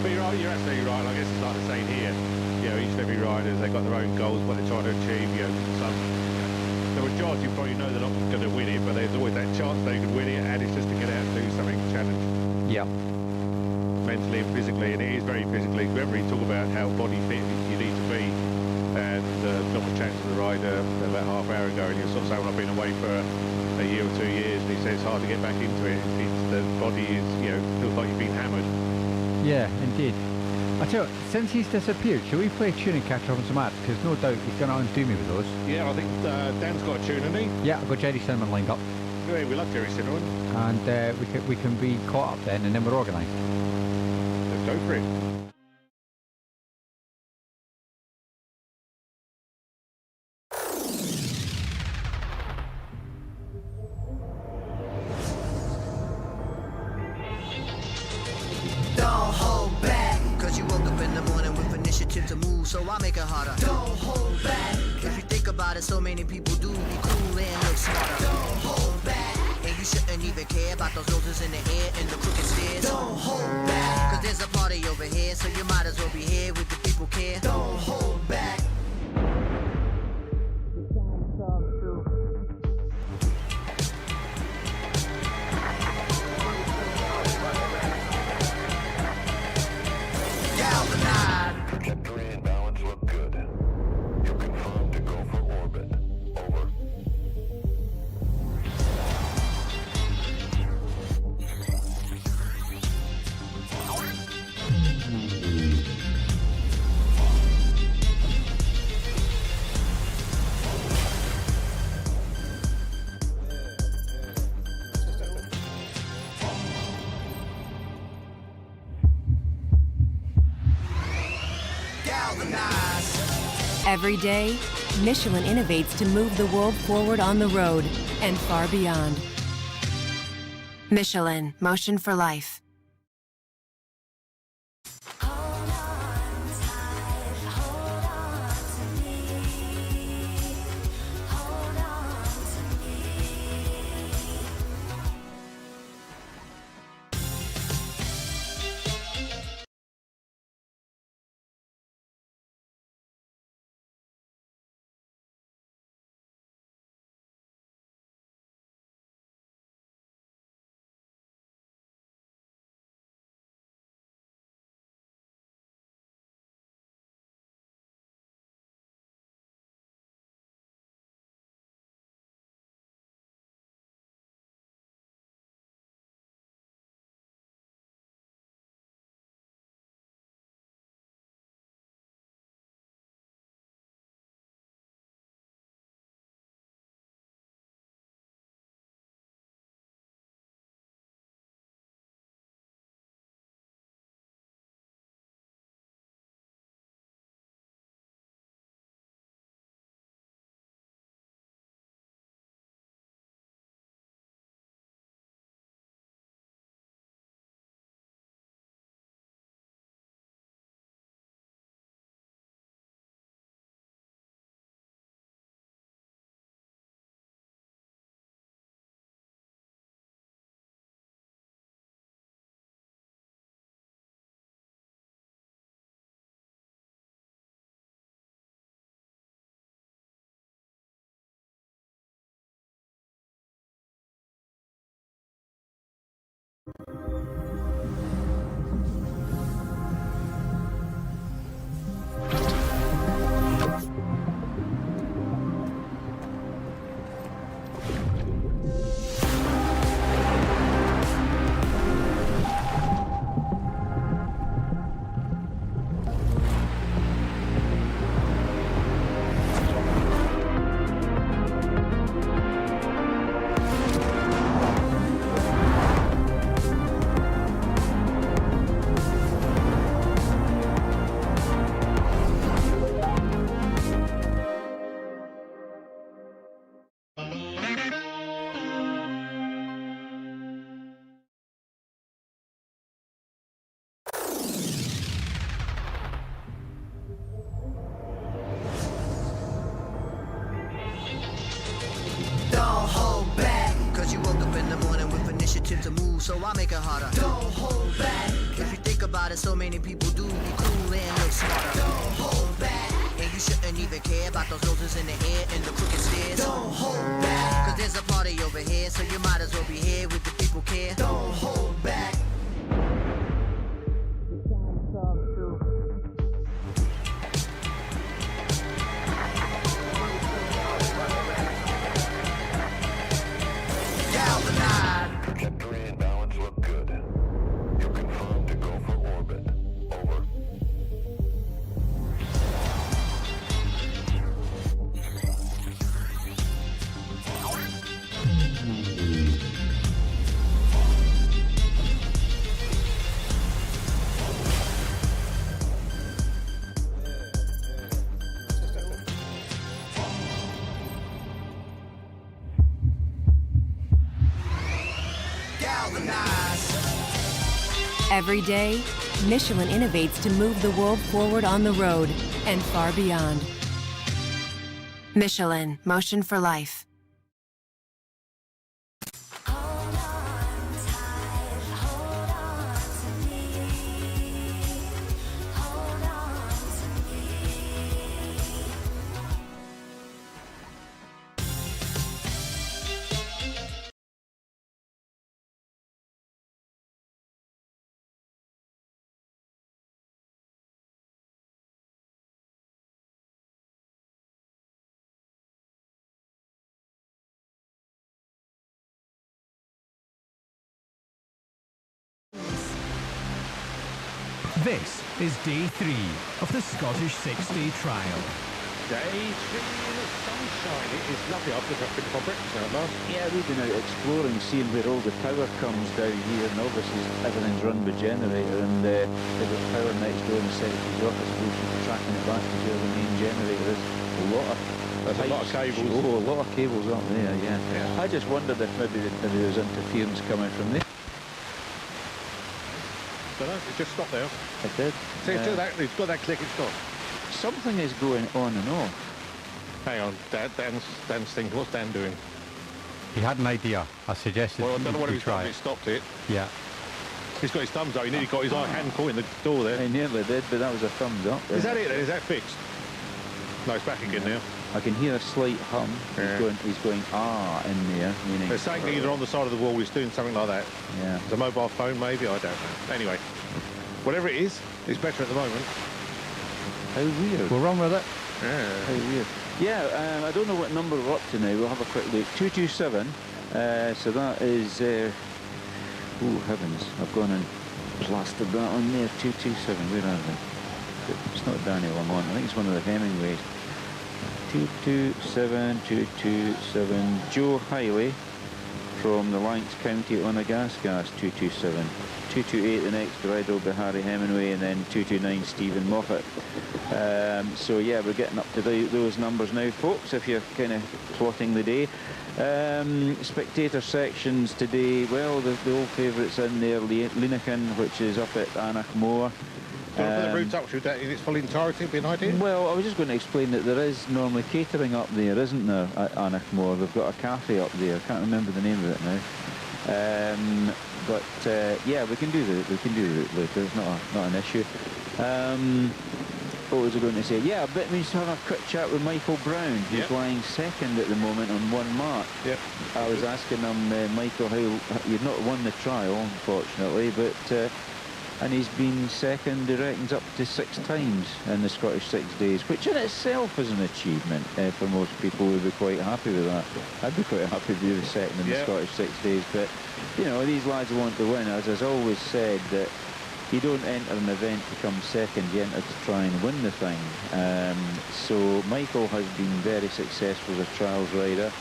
But you're absolutely right. I guess it's like the saying here. You know, each and every rider, they've got their own goals, what they're trying to achieve. You know, the majority probably know they're not going to win it, but there's always that chance they could win it, and it's just to get out and do something, challenge. Yeah. Mentally and physically, and it is very physically. Remember, you talk about how body fit you need to be, and not a chance to the rider about half an hour ago, and you're sort of saying, well, I've been away for a year or 2 years, and he says it's hard to get back into it. It's the body is, you know, feels like you've been hammered. Yeah, indeed. I tell you, since he's disappeared, shall we play a tune and catch up on some ads? Because no doubt he's going to undo me with those. Yeah, I think Dan's got a tune, hasn't he? Yeah, I've got Jerry Cinnamon lined up. Yeah, we love Jerry Cinnamon. And we can be caught up then, and then we're organised. Let's go for it. Don't hold back, cause you woke up in the morning with initiative to move, so I make it harder. Don't hold back, if you think about it, so many people do be cool and look smarter. Don't hold back, and you shouldn't even care about those roses in the air and the crooked stairs. Don't hold back, cause there's a party over here, so you might as well be here with the people care. Don't hold back. Trajectory and balance look good. You're confirmed to go for orbit. Over. Every day, Michelin innovates to move the world forward on the road and far beyond. Michelin, motion for life. cool, so I make it harder. Don't hold back. If you think about it, so many people do be cool and look smarter. Don't hold back. And you shouldn't even care about those noses in the air and the crooked stairs. Don't hold back. Cause there's a party over here, so you might as well be here with the people care. Don't hold back. Trajectory and balance look good. You confirmed to go for orbit. Over. Every day, Michelin innovates to move the world forward on the road and far beyond. Michelin, motion for life. This is day 3 of the Scottish 6-day trial. Day 3 in the sunshine. It is lovely. I've just picked up bricks now, Mark. Yeah, we've been out exploring, seeing where all the power comes down here, and obviously everything's run by generator, and they've got power next door in the secretary's office. We'll be tracking it back to where the main generator is. A lot of There's a lot of cables. Oh, a lot of cables up there, yeah. I just wondered if maybe there's interference coming from there. Don't know, it just stopped there. It did. See, it's got that click, it stopped. Something is going on and off. Hang on, Dan's thinking, what's Dan doing? He had an idea. I suggested Well, I don't know what we he's try done, it. it stopped it. Yeah. He's got his thumbs up, he nearly got his hand caught in the door there. I nearly did, but that was a thumbs up. Is that it then? Is that fixed? No, it's back again now. I can hear a slight hum. Yeah. He's going in there, meaning... There's something either on the side of the wall, he's doing something like that. Yeah. It's a mobile phone maybe, I don't know. Anyway, whatever it is, it's better at the moment. How weird. We'll run with it. Yeah. How weird. Yeah, I don't know what number we're up to now. We'll have a quick look. 227. So that is... oh, heavens. I've gone and plastered that on there. 227. Where are they? It's not Daniel I'm on. I think it's one of the Hemingways. 227, 227. Joe Hiley from the Lancs County on a gas, 227. 228 the next rider by Harry Hemingway, and then 229 Stephen Moffat. So yeah, we're getting up to those numbers now, folks, if you're kind of plotting the day. Spectator sections today, well, the old favourites in there, Linehan, which is up at Anachmore. Do you want to put the route up to in its full entirety, would be an idea? Well, I was just going to explain that there is normally catering up there, isn't there, at Anachmore? They've got a cafe up there. I can't remember the name of it now. Yeah, we can do the route later. It's not an issue. What was I going to say? Yeah, but we just have a quick chat with Michael Brown, who's lying second at the moment on 1 mark. Yep. I was asking him, Michael, how you've not won the trial, unfortunately, but. And he's been second, he reckons, up to 6 times in the Scottish 6 days, which in itself is an achievement for most people. Would be quite happy with that. I'd be quite happy to be the second in the Scottish 6 days, but, you know, these lads want to win. As I've always said, that you don't enter an event to come second, you enter to try and win the thing. So Michael has been very successful as a trials rider,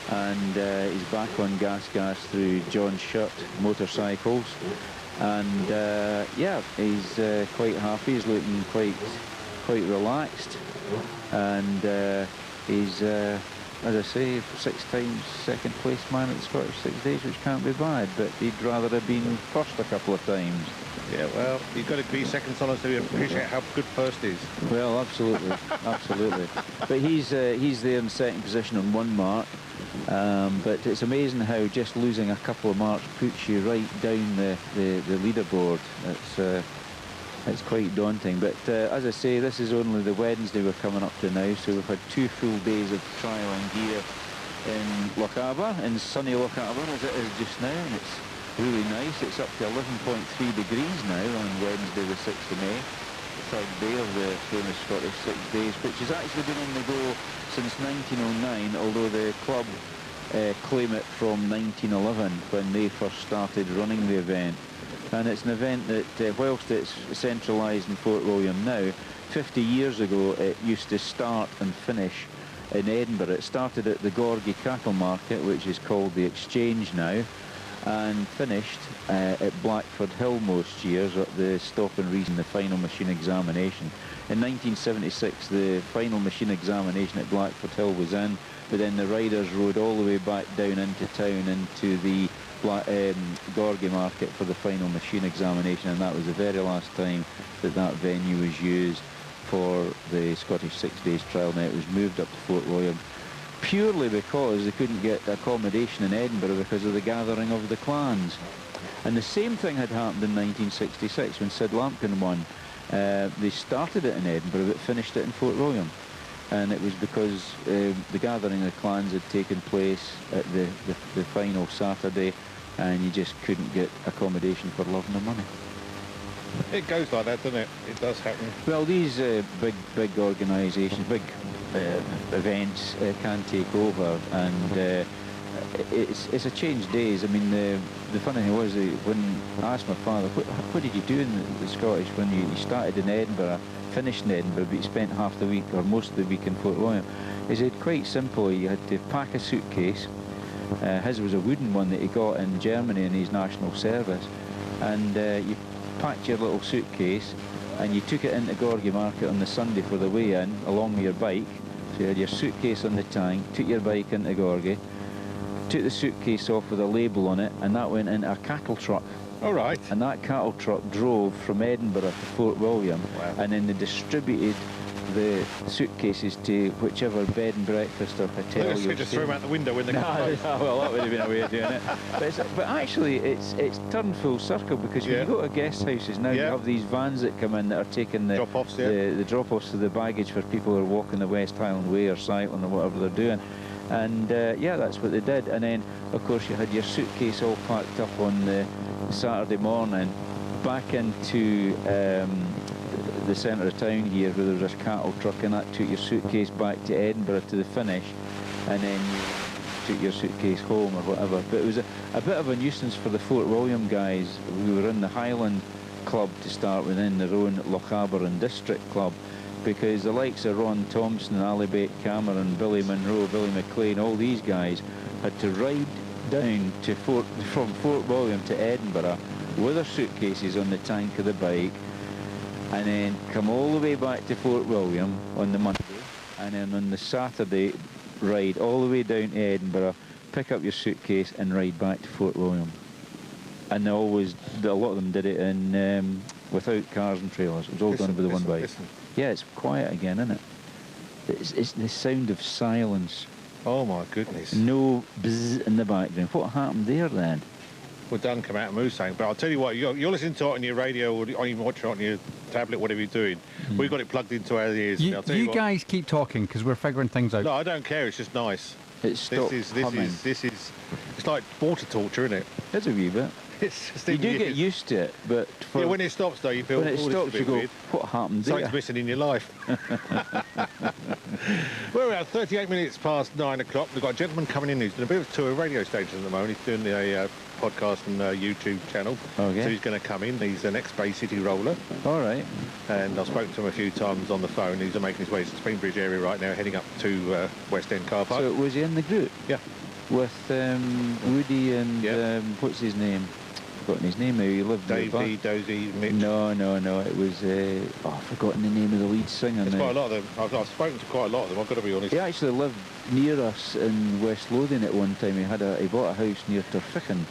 and he's back on gas through John Shutt Motorcycles. And yeah, he's quite happy. He's looking quite relaxed, and he's, as I say, 6 times second place man at the Scottish 6 days, which can't be bad. But he'd rather have been first a couple of times. Yeah, well, you've got to be second on us to appreciate how good first is. Well, absolutely, absolutely. But he's there in second position on 1 mark. But it's amazing how just losing a couple of marks puts you right down the leaderboard. It's quite daunting. But as I say, this is only the Wednesday we're coming up to now, so we've had 2 full days of trialling gear in Lochaber, in sunny Lochaber as it is just now, and it's really nice. It's up to 11.3 degrees now on Wednesday the 6th of May, the 3rd day of the famous Scottish 6 days, which has actually been on the go since 1909, although the club claim it from 1911 when they first started running the event. And it's an event that, whilst it's centralised in Fort William now, 50 years ago it used to start and finish in Edinburgh. It started at the Gorgie Cattle Market, which is called the Exchange now, and finished at Blackford Hill most years at the stop and reason, the final machine examination. In 1976 the final machine examination at Blackford Hill was in, but then the riders rode all the way back down into town into the Gorgie Market for the final machine examination, and that was the very last time that venue was used for the Scottish 6 days trial. Now it was moved up to Fort William purely because they couldn't get accommodation in Edinburgh because of the gathering of the clans. And the same thing had happened in 1966 when Sid Lampkin won. They started it in Edinburgh but finished it in Fort William, and it was because the gathering of the clans had taken place at the final Saturday, and you just couldn't get accommodation for love nor money. It goes like that, doesn't it? It does happen. Well, these big organisations, big events can take over, and it's a changed days. I mean, the funny thing was, when I asked my father, what did you do in the Scottish when you started in Edinburgh, finished in Edinburgh, but you spent half the week or most of the week in Fort William? He said, quite simple, you had to pack a suitcase. His was a wooden one that he got in Germany in his national service, and you packed your little suitcase and you took it into Gorgie Market on the Sunday for the way in, along with your bike. So you had your suitcase on the tank, took your bike into Gorgie, took the suitcase off with a label on it, and that went into a cattle truck. All right. And that cattle truck drove from Edinburgh to Fort William. Wow. And then they distributed the suitcases to whichever bed and breakfast or hotel you just throw them out the window when they come home. Well, that would have been a way of doing it. But actually, it's turned full circle, because when you go to guest houses now, you have these vans that come in that are taking the drop-offs, the drop-offs to the baggage for people who are walking the West Highland Way or cycling or whatever they're doing. And yeah, that's what they did. And then, of course, you had your suitcase all packed up on the Saturday morning, back into the centre of town here, where there was a cattle truck, and that took your suitcase back to Edinburgh to the finish, and then you took your suitcase home or whatever. But it was a bit of a nuisance for the Fort William guys. We were in the Highland Club to start with, in their own Lochaber and District Club, because the likes of Ron Thompson, Ali Bate Cameron, Billy Munro, Billy McLean, all these guys had to ride down to from Fort William to Edinburgh with their suitcases on the tank of the bike, and then come all the way back to Fort William on the Monday, and then on the Saturday ride all the way down to Edinburgh, pick up your suitcase and ride back to Fort William. And a lot of them did it in without cars and trailers. It was all done with the one bike. Yeah, it's quiet again, isn't it? It's the sound of silence. Oh my goodness. No bzzz in the background. What happened there then? Well, Dan come out and move saying, but I'll tell you what, you're listening to it on your radio, or even watching it on your tablet, whatever you're doing. We've got it plugged into our ears. You guys keep talking, because we're figuring things out. No, I don't care. It's just nice. This is it's like water torture, isn't it? It's a wee bit. It's just you do get used to it, but yeah, when it stops though, you feel when it stops, you go, weird. what happened there? Something's missing in your life. We're about 38 minutes past 9 o'clock. We've got a gentleman coming in who's doing a bit of a tour of radio stations at the moment. He's doing a podcast and YouTube channel. Okay. So he's going to come in. He's an ex-Bay City roller. All right. And I've spoken to him a few times on the phone. He's making his way to the Spinbridge area right now, heading up to West End Car Park. So was he in the group? Yeah. With Woody and what's his name? I've forgotten his name now. He lived Davey, Dozy, Mitch. No. It was I've forgotten the name of the lead singer. There's quite a lot of them. I've spoken to quite a lot of them. I've got to be honest. He actually lived near us in West Lothian at one time. He bought a house near Turfichan,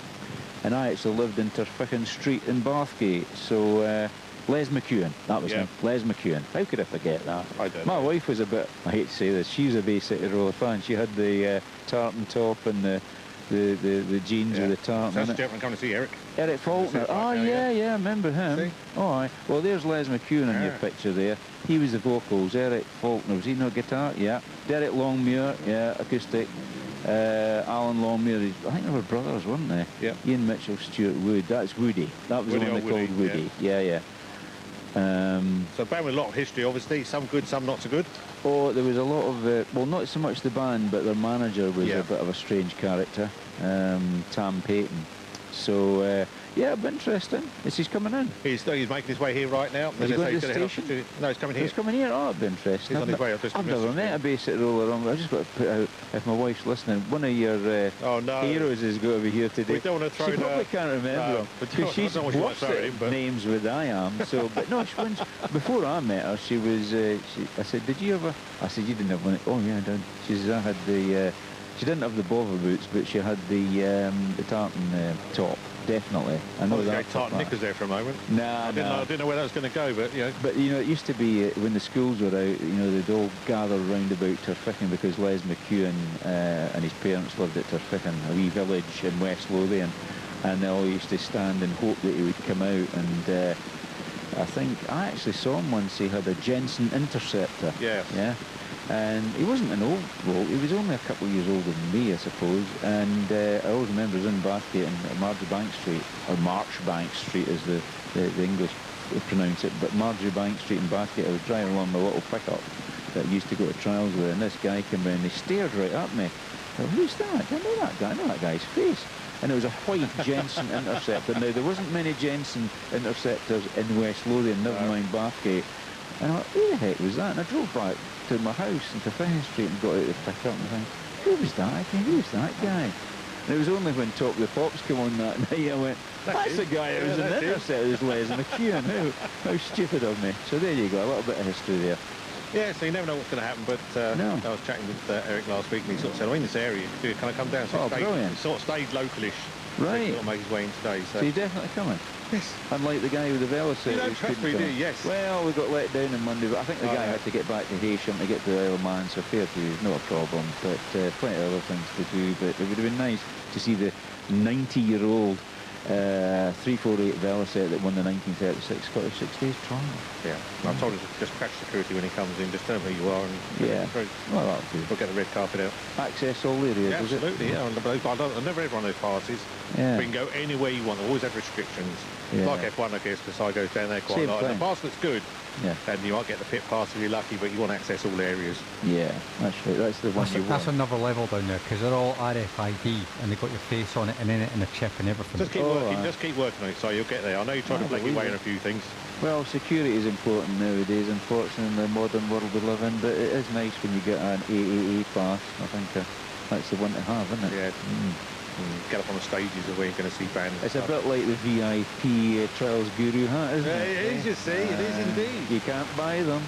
and I actually lived in Turfichan Street in Bathgate. So Les McEwen, that was Yeah. him. Les McEwen. How could I forget that? I don't My know. wife was a bit, I hate to say this, she was a Bay City Roller fan. She had the tartan top and the jeans with the tartan So that's in the it. gentleman coming to see Eric. Eric Faulkner. Oh, yeah, I remember him. See? Oh, aye. Well, there's Les McEwen in your Yeah. picture there. He was the vocals. Eric Faulkner, was he no guitar? Yeah. Derek Longmuir, yeah, acoustic. Alan Longmuir, I think they were brothers, weren't they? Yeah. Ian Mitchell, Stuart Wood. That's Woody. That was Woody, the one old they called Woody, Woody. Yeah. So a band with a lot of history, obviously. Some good, some not so good. Oh, there was a lot of, well, not so much the band, but their manager was Yeah. a bit of a strange character, Tam Payton. So, yeah, it'll be interesting. Is he coming in? He's making his way here right now. Is he going to the gonna head off station? No, he's coming here. He's coming here? Oh, it'll be interesting. He's on his way. I've just I've never messaged met him. a Bay City roller on. I've just got to put out, if my wife's listening, one of your Oh, no. heroes is going to be here today. We don't want to throw She probably can't remember him, because she's I don't know what you want worse to throw at him, but... names than I am. So, but no, before I met her, she was, I said, did you ever? I said, you didn't have one. Oh, yeah, I did. She says, I had the, she didn't have the bother boots, but she had the tartan top. Definitely. I know that. Tartan knickers there for a moment. Nah, I didn't know where that was going to go, but, you know. But, you know, it used to be when the schools were out, you know, they'd all gather round about Turficking because Les McEwen and his parents lived at Turficking, a wee village in West Lothian, and they all used to stand and hope that he would come out. And I think I actually saw him once. He had a Jensen Interceptor. Yeah. And he wasn't an old bloke, he was only a couple of years older than me, I suppose. And I always remember he was in Bathgate and Marjoribank Street, or Marchbank Street as the English pronounce it, but Marjoribank Street in Bathgate. I was driving along my little pickup that I used to go to trials with, and this guy came in and he stared right at me. I thought, who's that? I know that guy, I know that guy's face. And it was a white Jensen Interceptor. Now, there wasn't many Jensen Interceptors in West Lothian, never mind Bathgate. And I thought, who the heck was that? And I drove back to my house in Turficking Street and got out of the pickup and think, who was that? Who was that guy? And it was only when Top of the Pops came on that night I went, that's the guy who was in the Interceptor, was Les McEwen. How stupid of me. So there you go, a little bit of history there. Yeah, so you never know what's going to happen, but No. I was chatting with Eric last week and he sort of said, I'm in this area, can I come down? So Oh, he brilliant. sort of stayed localish. Right. So he'll make his way in today. So you're definitely coming? Yes. Unlike the guy with the Velocity. You don't who trust couldn't me, do come. you? Yes. Well, we got let down on Monday, but I think the Oh, guy yeah. had to get back to Heysham to get to the Isle of Man, so fair to you, not a problem. But plenty of other things to do, but it would have been nice to see the 90-year-old 348 Velocity that won the 1936 Scottish 6 Days Trial. Yeah. I told him to just catch security when he comes in, just tell him who you are and Yeah. through. Well, that'll do. We'll get the red carpet out. Access all areas, Yeah, is it? absolutely, yeah. I've never had one of those parties. Yeah. We can go anywhere you want. They always have restrictions. Yeah. Like F1, I guess, because I go down there quite Same a lot. And thing. the pass looks good. Yeah. And you might get the pit pass if you're lucky, but you want to access all areas. Yeah, that's right. That's the one you That's want. another level down there because they're all RFID and they've got your face on it and in it and a chip and everything. Just keep Oh, working. aye. Just keep working on it, so you'll get there. I know you're trying to plug your way in a few things. Well, security is important nowadays, unfortunately, in the modern world we live in, but it is nice when you get an AAA pass. I think that's the one to have, isn't it? Yeah. Get up on the stages of where you're going to see bands. It's a bit like the VIP Trials Guru hat, isn't Yeah, it? it is, you see. It is indeed. You can't buy them.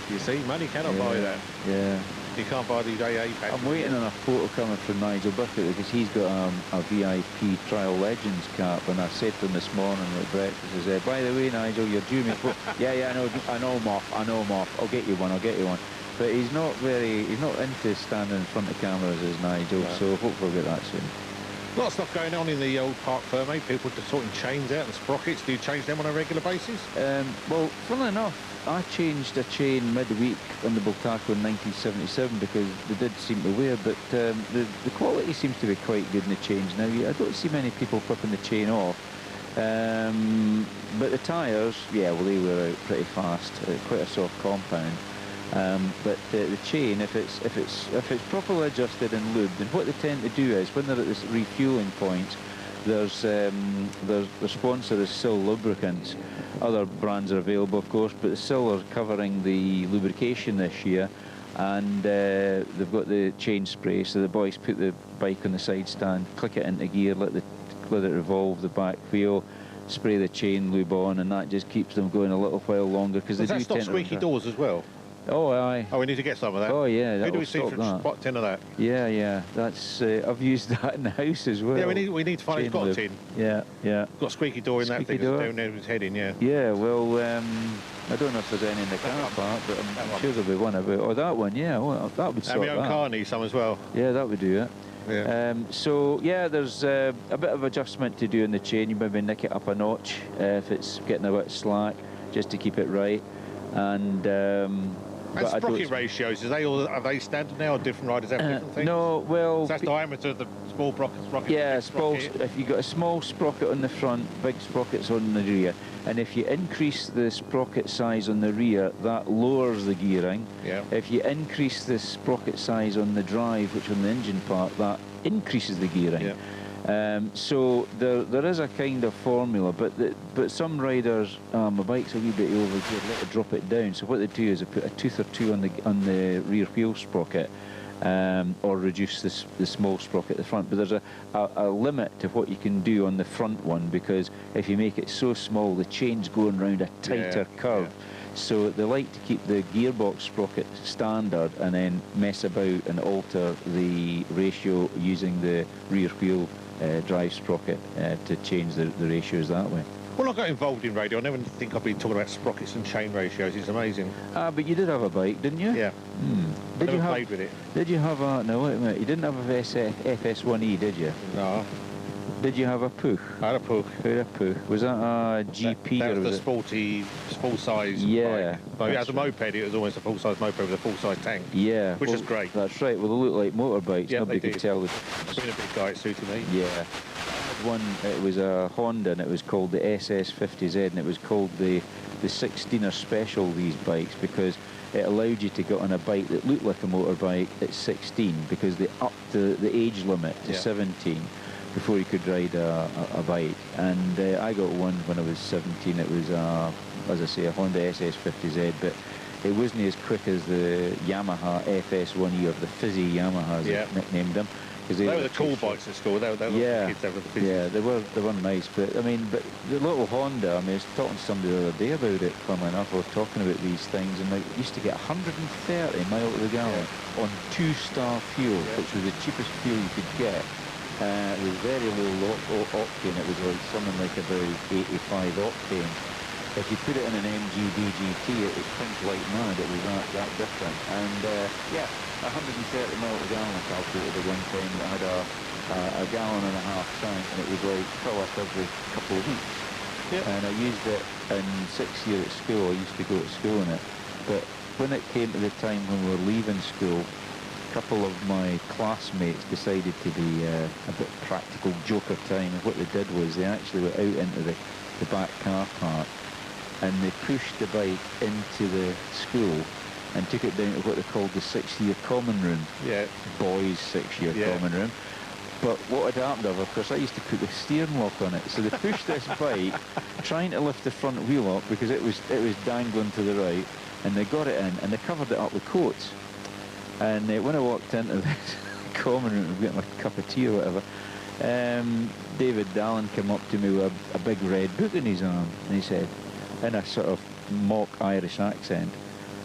You see, money cannot buy that. Yeah. You can't buy these AA packs. I'm waiting on a photo coming from Nigel Bucket because he's got a VIP Trial Legends cap, and I said to him this morning at breakfast, I said, by the way, Nigel, you're due me for... yeah, I know him off. I'll get you one. But he's not into standing in front of cameras as Nigel, No. so hopefully we'll get that soon. A lot of stuff going on in the old Parc Ferme. People just sorting chains out and sprockets. Do you change them on a regular basis? Well, funnily enough, I changed a chain midweek on the Bultaco in 1977 because they did seem to wear, but the quality seems to be quite good in the chains now. I don't see many people flipping the chain off. But the tyres, yeah, well, they wear out pretty fast. Quite a soft compound. But the chain, if it's properly adjusted and lubed, and what they tend to do is when they're at this refueling point, their sponsor is Sill Lubricants. Other brands are available, of course, but Sill are covering the lubrication this year, and they've got the chain spray. So the boys put the bike on the side stand, click it into gear, let it revolve the back wheel, spray the chain lube on, and that just keeps them going a little while longer because they Does do that stop tend to... squeaky doors as well? Oh, aye. Oh, we need to get some of that. Oh, yeah, Who do that'll we see stop for that. spot tin of that? Yeah, yeah. That's I've used that in the house as well. Yeah, we need to find it's Chain got a lube. tin. Yeah, yeah. Got a squeaky door in that Squeaky thing. door? Down there with his head in, yeah. Yeah, well, I don't know if there's any in the car park, but I'm sure there'll be one about. Oh, that one, yeah. Well, that would And sort my own that. car needs some as well. Yeah, that would do it. Yeah. So yeah, there's a bit of adjustment to do in the chain. You maybe nick it up a notch if it's getting a bit slack, just to keep it right. And but I don't- sprocket ratios, are they standard now, or different riders have different things? No, well, So that's diameter of the small sprocket. yeah, big sprocket. if you've got a small sprocket on the front, big sprockets on the rear, and if you increase the sprocket size on the rear, that lowers the gearing. Yeah. If you increase the sprocket size on the drive, which on the engine part, that increases the gearing. Yeah. So there is a kind of formula, but some riders, my bike's a wee bit overgeared, let it drop it down. So what they do is they put a tooth or two on the rear wheel sprocket, or reduce the small sprocket at the front. But there's a limit to what you can do on the front one, because if you make it so small, the chain's going round a tighter curve. So they like to keep the gearbox sprocket standard and then mess about and alter the ratio using the rear wheel drive sprocket to change the ratios that way. When I got involved in radio, I never think I'd be talking about sprockets and chain ratios. It's amazing. But you did have a bike, didn't you? Yeah. Did never you have, played with it. Did you have a... No, wait a minute. You didn't have a FS1E, did you? No. Did you have a Puch? I had a Puch. Who had a Puch? Was that a GP? That or was the was sporty, full-size Yeah, bike. But as a moped, it was almost a full-size moped with a full-size tank. Yeah. Which is great. That's right. Well, they look like motorbikes. Yeah, Nobody they could did. tell. Being a big guy, it suited me. Yeah. I had one, it was a Honda, and it was called the SS50Z, and it was called the 16er Special, these bikes, because it allowed you to get on a bike that looked like a motorbike at 16, because they upped the age limit to 17 before you could ride a bike. And I got one when I was 17. It was, as I say, a Honda SS50Z, but it wasn't as quick as the Yamaha FS1E, or the fizzy Yamahas, they nicknamed them. They were the cool bikes at school. They were the kids over the business. Yeah, they were nice, but I mean, but the little Honda, I mean, I was talking to somebody the other day about it, funnily enough. We were talking about these things, and they used to get 130 miles to the gallon on 2-star fuel, which was the cheapest fuel you could get. It was very low octane. It was like something like about 85 octane. If you put it in an MGB GT, it would think like mad. It was that different. And yeah, 130 miles a gallon I calculated at one time. It had a gallon and a half tank, and it was like fill up every couple of weeks. And I used it in 6th year at school. I used to go to school in it. But when it came to the time when we were leaving school, a couple of my classmates decided to be a bit practical joker time. And what they did was they actually went out into the back car park, and they pushed the bike into the school and took it down to what they called the 6th year common room. Yeah. Boys' 6th year common room. But what had happened, of course, I used to put the steering lock on it. So they pushed this bike, trying to lift the front wheel up because it was dangling to the right, and they got it in, and they covered it up with coats. And when I walked into the common room to get my cup of tea or whatever, David Dallin came up to me with a big red book in his arm, and he said, in a sort of mock Irish accent,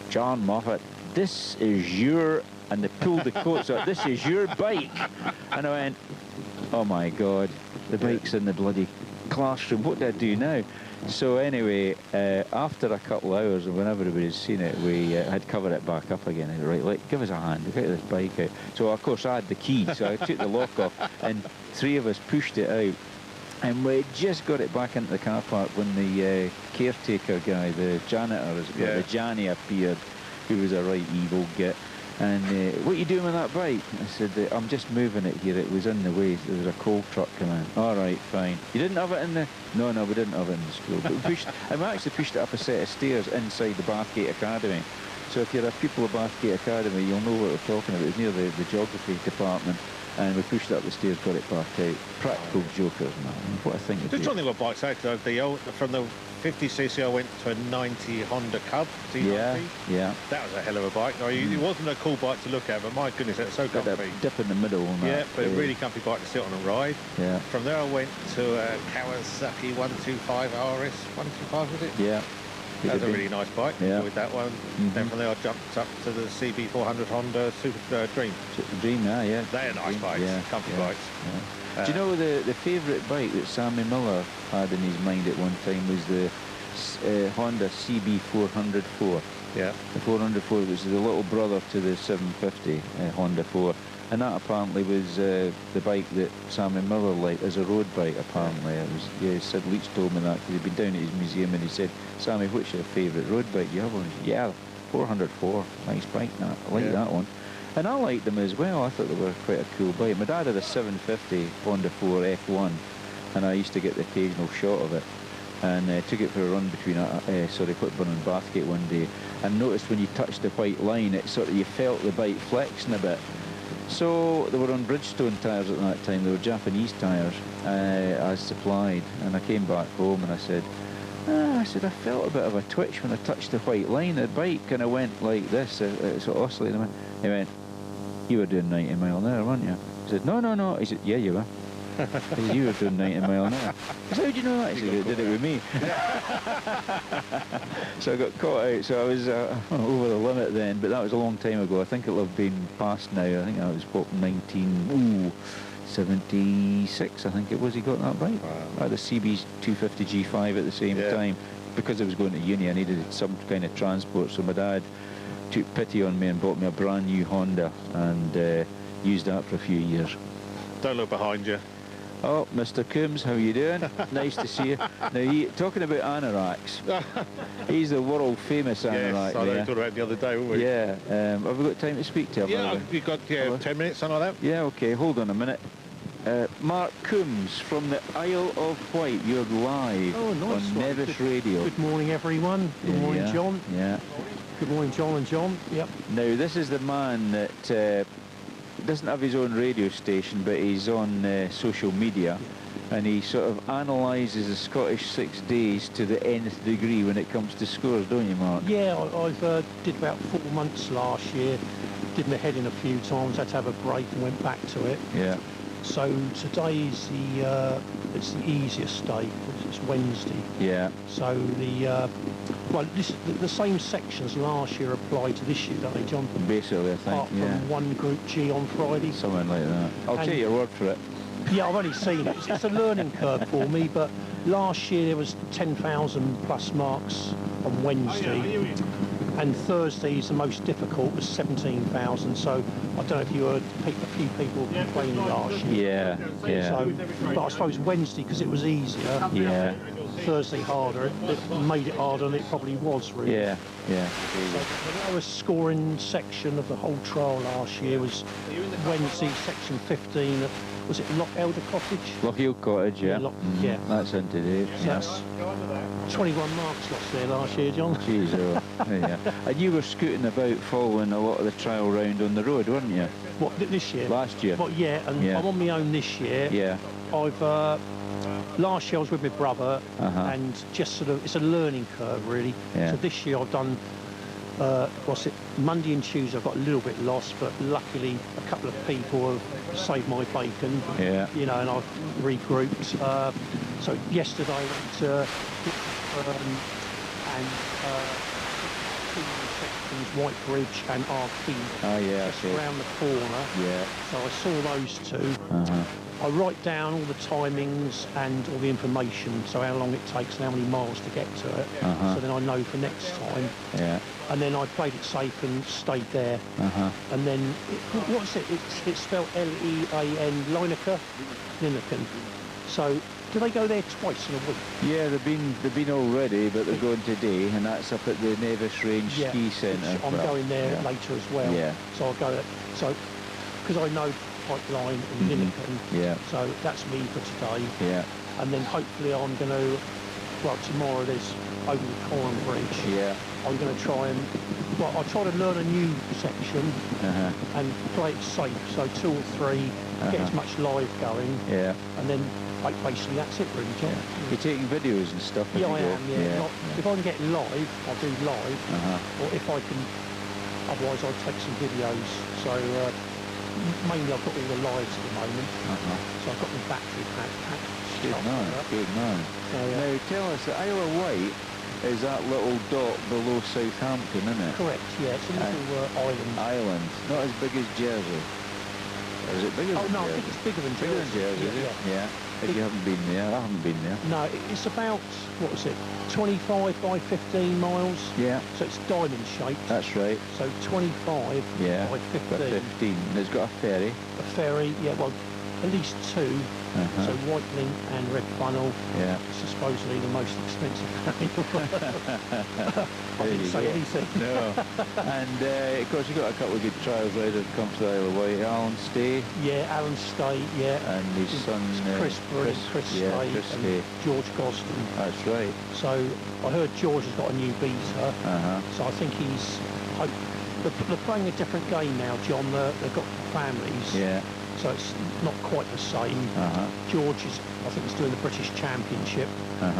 "John Moffat, this is your," and they pulled the coats out, "this is your bike." And I went, oh my God, the bike's in the bloody classroom, what do I do now? So anyway, after a couple of hours, and when everybody's seen it, we had covered it back up again. I said, right, give us a hand, we'll get this bike out. So of course I had the key, so I took the lock off, and 3 of us pushed it out. And we just got it back into the car park when the caretaker guy, the janitor, the Janny appeared, who was a right evil git. And what are you doing with that bike? I said, I'm just moving it here. It was in the way. There was a coal truck coming. All right, fine. You didn't have it in the... No, we didn't have it in the school. But we pushed, and we actually pushed it up a set of stairs inside the Bathgate Academy. So if you're a pupil of Bathgate Academy, you'll know what we're talking about. It's near the geography department. And we pushed it up the stairs, got it back out. Practical jokers, man. What I think. Just trying to think what bikes out. From the 50cc, I went to a 90 Honda Cub. Yeah. That was a hell of a bike. I mean, it wasn't a cool bike to look at, but my goodness, it was so Got comfy. that dip in the middle. And Yeah, that, but a really comfy bike to sit on and ride. Yeah. From there, I went to a Kawasaki 125 RS. 125 was it? Yeah. That's a really nice bike. Yeah. Enjoyed that one. Definitely, I jumped up to the CB400 Honda Super Dream. Super Dream, yeah. They're nice bikes, comfy bikes. Do you know the favourite bike that Sammy Miller had in his mind at one time was the Honda CB404. Yeah. The 404 was the little brother to the 750 Honda 4. And that apparently was the bike that Sammy Miller liked as a road bike, apparently. It was, yeah, Sid Leach told me that, because he'd been down at his museum and he said, Sammy, what's your favourite road bike you have? Yeah, 404, nice bike, that. I like that one. And I liked them as well. I thought they were quite a cool bike. My dad had a 750 Honda 4 F1, and I used to get the occasional shot of it. And took it for a run between Whitburn and Bathgate one day, and noticed when you touched the white line, it sort of, you felt the bike flexing a bit. So they were on Bridgestone tyres at that time. They were Japanese tyres as supplied, and I came back home and I said, I felt a bit of a twitch when I touched the white line. The bike kind of went like this, it sort of oscillated. He went, you were doing 90 mile an hour, weren't you? I said, no. He said, yeah, you were. He said, you were doing 90 mile an hour. I said, how do you know that? He said, they did it with me. So I got caught out, so I was over the limit then, but that was a long time ago. I think it'll have been past now. I think that was, 1976, I think it was, he got that bike. Wow. I had a CB 250 G5 at the same time. Because I was going to uni, I needed some kind of transport, so my dad took pity on me and bought me a brand new Honda, and used that for a few years. Don't look behind you. Oh, Mr. Coombs, how are you doing? Nice to see you. Now, talking about anoraks, he's the world famous anorak. Yes, I know, we talked about it the other day, weren't we? Yeah. Have we got time to speak to him? Yeah, you've got 10 minutes, something like that. Yeah, okay, hold on a minute. Mark Coombs from the Isle of Wight, you're live on Nevis Radio. Good morning, everyone. Good morning, John. Yeah. Good morning, John and John. Yep. Now, this is the man that doesn't have his own radio station, but he's on social media, and he sort of analyses the Scottish 6 days to the nth degree when it comes to scores, don't you, Mark? Yeah, I've did about 4 months last year. Did my head in a few times, had to have a break and went back to it. Yeah. So today's it's the easiest day. It's Wednesday. Yeah. So the same sections last year apply to this year, don't they, John? Basically, I think. Apart from one Group G on Friday. Something like that. I'll take your word for it. Yeah, I've only seen it. It's a learning curve for me, but last year there was 10,000 plus marks on Wednesday. And Thursday is the most difficult, was 17,000. So I don't know if you heard a few people complaining last year. Yeah. So, but I suppose Wednesday, because it was easier. Yeah. Thursday harder. It made it harder than it probably was, really. Yeah. Yeah. So the lowest scoring section of the whole trial last year was Wednesday, section 15. Was it Loch Elder Cottage? Loch Hill Cottage, yeah. Yeah. That's in today. So that's 21 marks lost there last year, John. Jeez, yeah. And you were scooting about following a lot of the trial round on the road, weren't you? What, this year? Last year. Well, yeah, and I'm on my own this year. Yeah. I've last year I was with my brother, and just sort of, it's a learning curve, really. Yeah. So this year I've done, Monday and Tuesday I got a little bit lost, but luckily a couple of people have saved my bacon. Yeah. You know, and I've regrouped. So yesterday I went to sections, White Bridge and Arcade. Oh yeah. Just around the corner. Yeah. So I saw those two. I write down all the timings and all the information, so how long it takes and how many miles to get to it. So then I know for next time. Yeah. And then I played it safe and stayed there. And then, what's it? It's spelled L-E-A-N, Lineker? So, do they go there twice in a week? Yeah, they've been already, but they're going today, and that's up at the Nevis Range Ski Centre. I'm going there later as well. Yeah. So I'll go there. So, because I know Pipeline and Lincoln. Yeah. So that's me for today. Yeah. And then hopefully I'm going to, tomorrow there's over the Coram Bridge. Yeah. I'm going to try and, I'll try to learn a new section and play it safe. So 2 or 3, get as much live going. Yeah. And then basically that's it really, John. You're taking videos and stuff? Yeah, I am, yeah. If I can get live, I'll do live. Or if I can, otherwise I'll take some videos. So mainly I've got all the lives at the moment. So I've got my battery pack. Good man, good man. So, now tell us, the Isle of Wight is that little dot below Southampton, isn't it? Correct, yeah, it's a little island. Island, not as big as Jersey. Or is it bigger Oh than no, I Jersey? think it's bigger than Bigger than Jersey, is it? Yeah. If you haven't been there, I haven't been there. No, it's about, what is it, 25 by 15 miles? Yeah. So it's diamond shaped. That's right. So 25 Yeah. by 15. Got 15. And it's got a ferry. A ferry, yeah, well, at least two. So White Link and Red Funnel. Yeah. It's supposedly the most expensive ferry in the world. I There didn't you say go. anything. No. And of course you've got a couple of good trials riders that come to the Isle of Wight. Alan Stay. Yeah, Alan Stay, yeah. And his son Chris Breen, Chris yeah, Stay, Chris and Stay. George Gosden. That's right. So I heard George has got a new beta. So I think he's... They're playing a different game now, John. They've got families. Yeah. So it's not quite the same. George is, I think, he's doing the British Championship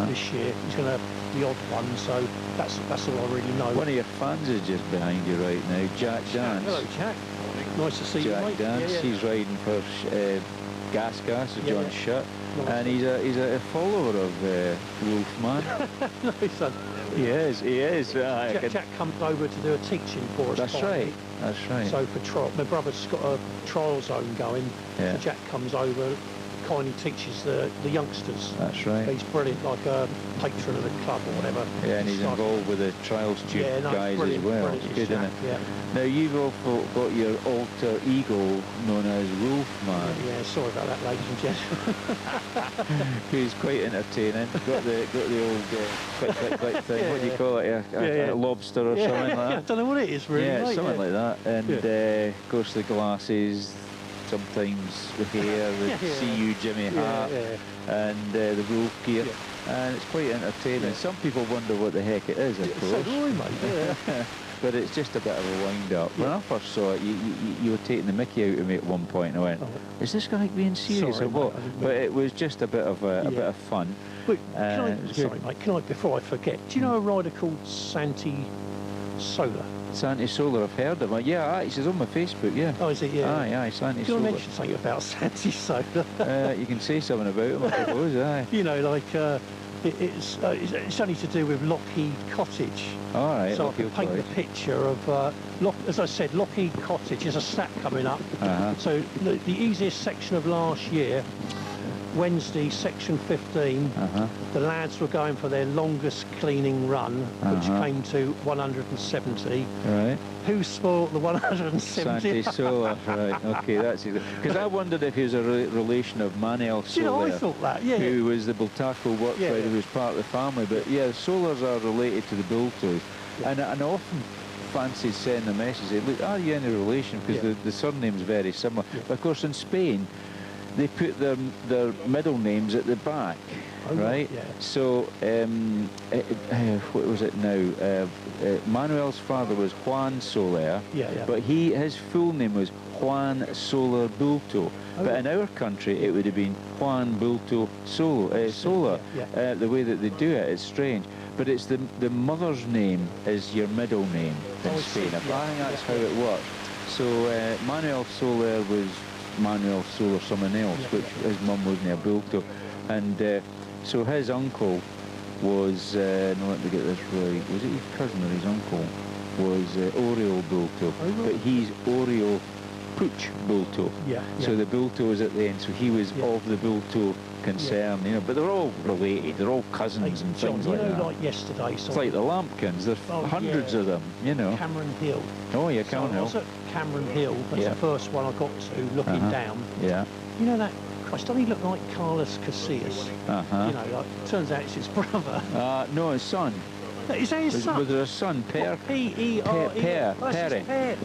this year. He's going to have the odd one, so that's all I really know. One of your fans is just behind you right now, Jack Dance. Hello, Jack. Nice to see Jack you, mate. Dance. Yeah, yeah. He's riding for Gas, Yeah, John yeah. Shutt. Nice. And he's a follower of Wolfman. No, son. He is. Jack comes over to do a teaching for us. That's finally. right. That's right. So for trial, my brother's got a trial zone going. Yeah. So Jack comes over, kindly teaches the youngsters. That's right. He's brilliant, like a patron of the club or whatever. Yeah, and he's like- involved with the trials tube Yeah, no, guys as brilliant, well. brilliant, It's good, isn't Jack, it? yeah. Now you've also got your alter ego known as Wolfman, Yeah, sorry about that, ladies and gentlemen. who's quite entertaining. Got the old click thing. Yeah, What do you yeah. call it? A lobster or Yeah, something like I that. don't know what it is really. Yeah, mate, something like that. And of course the glasses, sometimes the hair, the Yeah, yeah. See You Jimmy hat, and the wolf gear. And it's quite entertaining. Some people wonder what the heck it is, of So course. do I, mate. Yeah. But it's just a bit of a wind-up. When I first saw it, you were taking the mickey out of me at one point, and I went, is this guy being serious Sorry, or what? mate, I didn't But it was just a bit of a bit of fun. But it was sorry, good. mate. Can I, before I forget, do you know a rider called Santi Sola? Santi Solar, I've heard of him. Yeah, aye, he's on my Facebook, yeah. Oh, is it? Yeah. Aye, Santi Can I Solar. mention something about Santi Sola? You can say something about him, I suppose, aye. You know, like it's only to do with Lockheed Cottage. All right, So Lockheed I can paint the Cottage. picture of, as I said, Lockheed Cottage is a snap coming up. So the easiest section of last year, Wednesday, section 15, the lads were going for their longest cleaning run, which came to 170. Right. Who spoiled the 170? Santi Solar, right, okay, that's it. Because I wondered if he was a relation of Manuel You know, Soler, I thought that, yeah. who was the Bultaco work Yeah, rider yeah. who was part of the family. But yeah, the Solars are related to the Bultos. And I often fancy sending a message, say, look, are you any relation? Because the surname's very similar. But of course in Spain, they put their middle names at the back, right? yeah. So, what was it now? Manuel's father was Juan Soler, but his full name was Juan Soler Bulto. But in our country, it would have been Juan Bulto Soler. The way that they do it, it's strange. But it's the mother's name is your middle name in Spain. I think that's how it works. So Manuel Soler was Manuel Soler someone else, which his mum wasn't a Bulto. And so his uncle was, no, let me get this right, was it his cousin or his uncle? Was Oriol Bulto, but he's Oriol Puig Bulto. So the Bulto is at the end, so he was of the Bulto concern, you know, but they're all related, they're all cousins and John, things you like know, that. like yesterday, It's like the Lampkins, there's hundreds of them, you know. Cameron Hill. Oh yeah, So Cameron I Hill. was at Cameron Hill, that's the first one I got to, looking down. Yeah. You know that, Christ, doesn't he look like Carlos Casillas? You know, like, turns out it's his brother. No, his son. Is that his son? Was there a son, Per? P-E-R-E.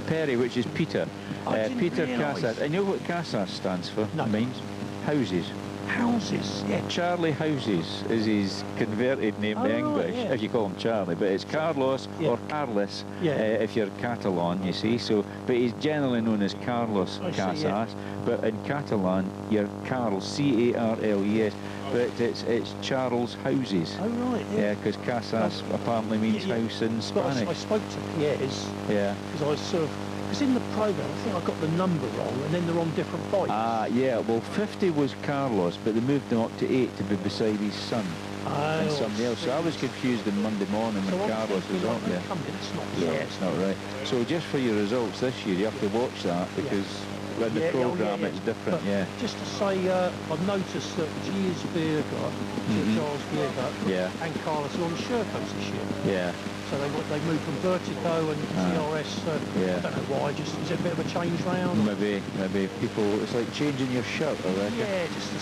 Perry, which is Peter. didn't Peter realise. Casas. And you know what Casas stands for? No. It means houses. Houses, yeah. Charlie Houses is his converted name to English, if you call him Charlie, but it's Carlos or Carlos if you're Catalan, you see. So, but he's generally known as Carlos Casas, but in Catalan you're Carl, C-A-R-L-E-S, but it's Charles Houses. Oh right, yeah. Because Casas apparently means house in But Spanish. I spoke to Pierre's. Yeah. Because I was sort of Because in the programme, I think I got the number wrong, and then they're on different bikes. Yeah, well, 50 was Carlos, but they moved him up to 8 to be beside his son and somebody else. So I was confused on Monday morning when Carlos was up there. Yeah, it's not right. So just for your results this year, you have to watch that, because in the programme it's different, but just to say, I've noticed that G's Berger, Charles Berger, and Carlos are on the Sherco's this year. Yeah. So they moved from Vertigo and TRS. I don't know why. Just is it a bit of a change round? Maybe people. It's like changing your shirt, I reckon. Yeah, just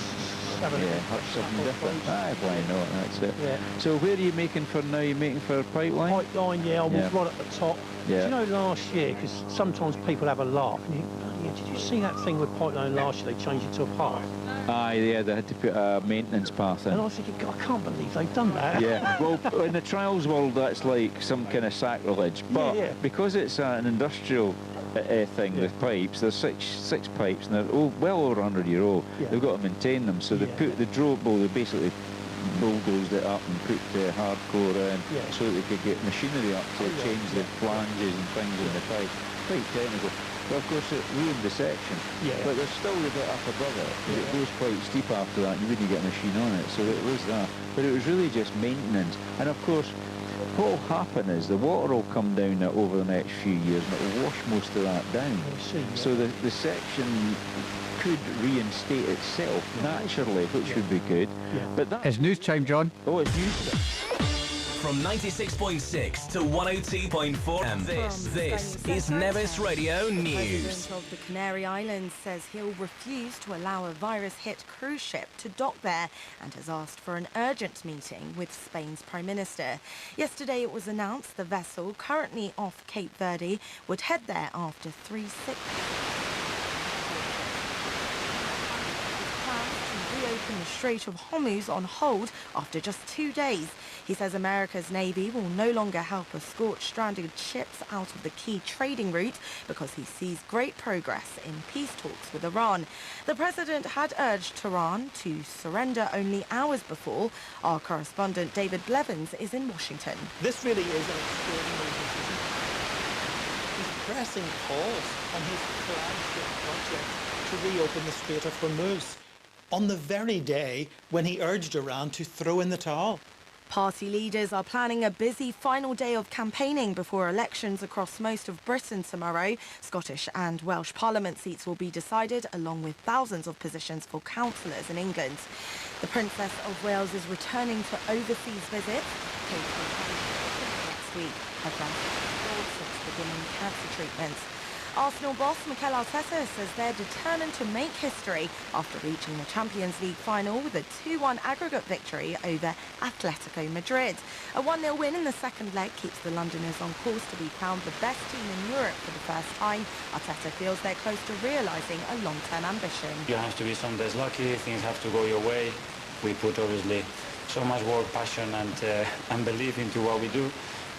having have something different. Why not? That's it. Yeah. So where are you making for now? You're making for Pipeline? Pipeline, yeah. I was right at the top. Yeah. Do you know last year? Because sometimes people have a laugh. And you, did you see that thing with Pipeline last year? They changed it to a path. Yeah, they had to put a maintenance path in. And I was thinking, God, I can't believe they've done that. Yeah, well, in the trials world, that's like some kind of sacrilege. But because it's an industrial thing with pipes, there's six pipes, and they're well over 100 year old. They've got to maintain them, so they they basically bulldozed it up and put hardcore in so that they could get machinery up to change the flanges and things in the pipe. Quite technical. But of course it ruined the section. But there's still a bit up above it. It goes quite steep after that and you wouldn't get a machine on it. So it was that. But it was really just maintenance. And of course, what will happen is the water will come down over the next few years and it will wash most of that down. So the section could reinstate itself naturally, which would be good. But that... It's news time, John. Oh, it's news time. From 96.6 to 102.4, this is Nevis Radio News. The President of the Canary Islands says he'll refuse to allow a virus-hit cruise ship to dock there and has asked for an urgent meeting with Spain's Prime Minister. Yesterday it was announced the vessel, currently off Cape Verde, would head there after 3 reopen the Strait of Hormuz on hold after just 2 days. He says America's Navy will no longer help escort stranded ships out of the key trading route because he sees great progress in peace talks with Iran. The president had urged Tehran to surrender only hours before. Our correspondent David Blevins is in Washington. This really is an extraordinary decision. He's pressing pause on his flagship project to reopen the Strait of Hormuz on the very day when he urged Iran to throw in the towel. Party leaders are planning a busy final day of campaigning before elections across most of Britain tomorrow. Scottish and Welsh Parliament seats will be decided, along with thousands of positions for councillors in England. The Princess of Wales is returning to overseas visits. Kate will have next week. Her friends since beginning cancer treatments. Arsenal boss Mikel Arteta says they're determined to make history after reaching the Champions League final with a 2-1 aggregate victory over Atletico Madrid. A 1-0 win in the second leg keeps the Londoners on course to be crowned the best team in Europe for the first time. Arteta feels they're close to realising a long-term ambition. You have to be some days lucky, things have to go your way. We put obviously so much work, passion and belief into what we do.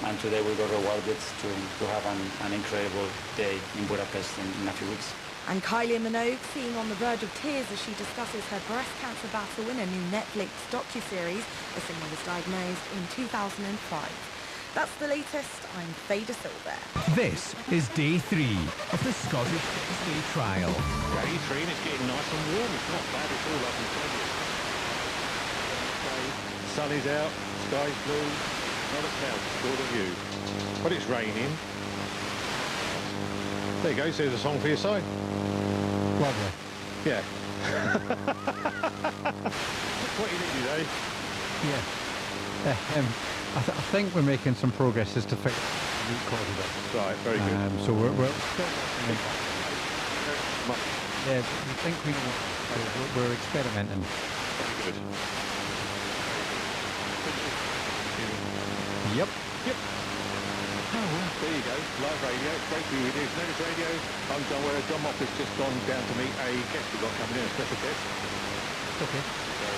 And today we got rewarded to have an incredible day in Budapest in a few weeks. And Kylie Minogue seen on the verge of tears as she discusses her breast cancer battle in a new Netflix docuseries. The singer was diagnosed in 2005. That's the latest. I'm Faye De Silva. This is day 3 of the Scottish 6-day trial. Day 3 and it's getting nice and warm. It's not bad at all, I can tell you. The sun is out, sky's blue. Not a cloud, sort of view. But it's raining. There you go, so there's a song for your side. Lovely. Yeah. What you need today? Yeah. I think we're making some progress as to fix the root cause of it. Right, very good. So we're still yeah, we think we know. We're experimenting. Good. Yep. Oh, well, there you go. Live radio. It's great to be with you. It's Nevis Radio. I'm John Weller. John Moff has just gone down to meet a guest we've got coming in, a special guest. Okay. So,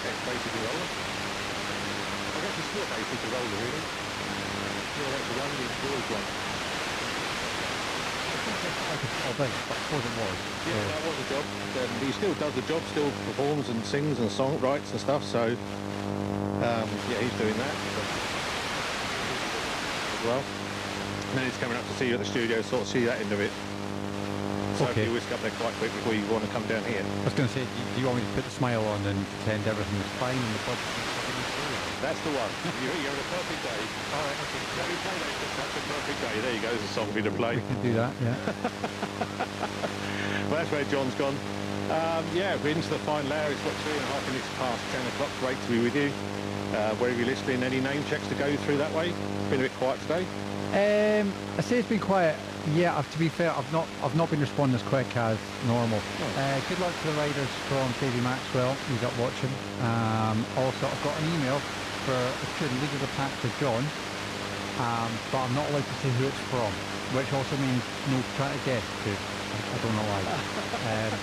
it's basically roller. I guess it's not basically roller, really. Yeah, that's the one, the boys one. But wasn't was. Yeah, that was a job. He still does the job, still performs and sings and song writes and stuff, so yeah, he's doing that as well. And then he's coming up to see you at the studio, sort of see that end of it. So Okay. if you whisk up there quite quick before you want to come down here. I was going to say, do you want me to put the smile on and pretend everything is fine in the pub? That's the one. You're having a perfect day. All right, okay. Every play day is such a perfect day. There you go, there's a song for you to play. We can do that, yeah. Well, that's where John's gone. Yeah, we're into the final hour. It's got 3.5 minutes past 10 o'clock. Great to be with you. Wherever you're listening, any name checks to go through that way? Been a bit quiet today? I say it's been quiet. Yeah, to be fair, I've not been responding as quick as normal. Good luck to the riders from Davy Maxwell, who's up watching. Also, I've got an email for a tune, leader of the pack for John, but I'm not allowed to say who it's from, which also means no trying to guess, because I don't know why.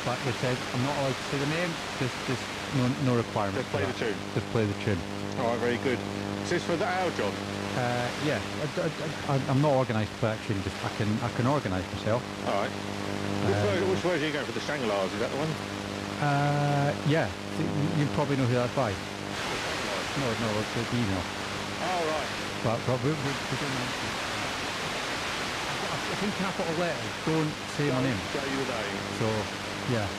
But they said I'm not allowed to say the name, just no requirement. Just play the tune. Just play the tune. All right, very good. Is this for the hour, John? Yeah, I'm not organised to play that tune, just I can organise myself. All right. Which version are you going for? The Shangri-Las, is that the one? Yeah, you probably know who that's by. No, it's the email. All right. But we don't know. I think capital letters don't say my name. Say your name. So, yeah.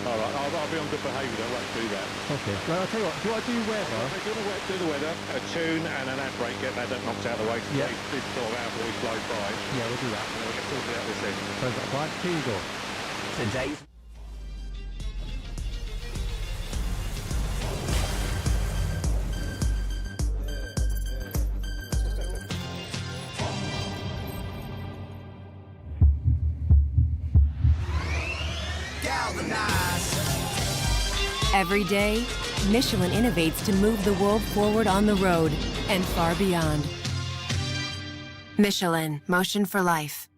All right, I'll be on good behaviour, I won't do that. Okay. Well, I'll tell you what, do you want to do weather? Do you want to do the weather, a tune and an ad break, get that knocked out of the way, so Yeah. this sort of hour always flies by. Yeah, we'll do that. And we'll get sorted out this end. So, right, here you go. Today's Every day, Michelin innovates to move the world forward on the road and far beyond. Michelin, motion for life.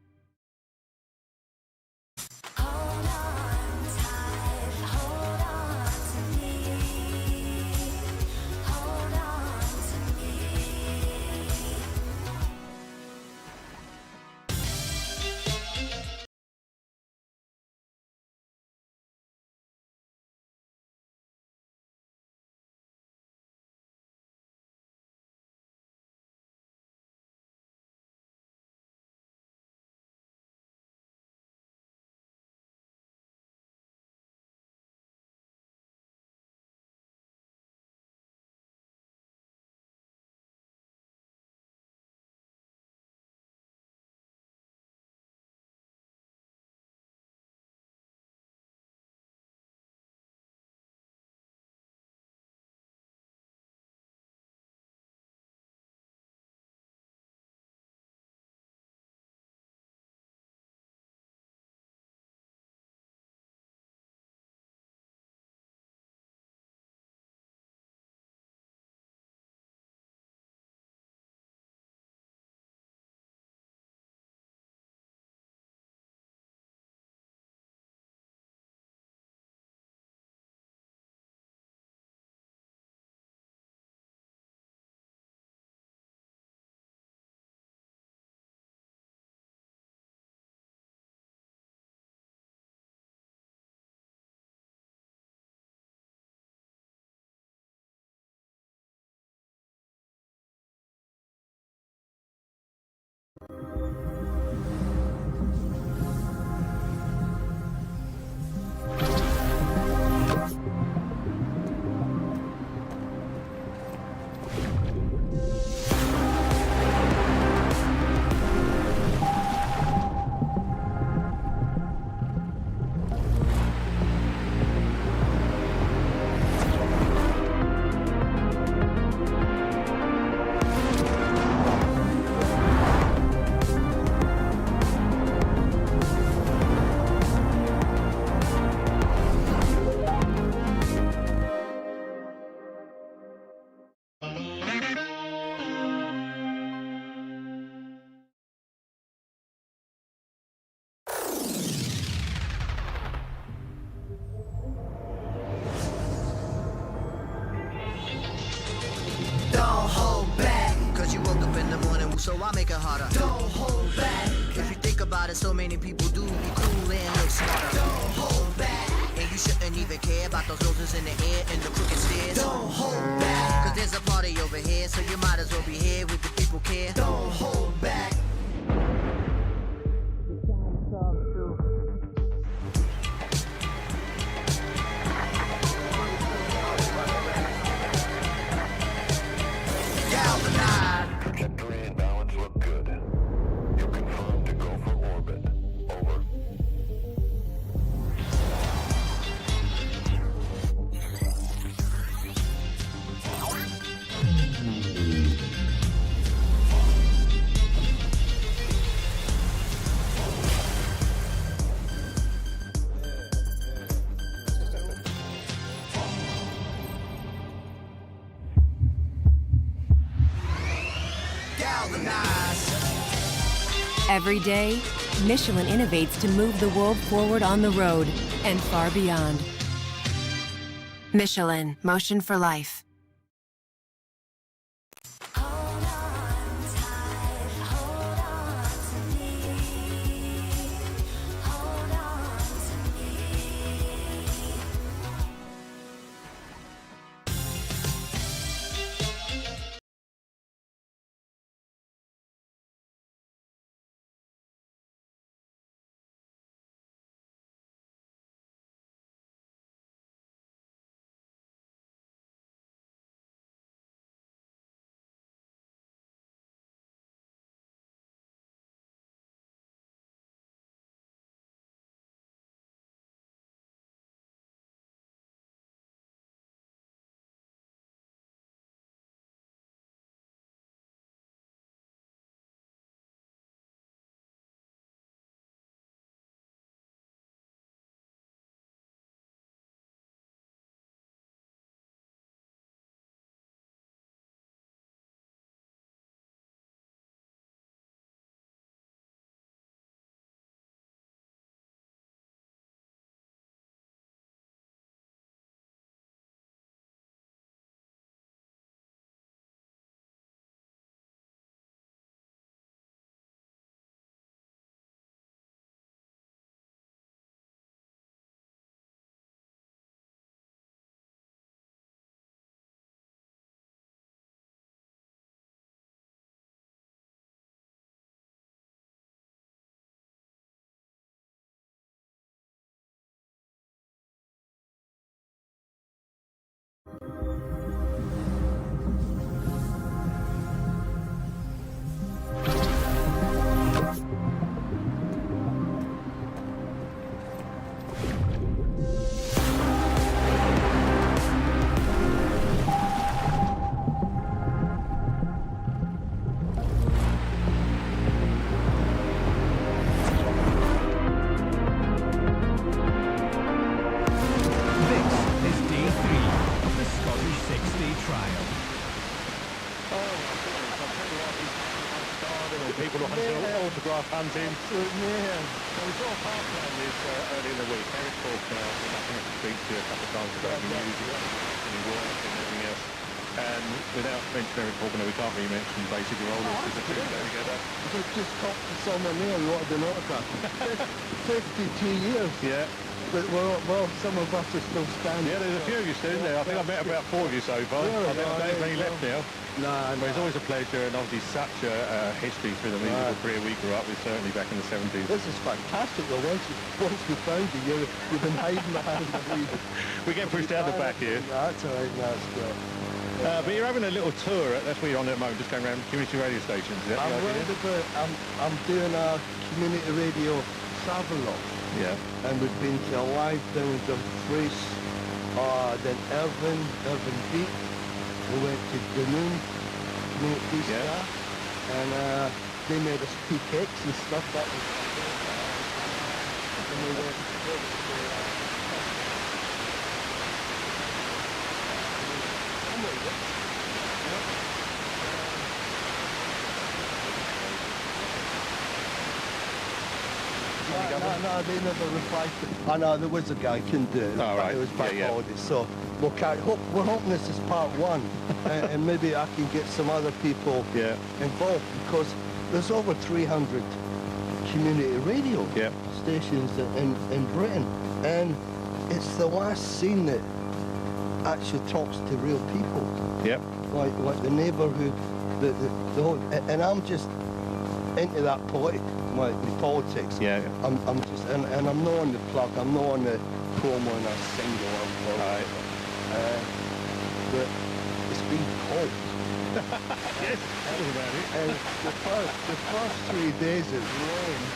so I make it harder. Don't hold back. If you think about it, so many people do be cool and look smarter. Don't hold back. And you shouldn't even care about those roses in the air and the crooked stairs. Don't hold back. Cause there's a party over here, so you might as well be here with the people care. Don't hold back. recognize. Every day, Michelin innovates to move the world forward on the road and far beyond. Michelin, motion for life. Autograph hunting. Man. We saw Parc on this early in the week. Eric Falk, I speak to you a couple of times about the music and work and everything else. And without mentioning Eric Falk, we can't really mention Basic Rollers because the two go together. I just talked to someone there and wanted an autograph. 52 years. Yeah. But well, some of us are still standing. Yeah, there's a few of you still there. I think I've met about 4 of you so far. Really? I don't have many left now. Nah, but it's always a pleasure, and obviously such a history through the musical career we grew up with, certainly back in the 70s. This is fantastic. Well, once we found you, you've been hiding behind the lead. We get pushed out the back here. That's all right. That's great. But you're having a little tour. That's where you're on at the moment, just going around community radio stations. Is that the idea? I'm doing a community radio travel-off. Yeah. And we've been to a live down in Dumfries, then Irvine Beat. We went to Dunoon, community staff, and they made us peak cakes and stuff. That was and we went No, they never replied to. I know there was a guy couldn't do it. Oh, right. It was back holidays, so we're hoping this is part one, and maybe I can get some other people involved, because there's over 300 community radio stations in Britain, and it's the last scene that actually talks to real people. Yep. Like the neighbourhood, the whole, and I'm just into that politics. Yeah. I'm just, and I'm not on the plug. I'm not on the promo in a single. Right. But it's been cold. Yes, that was about it. And the first 3 days it rained,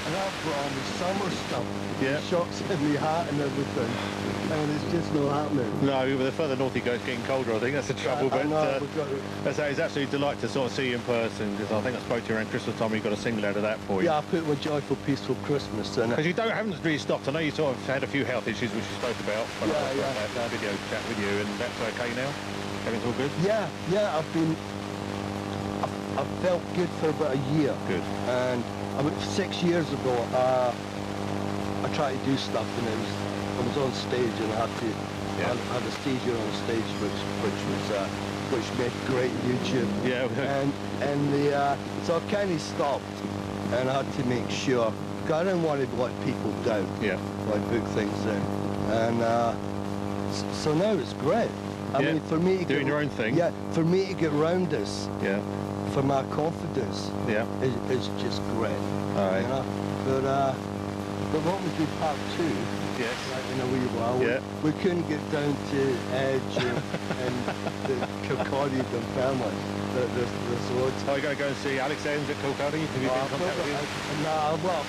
and I brought on the summer stuff. Yeah. Shots in my hat and everything, and it's just not happening. No, the further north you go, it's getting colder, I think. That's the trouble. I But know, it's actually a delight to sort of see you in person, because I think I spoke to you around Christmas time. You got a single out of that for you. Yeah, I put one Joyful Peaceful Christmas in it. Because you haven't really stopped. I know you sort of had a few health issues, which you spoke about when I had that video chat with you, and that's okay now? Everything's all good? Yeah, I've been... I felt good for about a year. Good. And about 6 years ago, I tried to do stuff, and I was on stage, and I had a stage here on stage, which made great YouTube. Yeah. And so I kind of stopped, and I had to make sure, because I didn't want to let people down. Yeah. Like book things in, and so now it's great. I mean, for me to doing your own thing. Yeah, for me to get round this. Yeah. For my confidence. Yeah. Is just great. All right. You know? But what we do part 2. Yes. Like in a wee while. Yeah. We couldn't get down to Edge and the Kilcardy and Ferme. There's loads. Are you going to go and see Alex Ames at Kilcardy? Have you been in contact with him? No, well,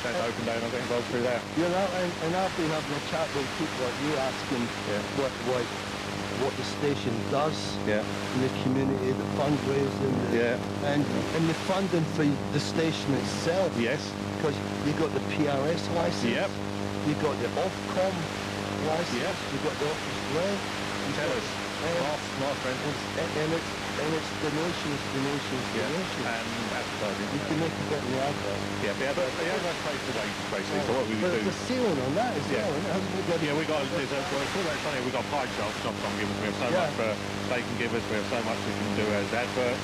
Open day, and I'll get involved through there. You know, and I've been having a chat with people like you, asking what the station does in the community, the fundraising, and the funding for the station itself. Yes. Because you got the PRS license. Yep. You got the Ofcom license. Yep. You got the Office Rent. Tell us. Last rentals. And it's donations. And advertising. You can make a bit in the advert. Yeah, the advert pays the wages, basically, so what we would do. There's a ceiling on that as well, isn't it? Yeah, we got, we've got pie charts, Tom give us. We have so much they can give us, we have so much we can do as advert,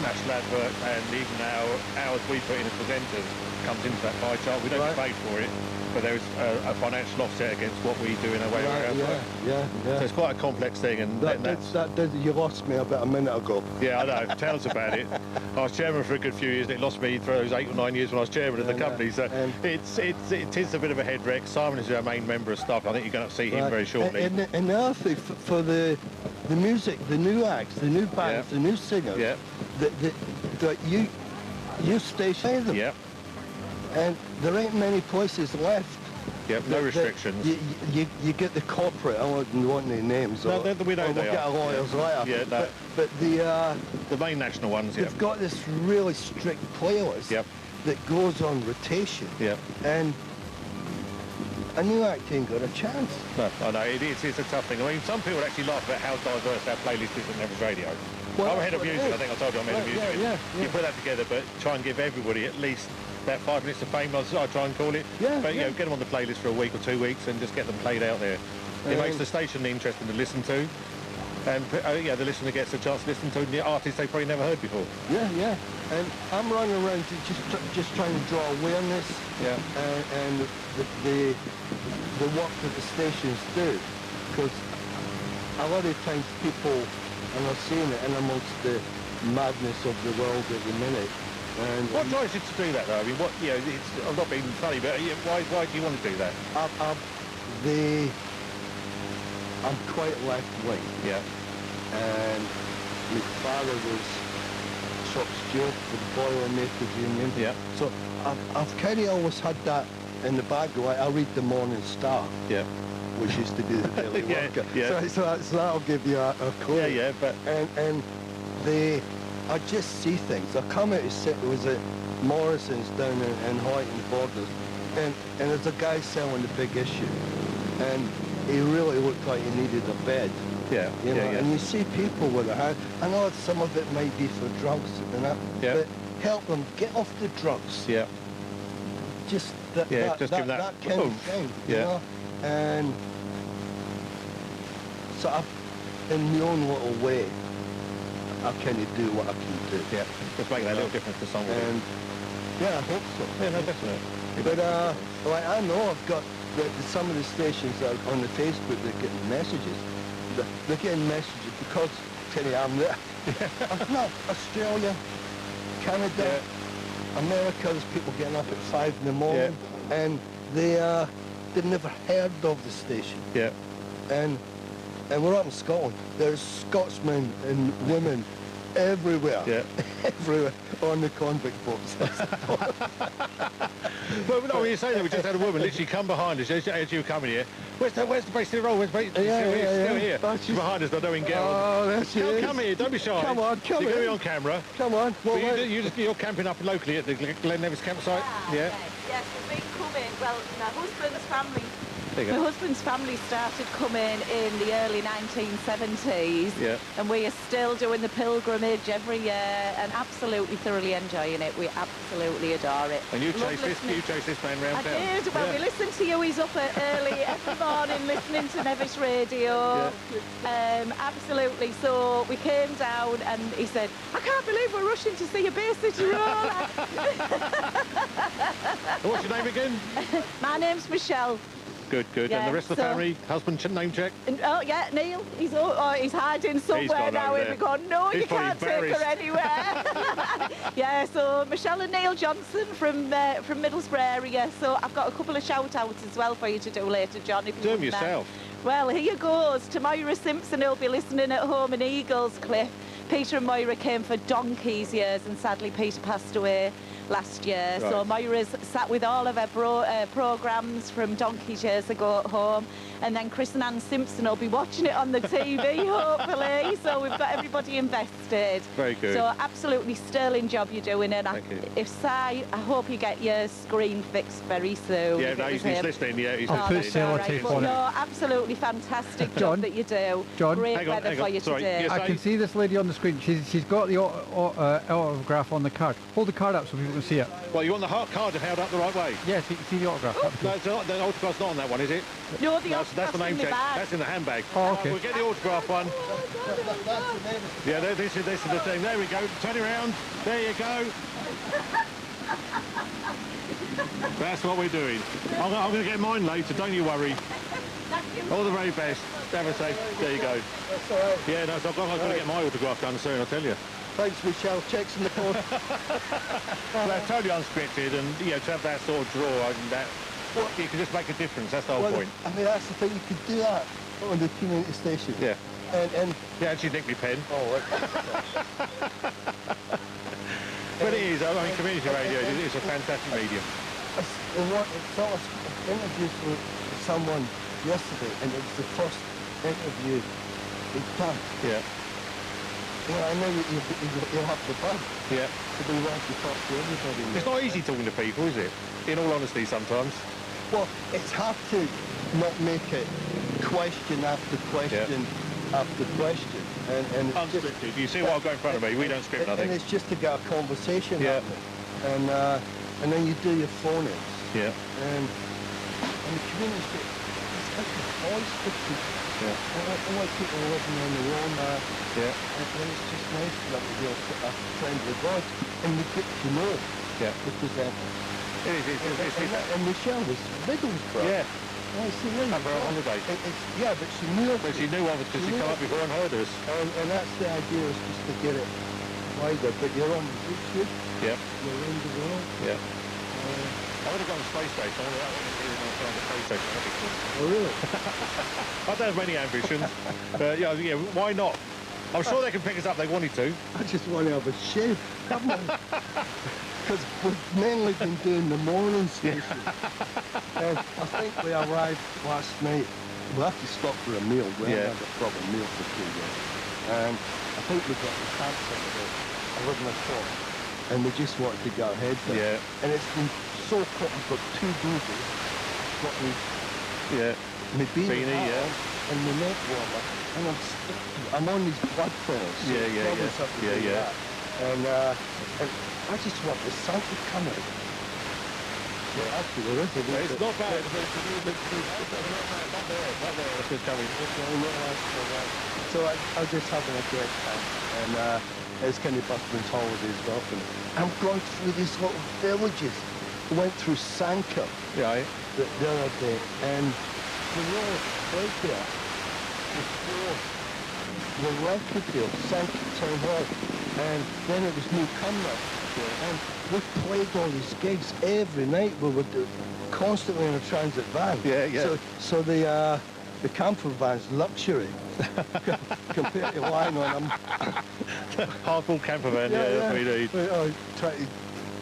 national advert, and even hours we put in as presenters comes into that pie chart. We don't get paid for it, but there's a financial offset against what we do in a way. Yeah. So it's quite a complex thing, and you lost me about a minute ago. Yeah, I know. Tell us about it. I was chairman for a good few years, and it lost me for those 8 or 9 years when I was chairman of the company. So it is a bit of a head wreck. Simon is our main member of staff. I think you're going to see him very shortly. And the other thing for the music, the new acts, the new bands, the new singers, that you station them. Yeah. And there ain't many places left. Yep, no restrictions. You get the corporate, I wouldn't want any names. No, we know we'll get a lawyers later. Yeah, no. But the main national ones, they've got this really strict playlist that goes on rotation. Yep. And a new act ain't got a chance. No, I know, it's a tough thing. I mean, some people actually laugh about how diverse our playlist is at Nevis Radio. Well, I'm head of music, I think I told you I'm head of music. Yeah. You put that together, but try and give everybody at least about 5 minutes of fame, I try and call it. But you know, get them on the playlist for a week or 2 weeks and just get them played out there. It makes the station interesting to listen to, and the listener gets a chance to listen to the artists they probably never heard before. Yeah. And I'm running around just trying to draw awareness. Yeah. And the work that the stations do, because a lot of times people, and I've seen it in amongst the madness of the world at the minute. And what drives you to do that, though? I mean, I'm not being funny, but why do you want to do that? I'm quite left-wing. Yeah. And my father was shop steward for the Boilermakers Union. Yeah. So I've kind of always had that in the bag. Like I read the Morning Star. Yeah. Which used to be the Daily Worker. Yeah. So that'll give you a clue. Yeah. But and I just see things. I come out to sit, it was at Morrison's down in Hoyton Borders, and there's a guy selling the big issue, and he really looked like he needed a bed. Yeah, you know, and you see people with a hand. I know some of it might be for drugs and that, but help them get off the drugs. Yeah. Just that kind of thing. You know? And so in my own little way, I kind of do what I can do. Yeah, just make that little difference to someone. And I hope so. Yeah, no, definitely. But like I know I've got some of the stations that are on the Facebook that are getting messages. They're getting messages because I'm there. No, Australia, Canada, America. There's people getting up at 5 in the morning, and they've never heard of the station. Yeah. And we're up in Scotland. There's Scotsmen and women everywhere. Yeah. Everywhere on the convict boats. Well, no, when you say that, we just had a woman literally come behind us as you were coming here, Where's the base to roll? Where's the base? Still here. She's behind us, I don't even get on. Oh, there she is. Come here, don't be shy. Come on, come You're going to be in. on camera. Come on. You're camping up locally at the Glen Nevis campsite? Yeah. Yes, we've been coming. Well, There you go. my husband's family started coming in the early 1970s. Yeah. And we are still doing the pilgrimage every year and absolutely thoroughly enjoying it. We absolutely adore it. And you Love chase this man round I town. did. Well, we listen to you. He's up early every morning listening to Nevis Radio. Absolutely. So we came down and he said, I can't believe we're rushing to see a Bay City roller. What's your name again? My name's Michelle. Good. Yeah, And the rest of the so- family? Husband name check? Oh, yeah, Neil. He's hiding somewhere gone now. over We're there. going, no, He's you probably can't take her embarrassed. anywhere. Yeah, so Michelle and Neil Johnson from Middlesbrough area. So I've got a couple of shout-outs as well for you to do later, John. If you Do them wouldn't mind. yourself. Well, here goes. To Moira Simpson, who'll be listening at home in Eagles Cliff. Peter and Moira came for donkey's years, and sadly Peter passed away last year. So Right. Moira's sat with all of her programmes from donkey's years ago at home. And then Chris and Ann Simpson will be watching it on the TV, hopefully. So we've got everybody invested. Very good. So absolutely sterling job you're doing. And Thank you. if Si, I hope you get your screen fixed very soon. Yeah, if no, it was he's him. listening. Yeah, he's Oh, listening. that's all right. But no, absolutely fantastic job that you do. John. Great Hang on, weather hang for on. you Sorry. today. Yes, I can see this lady on the screen. She's got the autograph on the card. Hold the card up so people can see it. Well, you want the card held up the right way? Yes, you can see the autograph. No, it's not, the autograph's not on that one, is it? No, the that's the autograph's name in the check. bag. That's in the handbag. Oh, okay. We'll get the autograph one. Yeah, this is the thing. There we go. Turn it around. There you go. That's what we're doing. I'm going to get mine later. Don't you worry. All the very best. Have a safe. There you go. That's all right. Yeah, no, so I've got to get my autograph done soon, I'll tell you. Thanks, Michelle. Checks in the post. Well, that's totally unscripted, and to have that sort of draw, and that you can just make a difference. That's the whole point. I mean, that's the thing. You could do that on the community station. Yeah. And yeah, actually nicked my pen. Oh, But it is. I mean, community radio is a fantastic medium. I saw an interview with someone yesterday, and it was the first interview they'd done. Yeah. Well, I know you have the bug. Yeah. So they want to talk to everybody. It's not easy talking to people, is it? In all honesty, sometimes. Well, it's hard to not make it question after question after question. And it's unscripted. You see what I've got in front of me? We don't script nothing. And it's just to get a conversation happening. And then you do your phone-ins. Yeah. And the community, it's like a voice for people. Yeah. I like people living on their own. Yeah. And it's just nice for them to be a friendly voice. And we get to know the presenter. And Michelle was Middlesbrough. Yeah. I see, really. For a holiday. Yeah, but she knew of But she knew of us because she come up before and heard us. And that's the idea, is just to get it wider. But you're on YouTube. Yeah. You're around the world. Yeah. I would have gone to space station. I would have gone to space station. That'd be cool. Oh, really? I don't have many ambitions. Yeah, why not? I'm sure they can pick us up if they wanted to. I just want to have a shave. Because we've mainly been doing the morning station. And I think we arrived last night. We have to stop for a meal. We haven't had a proper meal for 2 years. And I think we got the campsite at 11 o'clock. And we just wanted to get our heads down. Yeah. And it's been so hot. I've got 2 babies. Got me, my beanie hat on and my neck warmer. And I'm on these blood thinners. So brothers have to do that. And I just want the sun to come out. Yeah, actually, there is a little It's bit. not bad. So I'm just having a great time. And it's Kenny Busman's holiday as well for me. I'm going through these little villages. I went through Sanka the other day, and the road right there before the record deal, Sanka Town Hall, and then it was New Cumber. And we played all these gigs every night. We were constantly in a transit van. So the camper van's luxury compared to lying on them. Hardball camper van, that's what you need. I try to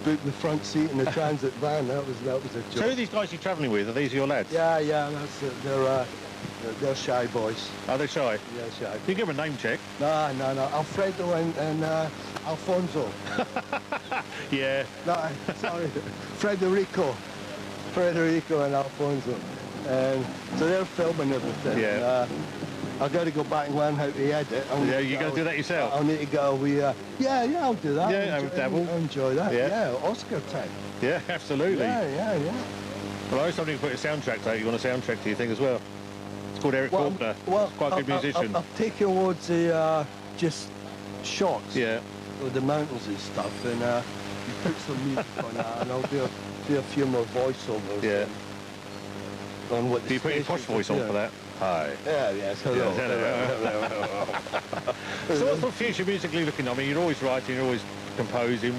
booked the front seat in the transit van. That was a joke. So who are these guys you're travelling with? Are these your lads? Yeah, that's it. They're shy boys. Are they shy? Yeah, shy. You give them a name check. No. Alfredo and Alfonso. Yeah. No, sorry. Federico and Alfonso. And so they're filming everything. Yeah. I've got to go back and learn how to edit. Yeah, you got to do that yourself? I'll need to go. Yeah, I'll do that. Yeah, have a dabble. I'll enjoy that. Yeah. Yeah, Oscar type. Yeah, absolutely. Yeah. Well, I know somebody can put a soundtrack out. You want a soundtrack to your thing as well? It's called Eric Faulkner. Well, He's quite a good musician. I've taken loads of just shots Yeah. of the mountains and stuff, and you put some music on that, and I'll do a few more voiceovers. Yeah. On what Do you put your posh voice on for that? Hi. Yeah, hello. Hello. So what's future musically looking? I mean, you're always writing, you're always composing,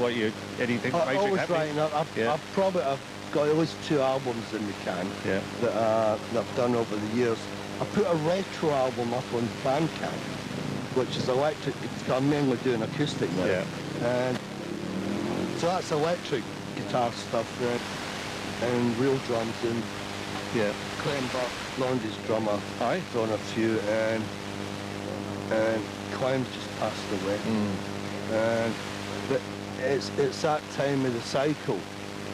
anything to make always it happy? writing. I've got at least 2 albums in the can that I've done over the years. I put a retro album up on Bandcamp, which is electric, because I'm mainly doing acoustic now. Yeah. And so that's electric guitar stuff and real drums and Clem Buck, Blondie's drummer, on a few, and Clem's just passed away. But it's that time of the cycle,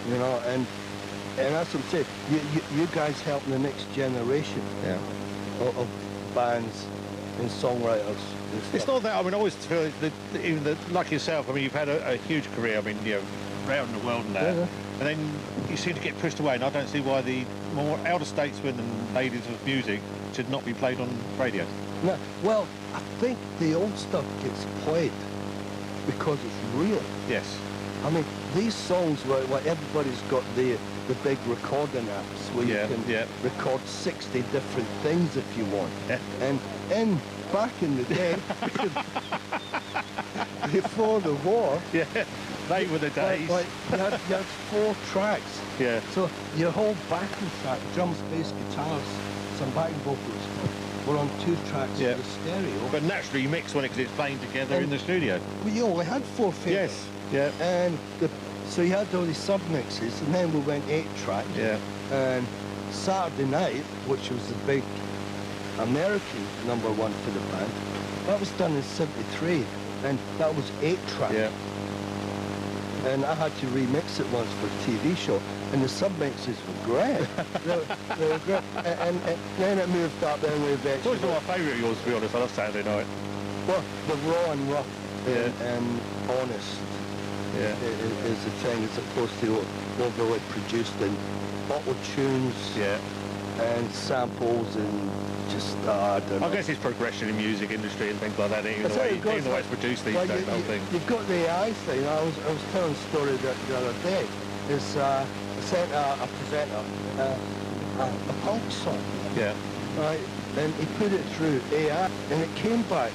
you know, and that's what I'm saying. You guys help the next generation of bands and songwriters. And It's stuff. not that, I mean, I always feel that even like yourself, I mean, you've had a huge career, I mean, around the world and that, and then you seem to get pushed away, and I don't see why the more elder statesmen and ladies of music should not be played on radio. No, well, I think the old stuff gets played because it's real. Yes. I mean, these songs where everybody's got the big recording apps where you can record 60 different things if you want. And back in the day, before the war, they were the days. Like you had 4 tracks. Yeah. So your whole backing track, drums, bass, guitars, some backing vocals, were on 2 tracks of the stereo. But naturally you mix one because it's playing together in the studio. We only had 4 fingers. Yes. Yeah. And so you had all these sub-mixes, and then we went 8 track. Yeah. And Saturday Night, which was the big American #1 for the band, that was done in '73, and that was 8 track. Yeah. And I had to remix it once for a TV show, and the sub-mixes were great. they were great. And then it moved up, then we eventually... It's always been my favourite of yours, to be honest. I love Saturday Night. Well, the raw and rough and honest is the thing, as opposed to overly produced and auto-tunes and samples and just, I don't know. I guess it's progression in music industry and things like that, even the way it's produced these days, the whole thing. You've got the AI thing. I was telling a story the other day. Is I sent a presenter a punk song. Yeah. Right, and he put it through AI, and it came back.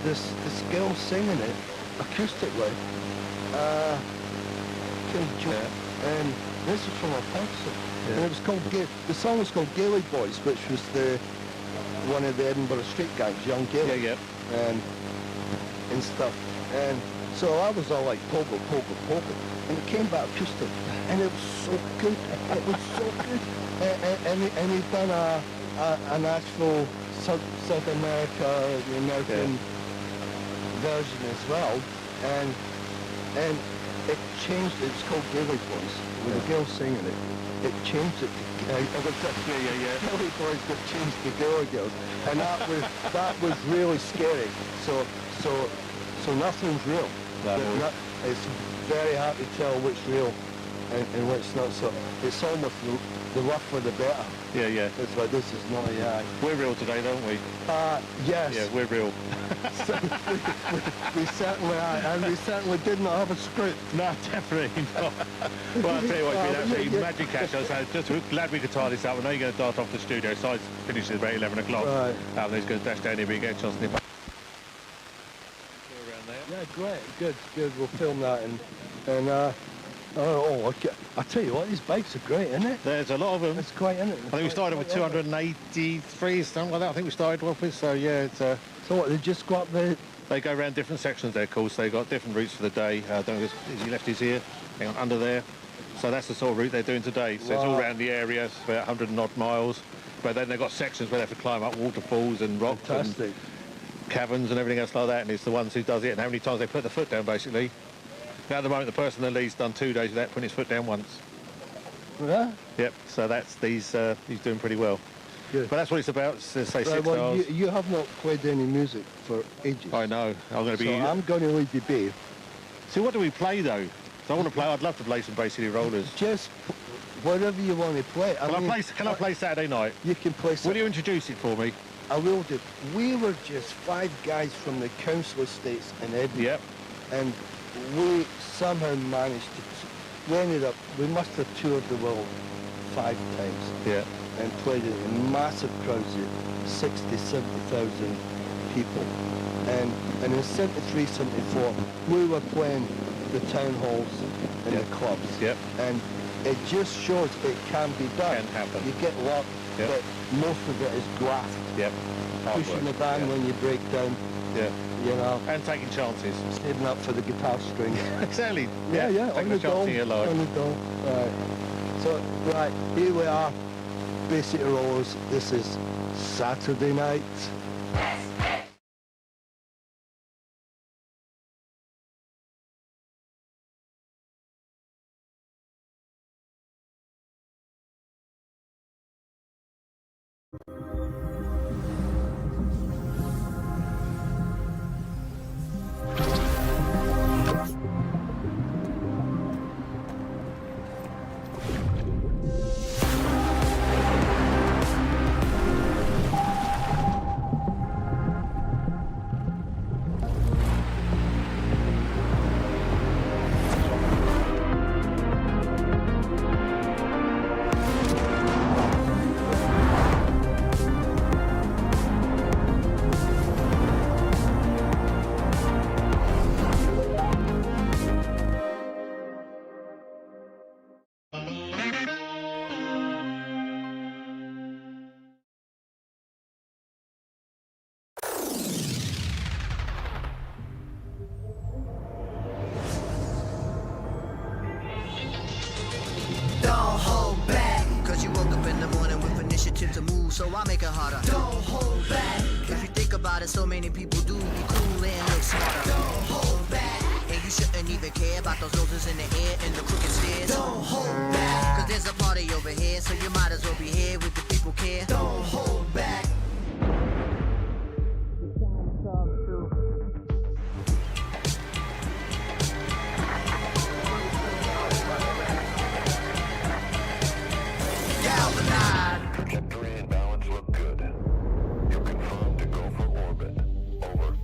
This girl singing it acoustically. And this is from a punk song. And it was called the song was called Gaelic Boys, which was one of the Edinburgh street gangs, Young Gaelic, and stuff. And so I was all like pogo, and it came back acoustic, and it was so good. It was so good. And he'd done an actual South America, the American version as well, and it changed. It's called Gaelic Boys. With the girl singing it, it changed it to Gaelic Boys got changed to Gaelic Girls, and that was really scary. So nothing's real. It's very hard to tell which real and what's not. So it's almost the rougher the better. Yeah. It's like, this is not AI. We're real today, don't we? Yes. Yeah, we're real. we certainly are, and we certainly did not have a script. No, definitely not. Well, I'll tell you what, it's been absolutely magic, Cash. So just glad we could tie this up. I know you're going to dart off the studio. Sides finishes about 11 o'clock. Right. He's going to dash down here, but you get a chance to nip up. Yeah, great. Good. We'll film that and I tell you what, these bikes are great, isn't it? There's a lot of them. It's great, isn't it? I think we started with 283, something like that. I think we started off with. So yeah, it's. So what? They just go up the They go around different sections of their course. They've got different routes for the day. I don't know if he left his here. Hang on, under there. So that's the sort of route they're doing today. So it's all around the area. It's about 100 and odd miles. But then they've got sections where they have to climb up waterfalls and rocks and caverns and everything else like that. And it's the ones who does it and how many times they put the foot down, basically. Now, at the moment, the person that leads done 2 days without putting his foot down once. Yeah? Yep, so that's he's doing pretty well. Good. But that's what it's about, say 6 well, hours. you have not played any music for ages. I know. I'm going to be... So I'm going to leave you be. See, what do we play, though? So I want to play... I'd love to play some Bay City Rollers. Just whatever you want to play. Can I play Saturday night? You can play Saturday. Will you introduce it for me? I will do. We were just 5 guys from the council estates in Edinburgh. Yep. And we somehow managed to... We must have toured the world 5 times. Yeah. And played in massive crowds of 60, 70,000 people. And in 73, 74, we were playing the town halls and the clubs. Yep. And it just shows it can be done. Can happen. You get luck, but most of it is graft. Yep. Pushing the band when you break down. Yeah. You know. And taking chances. Saving up for the guitar string. Exactly. Yeah. Taking a chance in your life. On the dome. Right. So, right, here we are. Bay City Rollers. This is Saturday night. Don't hold back, cause you woke up in the morning with initiative to move, so I make it harder. Don't hold back, if you think about it, so many people do be cool and look smarter. Don't hold back, and you shouldn't even care about those noses in the air and the crooked stairs. Don't hold back, cause there's a party over here, so you might as well be here with the people care. Don't hold back. Trajectory and balance look good. You're confirmed to go for orbit. Over.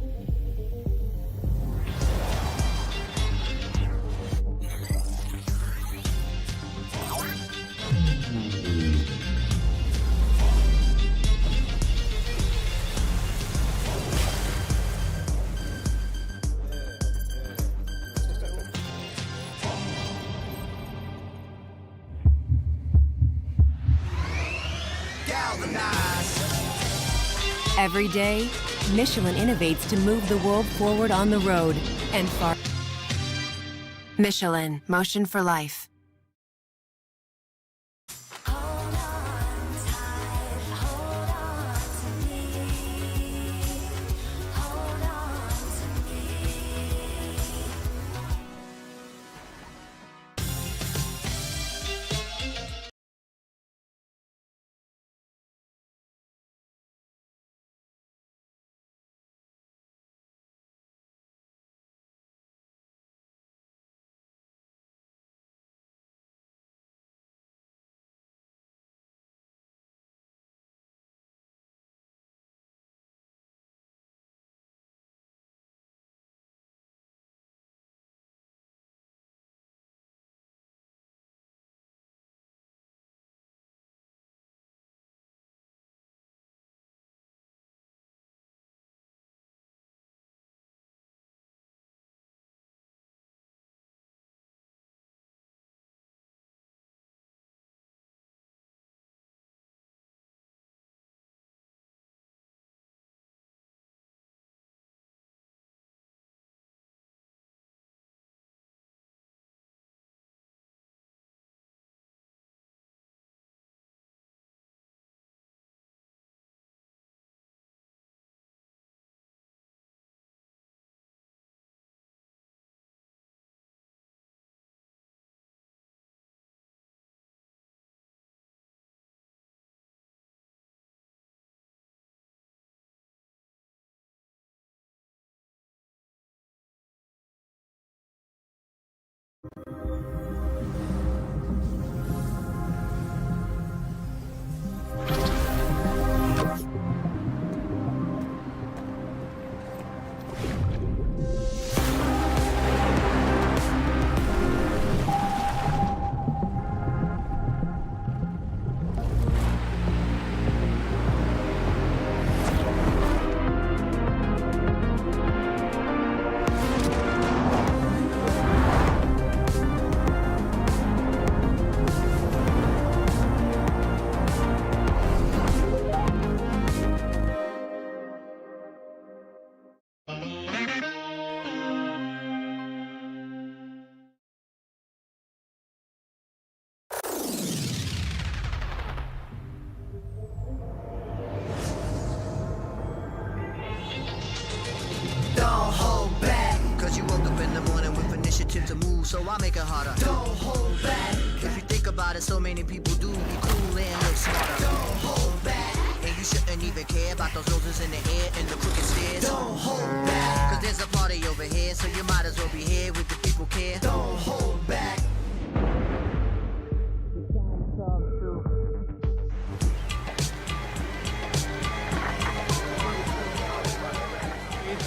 Every day, Michelin innovates to move the world forward on the road and far. Michelin, motion for life. attempt to move, so I make it harder. Don't hold back. If you think about it, so many people do be cool and look smarter. Don't hold back. And you shouldn't even care about those noses in the air and the crooked stairs. Don't hold back. Cause there's a party over here, so you might as well be here with the people care. Don't hold back.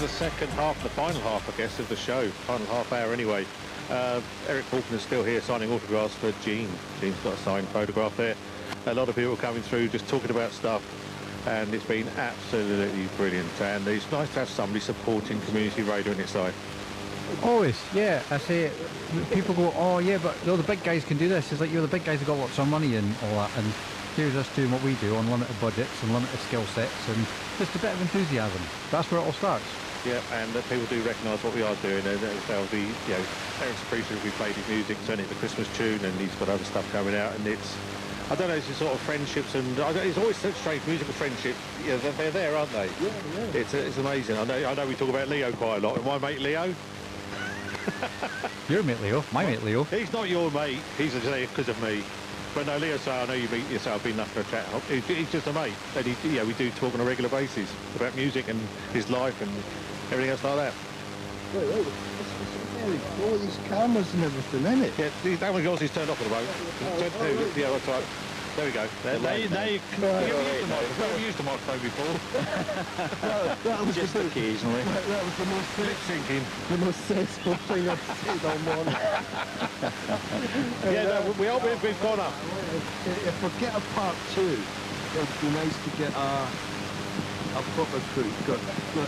The second half, the final half, I guess, of the show. Final half hour anyway. Eric Faulkner's still here signing autographs for Gene. Gene's got a signed photograph there. A lot of people coming through just talking about stuff, and it's been absolutely brilliant. And it's nice to have somebody supporting community radio on its side. Always, yeah. I say, people go, oh yeah, but the big guys can do this. It's like, you're the big guys have got lots of money and all that, and here's us doing what we do on limited budgets and limited skill sets and just a bit of enthusiasm. That's where it all starts. Yeah, and people do recognise what we are doing, and they'll be, you know, Eric's appreciative we played his music, turn it to Christmas tune, and he's got other stuff coming out, and it's, I don't know, it's sort of friendships, and it's always such strange musical friendship. Yeah, they're there, aren't they? Yeah. It's amazing. I know we talk about Leo quite a lot, and my mate Leo. Your mate Leo, my mate Leo. He's not your mate, he's just there because of me. But no, Leo, I know you meet yourself, been enough for a chat. He's just a mate, and we do talk on a regular basis about music and his life and everything else like that. Wait, all these cameras and everything, isn't it? Yeah, that one yours is turned off at the moment. Yeah, that's right. There we go. Now you can used the microphone before. that was just occasionally. That was the most lip syncing. The most sensible thing I've said all morning. We've gone up. If we get a part 2, it'd be nice to get a proper crew.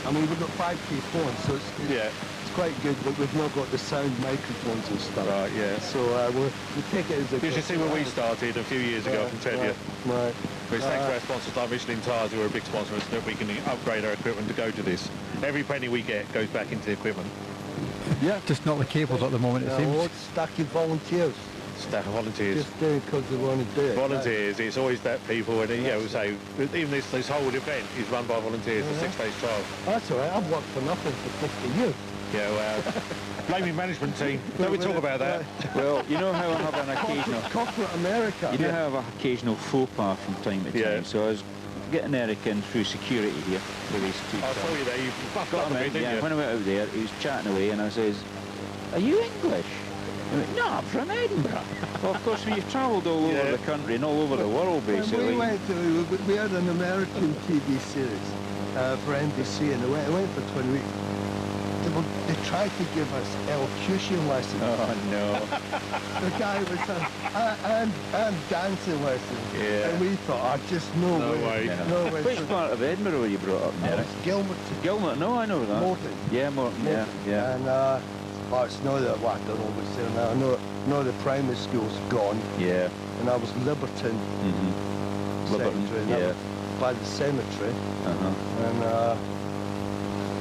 I mean, we've got 5K phones, so it's quite good, but we've not got the sound microphones and stuff. Right, yeah. So we'll take it as a... You should see where we started a few years ago, I can tell you. Right. Which thanks to our sponsors like Michelin Tires, who are a big sponsor, so that we can upgrade our equipment to go to this. Every penny we get goes back into the equipment. Yeah. Just not the cables at the moment, it seems. Well, it's stacking volunteers. Staff of volunteers. Just doing it because they want to do it. Volunteers, it's always that people, and we say, even this whole event is run by volunteers, the 6 days trial. That's all right, I've worked for nothing for 50 years. Yeah, well, blaming management team. Don't we talk about that? Well, you know how I have an occasional... Corporate America. You know how I have an occasional faux pas from time to time? Yeah. So I was getting Eric in through security here for these two. I saw you there, you buffed up a bit, didn't you? When I went out there, he was chatting away, and I says, "Are you English?" He went, "No, I'm from Edinburgh." Well, of course, we've travelled all over the country and all over the world, basically. We had an American TV series for NBC, and I went for 20 weeks. They tried to give us elocution lessons. Oh, no. The guy was and dancing lessons. Yeah. And we thought, just no way. No way. Which part of Edinburgh were you brought up in, Eric? Gilmerton. Gilmerton, no, I know that. Morton. Yeah, Morton, yeah. And, it's not that, I don't know what's there now. I know the primary school's gone. Yeah. And I was Liberton. Liberton, yeah. By the cemetery. And,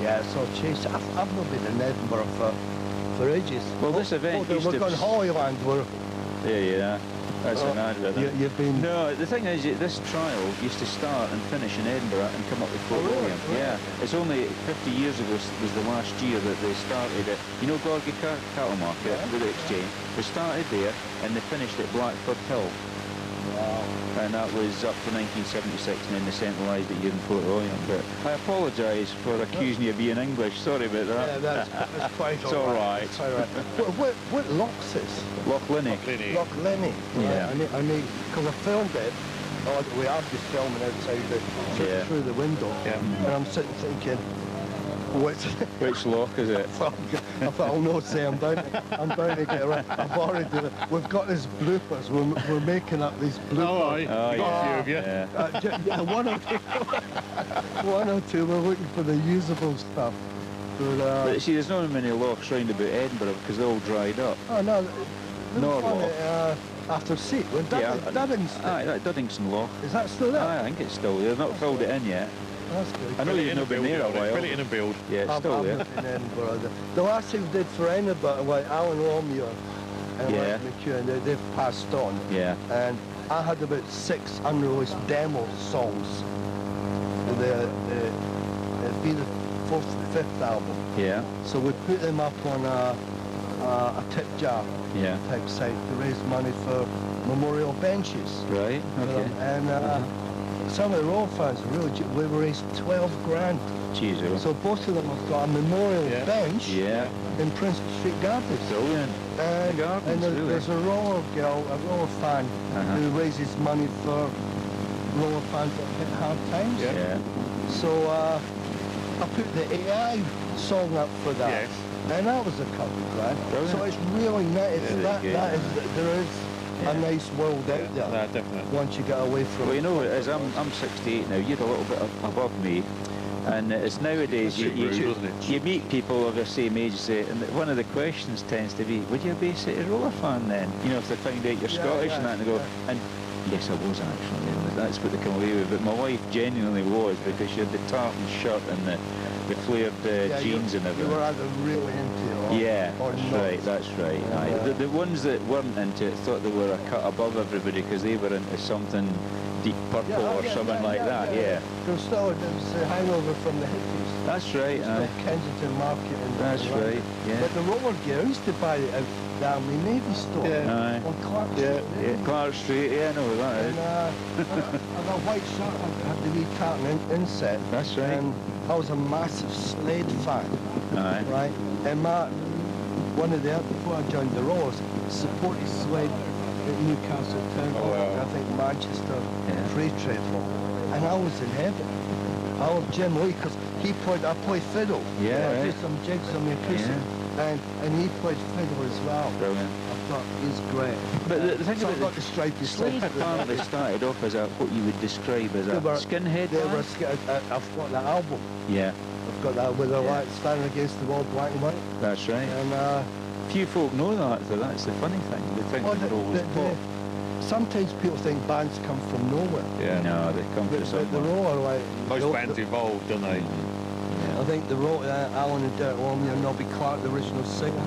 yeah, it's all changed. I've not been in Edinburgh for ages. Well, this event used we're to... going Holyland. Yeah. That's an ad with it. You've been... No, the thing is, this trial used to start and finish in Edinburgh and come up with Fort William. Yeah. It's only 50 years ago was the last year that they started it. You know Gorgie Cattle Market with the exchange? They started there and they finished at Blackford Hill. Wow. And that was up to 1976, and then they centralised it here in Fort William. But I apologise for accusing you of being English. Sorry about that. Yeah, that's quite it's all right. It's all right. What Lochs is? Loch Linney. Loch Linney. Yeah. I need, because I filmed it. We are just filming outside through the window. Yeah. And I'm sitting thinking, which loch is it? I thought, I'll not say I'm bound to get around. I've already done it. We've got these bloopers. We're making up these bloopers. Oh, got a few of you. Yeah, one or two. We're looking for the usable stuff. But see, there's not many lochs round about Edinburgh because they're all dried up. Oh, no. Norloch. After Seat, with Duddingston. Aye, Duddingston Loch. Is that still there? Aye, I think it's still there. They've not filled it in yet. That's good. I know you've not been there a while. Fill it in and build. Yeah, it's still there. In Edinburgh. The last thing we did for Edinburgh, like Alan Romeo and Mike McEwen, they've passed on. Yeah. And I had about 6 unreleased demo songs. It'd be the 4th and 5th album. Yeah. So we put them up on a tip jar type site to raise money for memorial benches. Right, okay. And some of the royal fans really, we raised 12 grand. Jeez, so both of them have got a memorial bench in Princess Street Gardens. Brilliant. And there's a roller girl, a roller fan, who raises money for roller fans that hit hard times. So I put the AI song up for that. Yes. And that was a couple of grand. So it's really nice. There is a nice world out there. Definitely. Once you get away from Well, you know, as I'm 68 now, you're a little bit above me. And it's nowadays you meet people of the same age, say, and one of the questions tends to be, would you be a City Roller fan then? You know, if they find out you're Scottish and that, and they go, and yes, I was actually, and that's what they come away with. But my wife genuinely was, because she had the tartan shirt and the flared jeans and everything. You were either really into it or not. That's right. Aye. The ones that weren't into it thought they were a cut above everybody because they were into something deep purple or something like that. There was a hangover from the hippies. That's right. Kensington Market. That's right. Yeah. But the roller gear, I used to buy it out down the Navy store on Clark Street. Clark Street. Yeah, I know where that is. And a white shirt had the wee tartan inset. That's right. And I was a massive Slade fan. Right. And one of the before I joined the Rollers, supported Slade at Newcastle Town Hall, I think Manchester Free Trade Hall, and I was in heaven. I love Jim Lee because I play fiddle. I do some jigs on the acoustic, and he played fiddle as well. Brilliant. I thought he's great. But the thing so about I've got the stripy Slade apparently started off as what you would describe as a skinhead band. I've got that album. Yeah. I've got that with the lights standing against the wall, black and white. That's right. And few folk know that, though. That's the funny thing. They think they're always pop. Sometimes people think bands come from nowhere. Yeah. No, they come from somewhere. The Roller, like... Most bands evolved, don't they? I think the Roller, Alan and Derek Walmley and Nobby Clark, the original singer.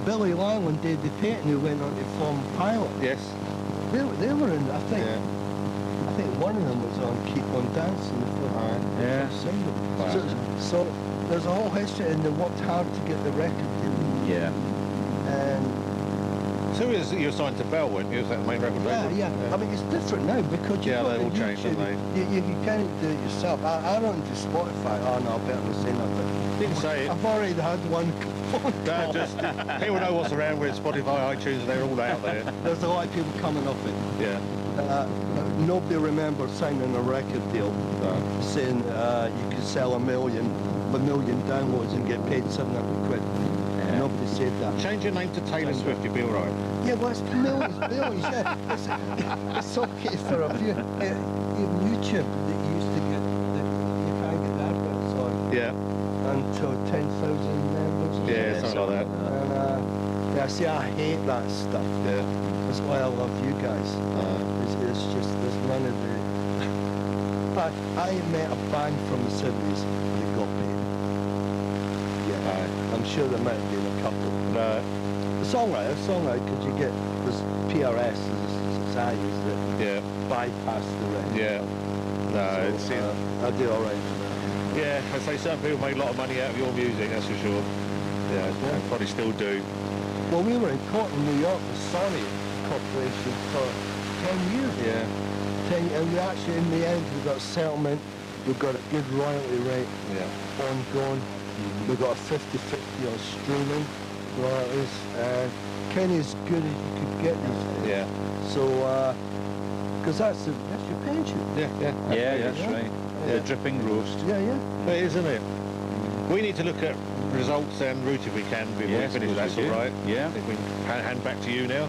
Billy Lyle and David Payton, who went on to form Pilot. Yes. They were in, I think one of them was on Keep On Dancing, the single. Wow. So there's a whole history, and they worked hard to get the record deal. Yeah. And so you were signed to Bell, weren't you? Was that the main record label? Yeah. I mean, it's different now because you've got they all changed, haven't they? You kind of do it yourself. I don't do Spotify. Oh no, I better not say nothing. Didn't say it. I've already had one phone call. People know what's around with Spotify, iTunes, they're all out there. There's a lot of people coming off it. Yeah. Nobody remembers signing a record deal saying you could sell a million downloads and get paid 700 quid. Nobody said that. Change your name to Taylor Swift, you'll be all right. Yeah, well, it's millions, it's okay for a few. Even YouTube that you used to get, you can't get adverts on. Yeah. Until 10,000 members. Yeah, something like that. And see, I hate that stuff. Yeah. That's why I love you guys. It's just, there's none of the... I met a band from the 70s that got paid. Yeah, I'm sure there might have been a couple. The songwriter, because you get this PRS, there's societies that bypass the rest. Yeah. No, so, I do all right. Yeah, I'd say some people make a lot of money out of your music, that's for sure. Yeah, probably still do. Well, we were in court in New York with Sony Corporation for 10 years. Yeah. And we actually, in the end, we got a settlement. We've got a good royalty rate ongoing. We've got a 50-50 on streaming royalties. Kind of as good as you could get these days. Yeah. So, because that's your pension. Yeah. That's right. The dripping roast. Yeah. It is, isn't it? We need to look at results en route if we can before we finish. That's all right. Yeah. If we can hand back to you now.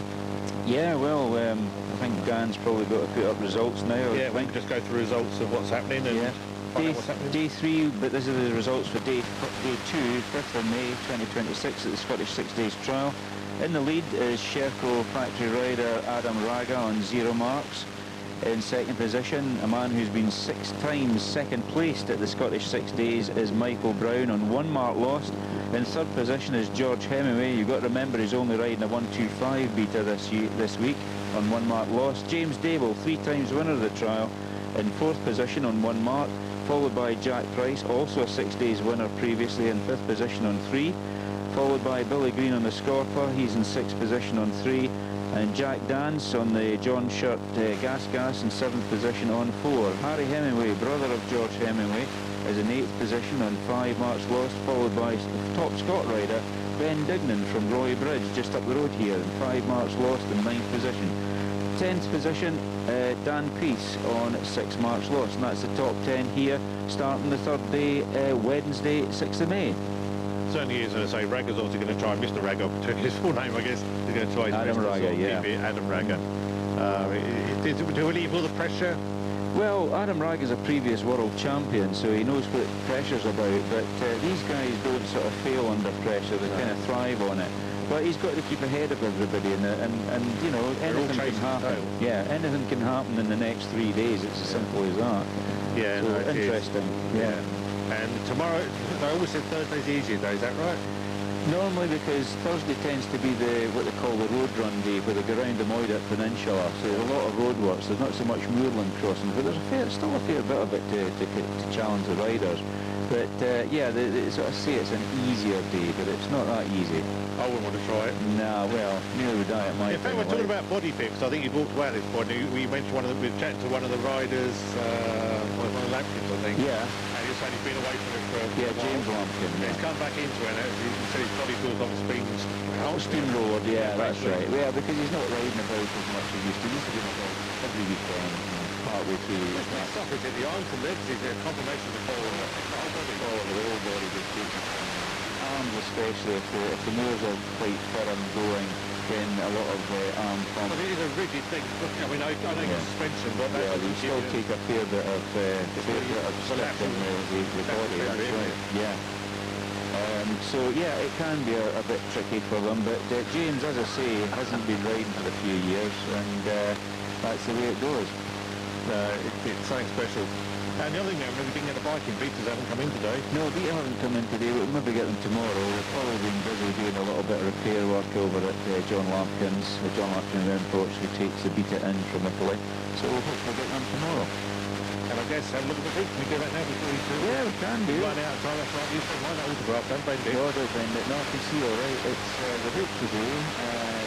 Yeah, well, I think Dan's probably got to put up results now. Yeah, we can just go through results of what's happening and find out what's happening. Day 3, but this is the results for day 2, 5th of May 2026 at the Scottish 6 Days Trial. In the lead is Sherco factory rider Adam Raga on 0 marks. In second position, a man who's been 6 times second placed at the Scottish 6 Days is Michael Brown on 1 mark lost. In third position is George Hemingway. You've got to remember he's only riding a 125 beta this week on 1 mark lost. James Dable, 3 times winner of the trial, in 4th position on 1 mark, followed by Jack Price, also a 6 Days winner previously, in 5th position on 3. followed by Billy Green on the Scorper. He's in 6th position on 3. And Jack Dance on the John Shirt Gas in 7th position on 4. Harry Hemingway, brother of George Hemingway, is in 8th position on 5 March Lost, followed by top Scot rider Ben Dignan from Roy Bridge, just up the road here, in 5 March Lost in 9th position. 10th position, Dan Peace on 6 March Lost, and that's the top 10 here, starting the third day, Wednesday, 6th of May. Certainly is, and I say Ragger's obviously going to try, Mr. Ragger, to his full name, I guess, he's going to try his Adam best to Ragger, sort of yeah. keep it. Adam Ragger. Do we leave all the pressure? Well, Adam Ragger's a previous world champion, so he knows what pressure's about, but these guys don't sort of fail under pressure, they kind of thrive on it. But he's got to keep ahead of everybody, and you know, anything can happen. Yeah, anything can happen in the next 3 days, it's as simple as that. Yeah, so no, it interesting. Is. Yeah. And tomorrow, I always said Thursday's the easier day, is that right? Normally, because Thursday tends to be what they call the road run day, where they go around the Moidart Peninsula, so there's a lot of roadworks. There's not so much moorland crossing, but there's still a fair bit of it to challenge the riders. But yeah, they sort of say it's an easier day, but it's not that easy. I wouldn't want to try it. Nah, well, neither would I. In fact, we're talking about body fix. I think you walked away at this point. We mentioned we were chatting to one of the riders, one of the Lampkins, I think. Yeah. And he's saying he's been away from it for a James Lampkin. Yeah. He's come back into it. He said his body feels like it's been steamrolled, yeah, that's right. Yeah, because he's not riding about as much as he used to. He used to be every weekend, partway through. It's not suffering, the arms and legs is a combination of the whole body. Oh, the whole body just takes it. Arms especially, if the moors are quite firm going, then a lot of arm pump. But it is a rigid thing. I mean, I know it's suspension, but yeah, you still take a fair bit of slip in the body, that's right. Yeah. So yeah, it can be a bit tricky for them, but James, as I say, hasn't been riding for a few years, and that's the way it goes. It's something special. And the other thing, we didn't get the biking. Beaters haven't come in today. No, Beater haven't come in today. We'll maybe get them tomorrow. We've probably been busy doing a little bit of repair work over at John Lampkins. John Lampkins around Porch, who takes the Beater in from Italy. So we'll hopefully get them tomorrow. And I guess have a look at the boot. Can we do that now before we do? Yeah, we can do. Run out of time, that's right. You said why not autograph, don't bend it. No, don't bend it. No, I can see all right. It's the boot today.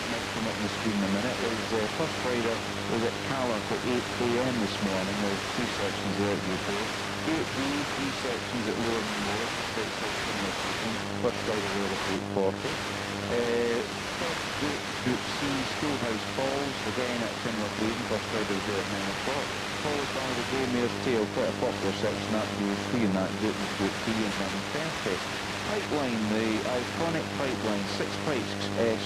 Might come up on the screen in a minute. Is first rider was at Callock at 8 AM this morning. There's 2 sections there at Newport. 8B, 3 sections at Lower Moor. First rider there at 8:40. Group C, Schoolhouse Falls, again at Kinloch Lane. First rider was there at 9 o'clock. Followed by the Greymare's Tail, quite a popular section, that Group 3 in that group, Group 3 and 9:30. Pipeline, the iconic pipeline, 6 pipes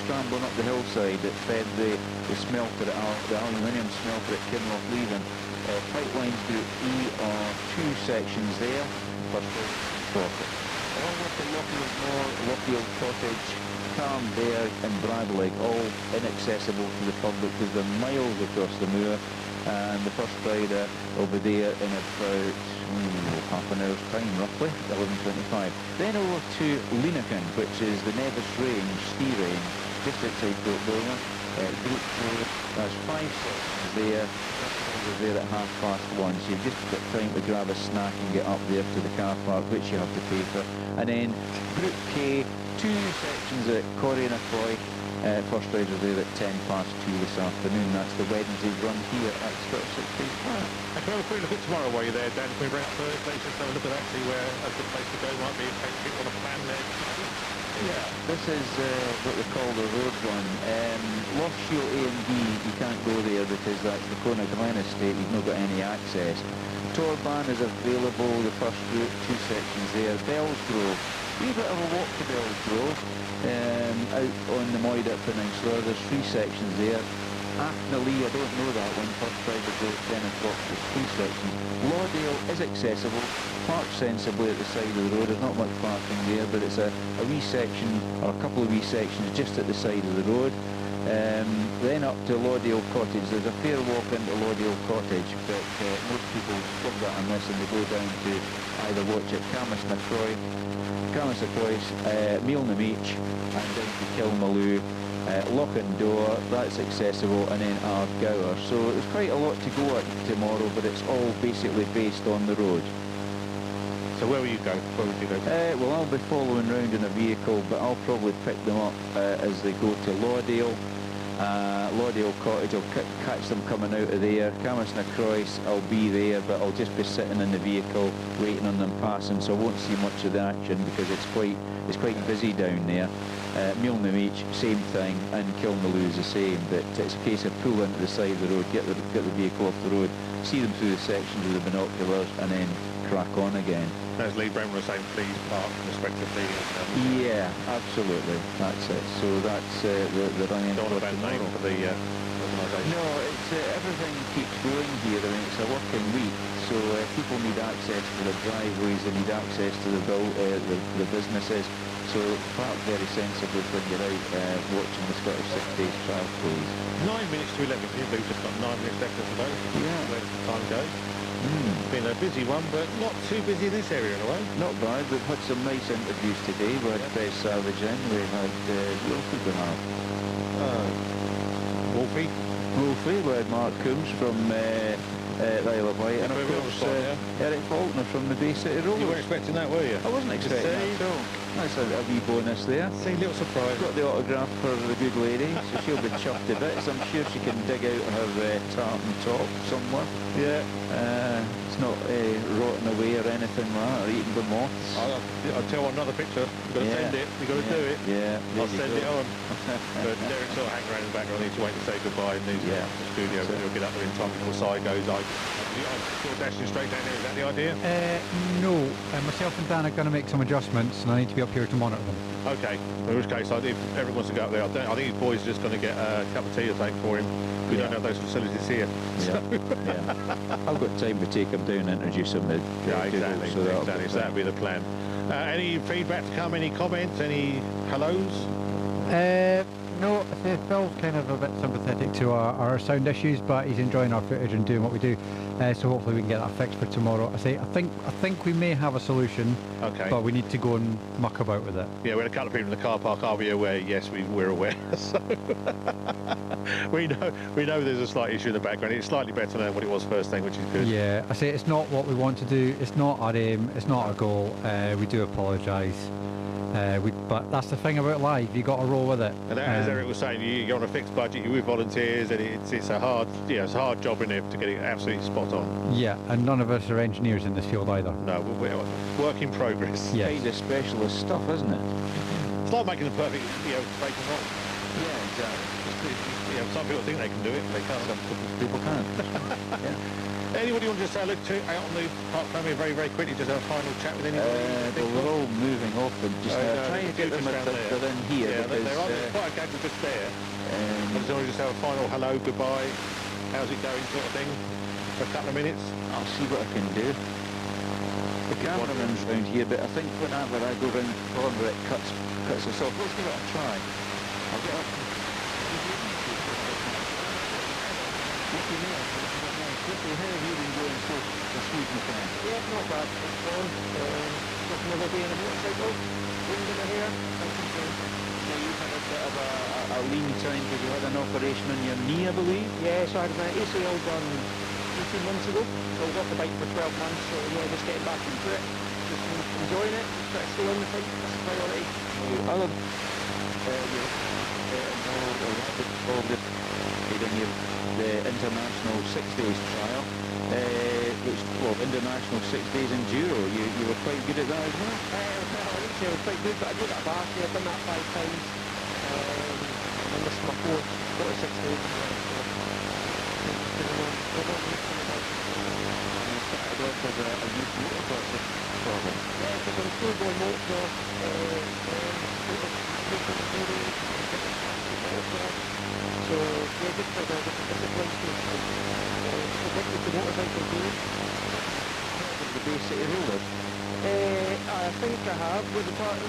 scrambling up the hillside that fed the smelter, the aluminium smelter at Kinloch Leven. Pipelines Group E are 2 sections there, first profit. All with the Lockfield Moor, Lockfield Cottage, Carnberg and Bradley, all inaccessible to the public because they're miles across the moor, and the first rider will be there in about half an hour's time roughly, 11:25. Then over to Leenaken, which is the Nevis Range, ski range, just outside Portdover. Group 4, there's 5 sections there. We're there at 1:30, so you've just got time to grab a snack and get up there to the car park, which you have to pay for. And then Group K, 2 sections at Corrie and Acroy. First rider there at 2:10 this afternoon. That's the Wednesday run here at Scottish 60 Park. And can we have a quick look at tomorrow while you're there, Dan? Can we bring up Thursday, just have a look at that, see where a good place to go might be in case people want to plan there? Yeah, this is what we call the road run. Loch Shiel A and B, you can't go there because that's the Kona Glen estate, you've not got any access. Torban is available, the first route, 2 sections there. Bells Grove, a wee bit of a walk to Bells Grove, out on the Moidart Peninsula. There's 3 sections there. Achnalee, I don't know that one, first rider go at 10 o'clock, there's 3 sections. Lawdale is accessible, parked sensibly at the side of the road, there's not much parking there, but it's a wee section, or a couple of wee sections just at the side of the road. Then up to Lawdale Cottage. There's a fair walk into Lawdale Cottage, but most people skip that and miss, and they go down to either watch at Camas-na-Croy, Mealnameach, and down to Kilmaloo. Loch-and-Door, that's accessible, and then Ardgour. So there's quite a lot to go at tomorrow, but it's all basically based on the road. So where will you go? Where would you go? Well, I'll be following round in a vehicle, but I'll probably pick them up as they go to Lawdale. Lawdale Cottage, I'll catch them coming out of there. Camasnacrois, I'll be there, but I'll just be sitting in the vehicle waiting on them passing, so I won't see much of the action because it's quite busy down there. Milnemeach, same thing, and Kilmaloo is the same, but it's a case of pull into the side of the road, get the vehicle off the road, see them through the sections with the binoculars, and then crack on again. As Lee Brown was saying, please park respectively. Yeah, absolutely. That's it. So that's the running Don't want a bad name for the organisation. No, it's everything keeps going here. I mean, it's a working week, so people need access to the driveways, they need access to the businesses. So park very sensibly when you're out watching the Scottish 6 Days trial, please. 9 minutes to 11. We've just got 9 minutes left of the day. Yeah. Where does the time go? It's been a busy one, but not too busy in this area in a way. Not bad. We've had some nice interviews today. We had Bess Savage in, we had Wolfie Bernard. Wolfie, we had Mark Coombs from Isle of Wight, and of course Eric Faulkner from the Bay City Rollers. You weren't expecting that, were you? I wasn't expecting that at all. That's a wee bonus there. See, little surprise. Got the autograph for the good lady, so she'll be chuffed to bits. I'm sure she can dig out her tartan top somewhere. Yeah. It's not rotting away or anything like that, or eating the moths. I'll tell you another picture. You've got to send it. You've got to do it. Yeah. I'll send it on. But Derek sort of hanging around in the background. I need to wait to say goodbye and needs to the studio. But he'll get up there in time before Si goes. I'm sort of dashing straight down there. Is that the idea? No. Myself and Dan are going to make some adjustments, and I need to be up here to monitor them. Okay. In which case, if everyone wants to go up there, I think his boys are just going to get a cup of tea or something for him. We don't have those facilities here. I've got time to take him down and introduce him to exactly. So that'll be the plan. Any feedback to come? Any comments? Any hellos? No, I say Phil's kind of a bit sympathetic to our sound issues, but he's enjoying our footage and doing what we do. So hopefully we can get that fixed for tomorrow. I think we may have a solution, but we need to go and muck about with it. Yeah, we had a couple of people in the car park. Are we aware? Yes, we're aware. So we know there's a slight issue in the background. It's slightly better than what it was first thing, which is good. Yeah, I say it's not what we want to do. It's not our aim. It's not our goal. We do apologise. But that's the thing about live, you got to roll with it. And as Eric was saying, you're on a fixed budget, you're with volunteers, and it's a hard job in there to get it absolutely spot on. Yeah, and none of us are engineers in this field either. No, we're work in progress. Yes. Kind of specialist stuff, isn't it? It's like making the perfect bacon roll. Yeah, exactly. Some people think they can do it, but they can't. Some people can't. Anybody want to just look out on the Parc Ferme very, very quickly, just have a final chat with anybody? We're all moving off them just now. Trying to get them they're in here. Yeah, because, they're quite a gang just there. I just want to just have a final hello, goodbye, how's it going sort of thing for a couple of minutes. I'll see what I can do. The cameraman's round here, but I think whenever I go round the corner it cuts us off. Let's give it a try. I'll get up. How have you been going so smooth and fast? Yeah, not bad. It's fun. Just another day on a motorcycle. Wind in the hair. So you've had a bit of a lean time because you had an operation on your knee, I believe? Yeah, so I had my ACL done 18 months ago. So I was off the bike for 12 months, so yeah, just getting back into it. Just enjoying it. Just trying to stay on the thing. That's the priority. Alan, the International 6 Days trial, which, International 6 Days Enduro, you were quite good at that as well? I wouldn't say I was quite good, but I did that back. I've done that 5 times. And this is my 4th 6 days. As a youth motocross problem. Yeah, because I'm still going motocross. So, yeah, just for the discipline to addicted to motorcycle too. The Bay City Rollers? I think I have, with the tartan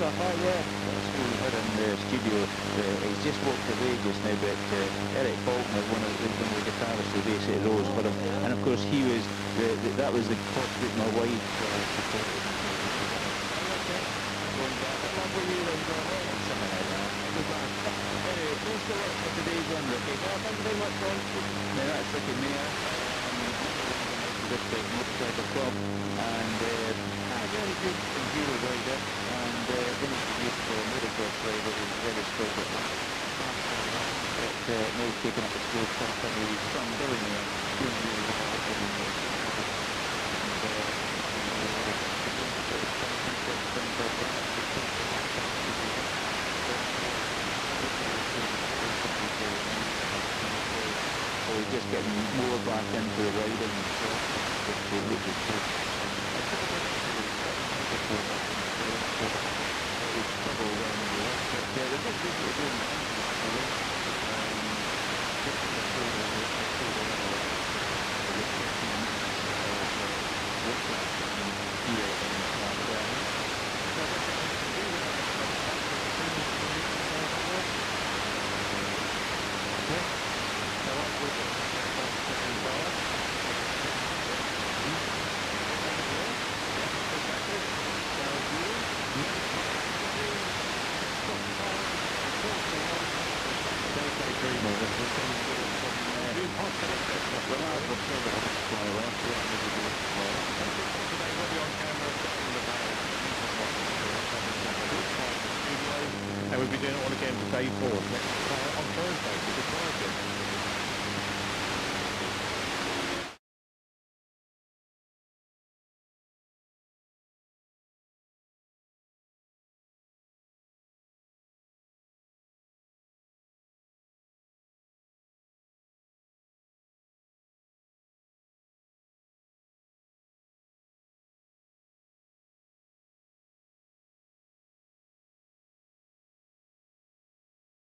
stuff, yeah. That's cool. We're in the studio. He's just walked away just now, but Eric Faulkner, one of the guitarists for the Bay City Rollers, for him. And of course he was, that was the course that my wife supported. Anyway, thanks so much for today's one, Ricky. Well, thank you very much, Ron. That's Ricky Mayer. with the motorcycle club, and very good enduro rider, and finished the youth for motocross driver. He was very skilled at that. But now he's taken up the school club, and his son Billy now doing really well. So he's just getting more back into the riding. And we'll be doing it all again for day 4 on Thursday, for the Parc.